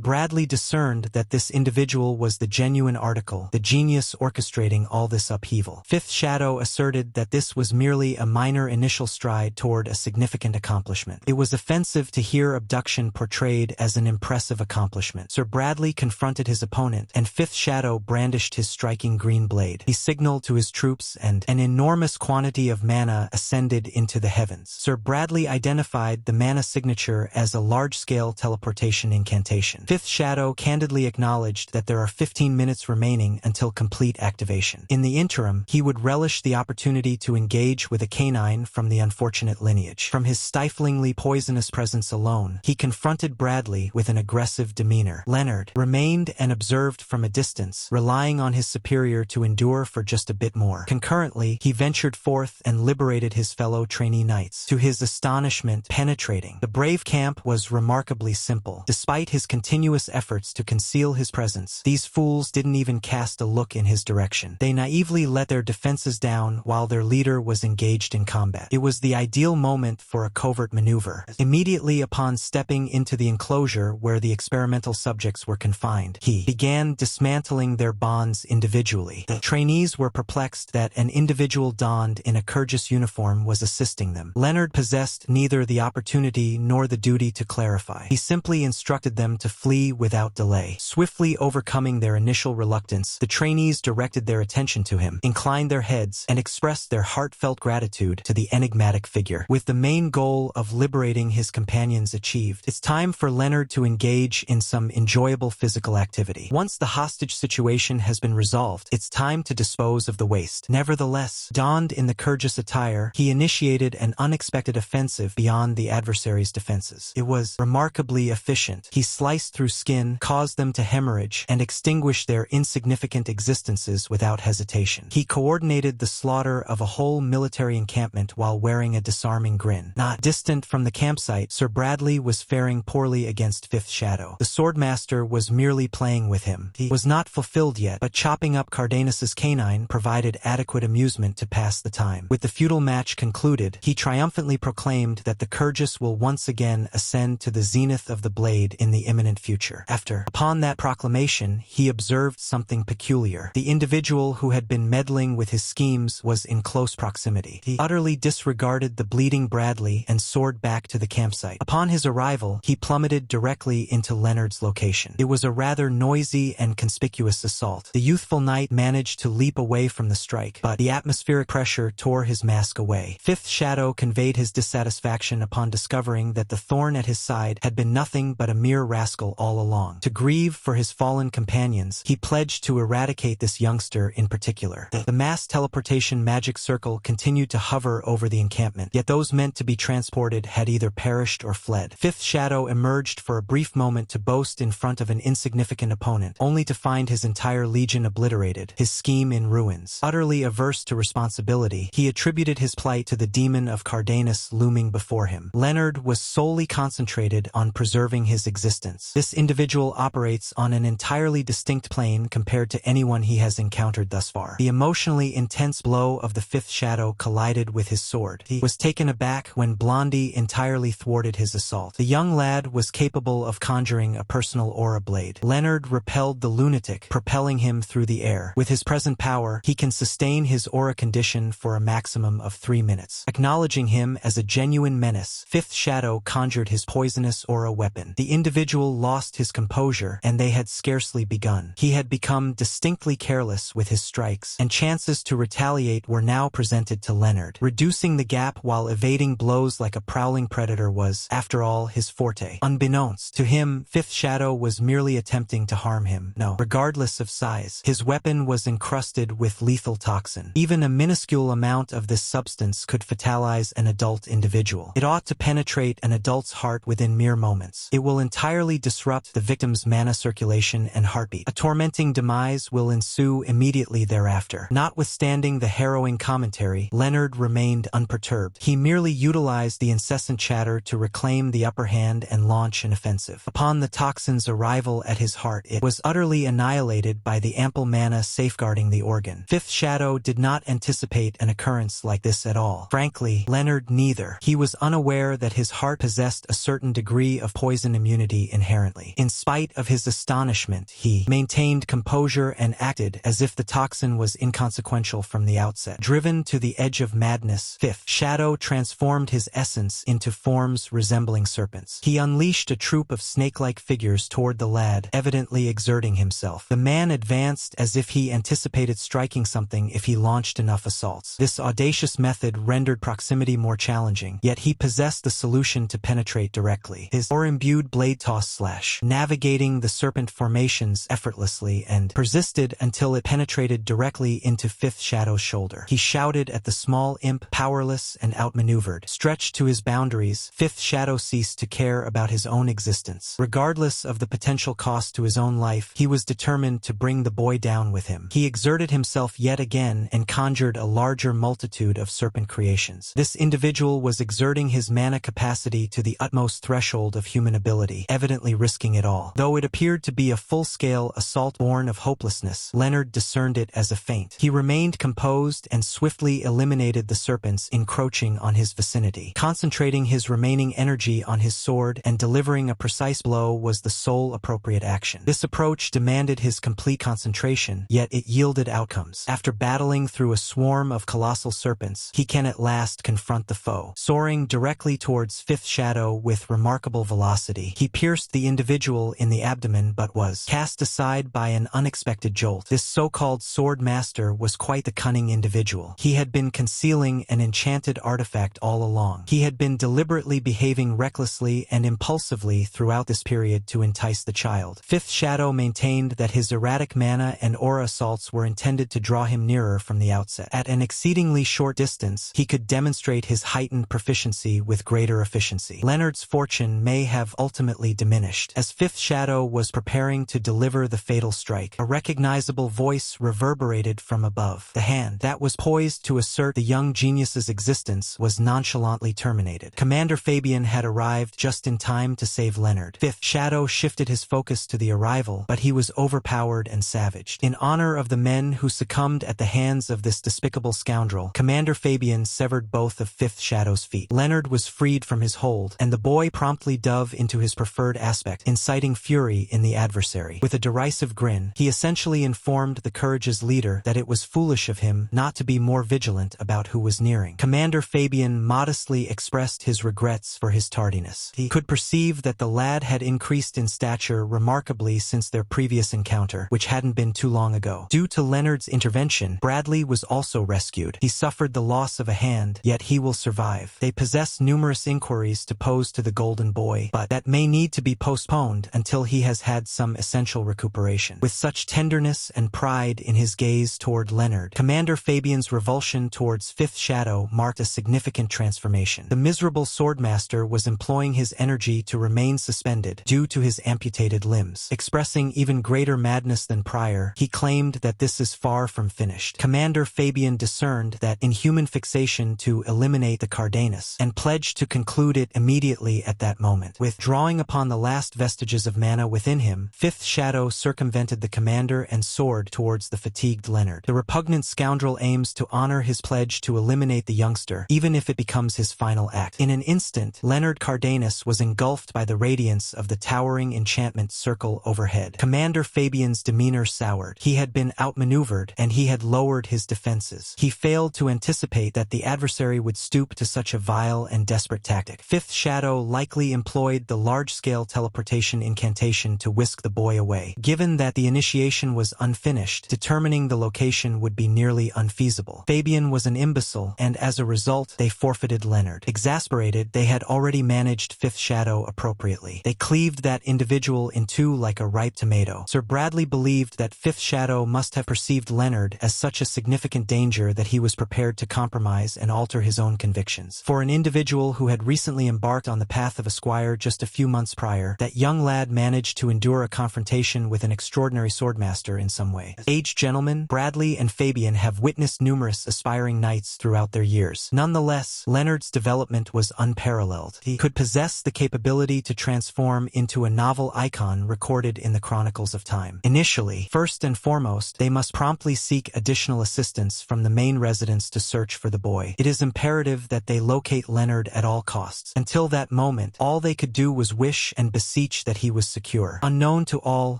Bradley discerned that this individual was the genuine article, the genius orchestrating all this upheaval. Fifth Shadow asserted that this was merely a minor initial stride toward a significant accomplishment. It was offensive to hear abduction portrayed as an impressive accomplishment. Sir Bradley confronted his opponent, and Fifth Shadow brandished his striking green blade. He signaled to his troops, and an enormous quantity of mana ascended into the heavens. Sir Bradley identified the mana signature as a large-scale teleportation incantation. Fifth Shadow candidly acknowledged that there are 15 minutes remaining until complete activation. In the interim, he would relish the opportunity to engage with a canine from the unfortunate lineage. From his stiflingly poisonous presence alone, he confronted Bradley with an aggressive demeanor. Leonard remained and observed from a distance, relying on his superior to endure for just a bit more. Concurrently, he ventured forth and liberated his fellow trainee knights. To his astonishment, penetrating the brave camp was remarkably simple. Despite his continuous efforts to conceal his presence, these fools didn't even cast a look in his direction. They naively let their defenses down while their leader was engaged in combat. It was the ideal moment for a covert maneuver. Immediately upon stepping into the enclosure where the experimental subjects were confined, he began dismantling their bonds individually. The trainees were perplexed that an individual donned in a Kyrgyz uniform was assisting them. Leonard possessed neither the opportunity nor the duty to clarify. He simply instructed them to flee without delay. Swiftly overcoming their initial reluctance, the trainees directed their attention to him, inclined their heads, and expressed their heartfelt gratitude to the enigmatic figure. With the main goal of liberating his companions achieved, it's time for Leonard to engage in some enjoyable physical activity. Once the hostage situation has been resolved, it's time to dispose of the waste. Nevertheless, donned in the Kyrgyz attire, he initiated an unexpected offensive beyond the adversary's defenses. It was remarkably efficient. He sliced through skin, caused them to hemorrhage, and extinguished their insignificant existences without hesitation. He coordinated the slaughter of a whole military encampment while wearing a disarming grin. Not distant from the campsite, Sir Bradley was faring poorly against Fifth Shadow. The swordmaster was merely playing with him. He was not fulfilled yet, but chopping up Cardanus's canine provided adequate amusement to pass the time. With the feudal match concluded, he triumphantly proclaimed that the Kyrgyz will once again ascend to the zenith of the blade in the imminent future. Upon that proclamation, he observed something peculiar. The individual who had been meddling with his schemes was in close proximity. He utterly disregarded the bleeding Bradley and soared back to the campsite. Upon his arrival, he plummeted directly into Leonard's location. It was a rather noisy and conspicuous assault. The youthful knight managed to leap away from the strike, but the atmospheric pressure tore his mask away. Fifth Shadow conveyed his dissatisfaction upon discovering that the thorn at his side had been nothing but a mere rascal all along. To grieve for his fallen companions, he pledged to eradicate this youngster in particular. The mass teleportation magic circle continued to hover over the encampment, yet those meant to be transported had either perished or fled. Fifth Shadow emerged for a brief moment to boast in front of an insignificant opponent, only to find his entire legion obliterated, his scheme in ruins. Utterly averse to responsibility, he attributed his plight to the demon of Cardanus looming before him. Leonard was solely concentrated on preserving his existence. This individual operates on an entirely distinct plane compared to anyone he has encountered thus far. The emotionally intense blow of the Fifth Shadow collided with his sword. He was taken aback when Blondie entirely thwarted his assault. The young lad was capable of conjuring a personal aura blade. Leonard repelled the lunatic, propelling him through the air. With his present power, he can sustain his aura condition for a maximum of 3 minutes. Acknowledging him as a genuine menace, Fifth Shadow conjured his poisonous aura weapon. The individual lost his composure, and they had scarcely begun. He had become distinctly careless with his strikes, and chances to retaliate were now presented to Leonard. Reducing the gap while evading blows like a prowling predator was, after all, his forte. Unbeknownst to him, Fifth Shadow was merely attempting to harm him. No, regardless of size, his weapon was encrusted with lethal toxin. Even a minuscule amount of this substance could fatalize an adult individual. It ought to penetrate an adult's heart within mere moments. It will entirely disrupt the victim's mana circulation and heartbeat. A tormenting demise will ensue immediately thereafter. Notwithstanding the harrowing commentary, Leonard remained unperturbed. He merely utilized the incessant chatter to reclaim the upper hand and launch an offensive. Upon the toxin's arrival at his heart, it was utterly annihilated by the ample mana safeguarding the organ. Fifth Shadow did not anticipate an occurrence like this at all. Frankly, Leonard neither. He was unaware that his heart possessed a certain degree of poison immunity inherently. In spite of his astonishment, he maintained composure and acted as if the toxin was inconsequential from the outset. Driven to the edge of madness, Fifth Shadow transformed his essence into forms resembling serpents. He unleashed a troop of snake-like figures toward the lad, evidently exerting himself. The man advanced as if he anticipated striking something if he launched enough assaults. This audacious method rendered proximity more challenging, yet he possessed the solution to penetrate directly. His imbued blade toss slash, navigating the serpent formations effortlessly and persisted until it penetrated directly into Fifth Shadow's shoulder. He shouted at the small imp, powerless and outmaneuvered. Stretched to his boundaries, Fifth Shadow ceased to care about his own existence. Regardless of the potential cost to his own life, he was determined to bring the boy down with him. He exerted himself yet again and conjured a larger multitude of serpent creations. This individual was exerting his mana capacity to the utmost threshold of human ability, evidently risking it all. Though it appeared to be a full-scale assault born of hopelessness, Leonard discerned it as a feint. He remained composed and swiftly eliminated the serpents encroaching on his vicinity. Concentrating his remaining energy on his sword and delivering a precise blow was the sole appropriate action. This approach demanded his complete concentration, yet it yielded outcomes. After battling through a swarm of colossal serpents, he can at last confront the foe. Soaring directly towards Fifth Shadow with remarkable velocity, he pierced the individual in the abdomen but was cast aside by an unexpected jolt. This so-called sword master was quite the cunning individual. He had been concealing an enchanted artifact all along. He had been deliberately behaving recklessly and impulsively throughout this period to entice the child. Fifth Shadow maintained that his erratic mana and aura assaults were intended to draw him nearer from the outset. At an exceedingly short distance, he could demonstrate his heightened proficiency with greater efficiency. Leonard's fortune may have ultimately diminished. As Fifth Shadow was preparing to deliver the fatal strike, a recognizable voice reverberated from above. The hand that was poised to assert the young genius's existence was nonchalantly terminated. Commander Fabian had arrived just in time to save Leonard. Fifth Shadow shifted his focus to the arrival, but he was overpowered and savaged. In honor of the men who succumbed at the hands of this despicable scoundrel, Commander Fabian severed both of Fifth Shadow's feet. Leonard was freed from his hold, and the boy promptly dove into his preferred aspect, inciting fury in the adversary. With a derisive grin, he essentially informed the Courage's leader that it was foolish of him not to be more vigilant about who was nearing. Commander Fabian modestly expressed his regrets for his tardiness. He could perceive that the lad had increased in stature remarkably since their previous encounter, which hadn't been too long ago. Due to Leonard's intervention, Bradley was also rescued. He suffered the loss of a hand, yet he will survive. They possess numerous inquiries to pose to the Golden Boy, but that may need to be postponed until he has had some essential recuperation. With such tenderness and pride in his gaze toward Leonard, Commander Fabian's revulsion towards Fifth Shadow marked a significant transformation. The miserable swordmaster was employing his energy to remain suspended due to his amputated limbs. Expressing even greater madness than prior, he claimed that this is far from finished. Commander Fabian discerned that inhuman fixation to eliminate the Cardanus, and pledged to conclude it immediately at that moment. Withdrawing upon the last vestiges of mana within him, Fifth Shadow circumvented the commander and soared towards the fatigued Leonard. The repugnant scoundrel aims to honor his pledge to eliminate the youngster, even if it becomes his final act. In an instant, Leonard Cardanus was engulfed by the radiance of the towering enchantment circle overhead. Commander Fabian's demeanor soured. He had been outmaneuvered, and he had lowered his defenses. He failed to anticipate that the adversary would stoop to such a vile and desperate tactic. Fifth Shadow likely employed the large-scale teleportation incantation to whisk the boy away. Given that the initiation was unfinished, determining the location would be nearly unfeasible. Fabian was an imbecile, and as a result, they forfeited Leonard. Exasperated, they had already managed Fifth Shadow appropriately. They cleaved that individual in two like a ripe tomato. Sir Bradley believed that Fifth Shadow must have perceived Leonard as such a significant danger that he was prepared to compromise and alter his own convictions. For an individual who had recently embarked on the path of a squire just a few months prior, that young lad managed to endure a confrontation with an extraordinary swordmaster in some way. Aged gentlemen, Bradley and Fabian have witnessed numerous aspiring knights throughout their years. Nonetheless, Leonard's development was unparalleled. He could possess the capability to transform into a novel icon recorded in the chronicles of time. Initially, first and foremost, they must promptly seek additional assistance from the main residence to search for the boy. It is imperative that they locate Leonard at all costs. Until that moment, all they could do was wish and beseech that he was secure. Unknown to all,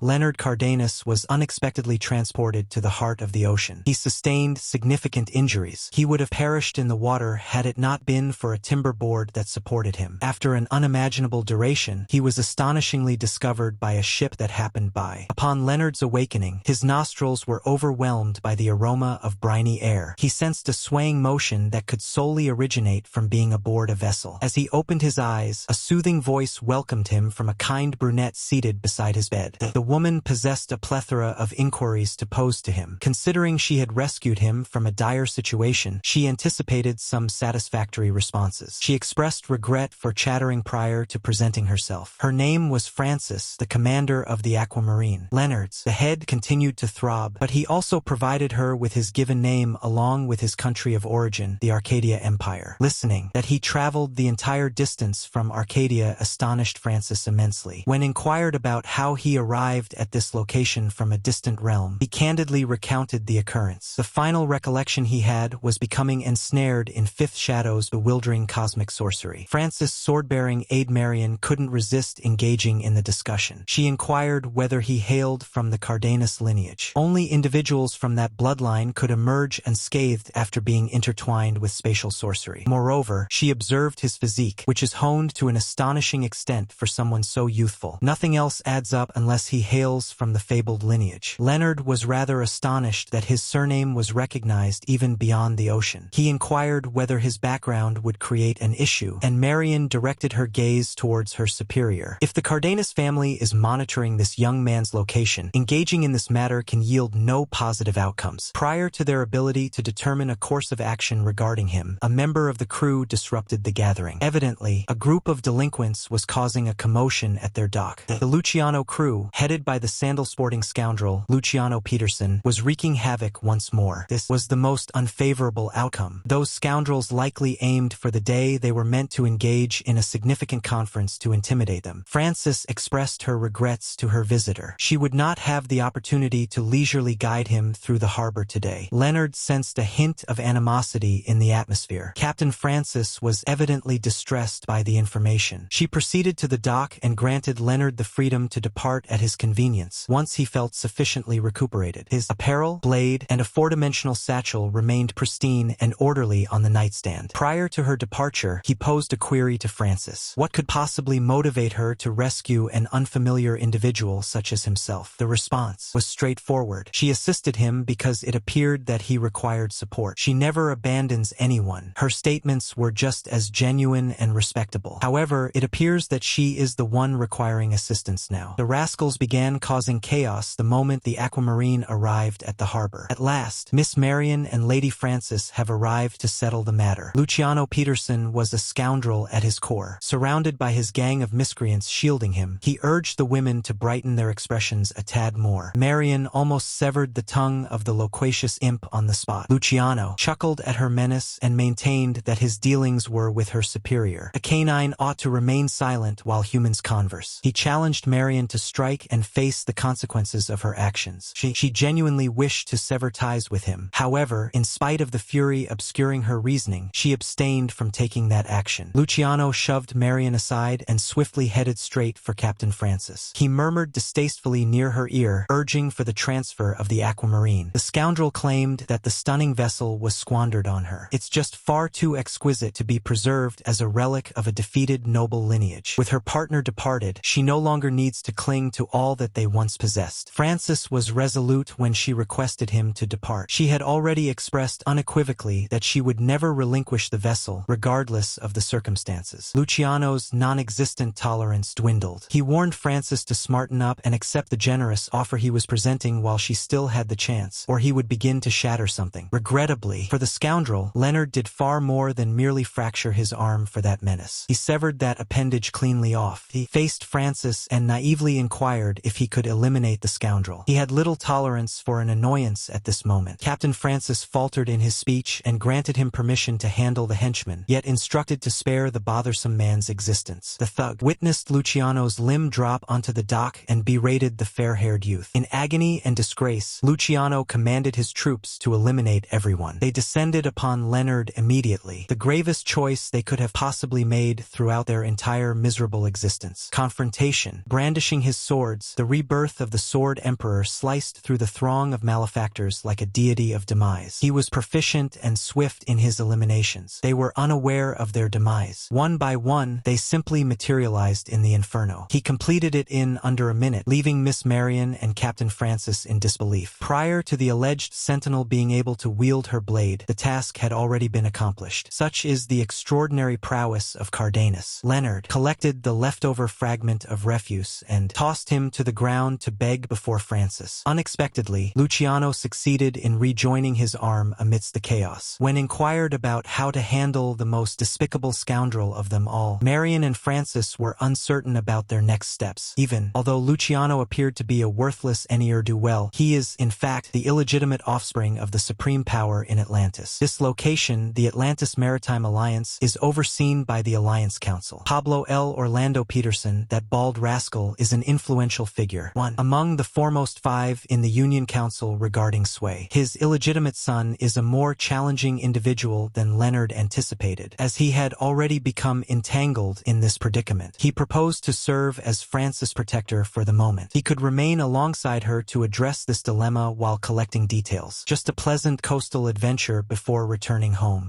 Leonard Cardanus was unexpectedly transported to the heart of the ocean. He sustained significant injuries. He would have perished in the water had it not been for a timber board that supported him. After an unimaginable duration, he was astonishingly discovered by a ship that happened by. Upon Leonard's awakening, his nostrils were overwhelmed by the aroma of briny air. He sensed a swaying motion that could solely originate from being aboard a vessel. As he opened his eyes, a soothing voice welcomed him from a kind brunette seated beside his bed. The woman possessed a plethora of inquiries to pose to him. Considering she had rescued him from a dire situation, she anticipated some satisfactory responses. She expressed regret for chattering prior to presenting herself. Her name was Francis, the commander of the Aquamarine. Leonard's. The head continued to throb, but he also provided her with his given name along with his country of origin, the Arcadia Empire. Listening, that he traveled the entire distance from Arcadia astonished Francis immensely. When inquired about how he arrived at this location from a distant realm, he candidly recounted the occurrence. The final recollection he had was becoming ensnared in Fifth Shadow's bewildering cosmic sorcery. Francis' sword-bearing aide Marion couldn't resist engaging in the discussion. She inquired whether he hailed from the Cardanus lineage. Only individuals from that bloodline could emerge unscathed after being intertwined with spatial sorcery. Moreover, she observed his physique, which is honed to an astonishing extent for someone so youthful. Nothing else adds up unless he hails from the fabled lineage. Leonard was rather astonished that his surname was recognized even beyond the ocean. He inquired whether his background would create an issue, and Marion directed her gaze towards her superior. If the Cardanus family is monitoring this young man's location, engaging in this matter can yield no positive outcomes. Prior to their ability to determine a course of action regarding him, a member of the crew disrupted the gathering. Evidently, a group of delinquents was causing a commotion at their dock. The Luciano crew, headed by the sandal-sporting scoundrel Luciano Peterson, was wreaking havoc once more. This was the most unfavorable outcome. Those scoundrels likely aimed for the day they were meant to engage in a significant conference to intimidate them. Francis expressed her regrets to her visitor. She would not have the opportunity to leisurely guide him through the harbor today. Leonard sensed a hint of animosity in the atmosphere. Captain Francis was evidently distressed by the information. She proceeded to the dock and granted Leonard the freedom to depart at his convenience once he felt sufficiently recuperated. His apparel, blade, and a four-dimensional satchel remained pristine and orderly on the nightstand. Prior to her departure, he posed a query to Francis. What could possibly motivate her to rescue an unfamiliar individual such as himself? The response was straightforward. She assisted him because it appeared that he required support. She never abandons anyone. Her statements were just as genuine and respectable. However, it appears that she is the one requiring assistance now. The rascals began causing chaos the moment the Aquamarine arrived at the harbor. At last, Miss Marion and Lady Francis have arrived to settle the matter. Luciano Peterson was a scoundrel at his core. Surrounded by his gang of miscreants shielding him, he urged the women to brighten their expressions a tad more. Marion almost severed the tongue of the loquacious imp on the spot. Luciano chuckled at her menace and maintained that his dealings were with her superior. A canine ought to remain silent while humans converse. He challenged Marion to strike and face the consequences of her actions. She genuinely wished to sever ties with him. However, in spite of the fury obscuring her reasoning, she abstained from taking that action. Luciano shoved Marion aside and swiftly headed straight for Captain Francis. He murmured distastefully near her ear, urging for the transfer of the Aquamarine. The scoundrel claimed that the stunning vessel was squandered on her. It's just far too exquisite to be preserved as a relic of a defeated noble lineage. With her partner departed, she no longer needs to cling to all that they once possessed. Francis was resolute when she requested him to depart. She had already expressed unequivocally that she would never relinquish the vessel, regardless of the circumstances. Luciano's non-existent tolerance dwindled. He warned Francis to smarten up and accept the generous offer he was presenting while she still had the chance, or he would begin to shatter something. Regrettably, for the scoundrel, Leonard did far more than merely fracture his arm for that menace. He severed that appendage cleanly off. He faced Francis and naively inquired if he could eliminate the scoundrel. He had little tolerance for an annoyance at this moment. Captain Francis faltered in his speech and granted him permission to handle the henchman, yet instructed to spare the bothersome man's existence. The thug witnessed Luciano's limb drop onto the dock and berated the fair-haired youth. In agony and disgrace, Luciano commanded his troops to eliminate everyone. They descended upon Leonard immediately, the gravest choice they could have possibly made throughout their entire miserable existence. Confrontation. Brandishing his swords, the rebirth of the Sword Emperor sliced through the throng of malefactors like a deity of demise. He was proficient efficient and swift in his eliminations. They were unaware of their demise. One by one, they simply materialized in the inferno. He completed it in under a minute, leaving Miss Marion and Captain Francis in disbelief. Prior to the alleged sentinel being able to wield her blade, the task had already been accomplished. Such is the extraordinary prowess of Cardanus. Leonard collected the leftover fragment of refuse and tossed him to the ground to beg before Francis. Unexpectedly, Luciano succeeded in rejoining his arm amidst the chaos. When inquired about how to handle the most despicable scoundrel of them all, Marion and Francis were uncertain about their next steps. Even although Luciano appeared to be a worthless ne'er-do-well, he is, in fact, the illegitimate offspring of the supreme power in Atlantis. This location, the Atlantis Maritime Alliance, is overseen by the Alliance Council. Pablo L. Orlando Peterson, that bald rascal, is an influential figure, one among the foremost 5 in the Union Council regarding sway. His illegitimate son is a more challenging individual than Leonard anticipated, as he had already become entangled in this predicament. He proposed to serve as Francis' protector for the moment. He could remain alongside her to address this dilemma while collecting details. Just a pleasant coastal adventure before returning home.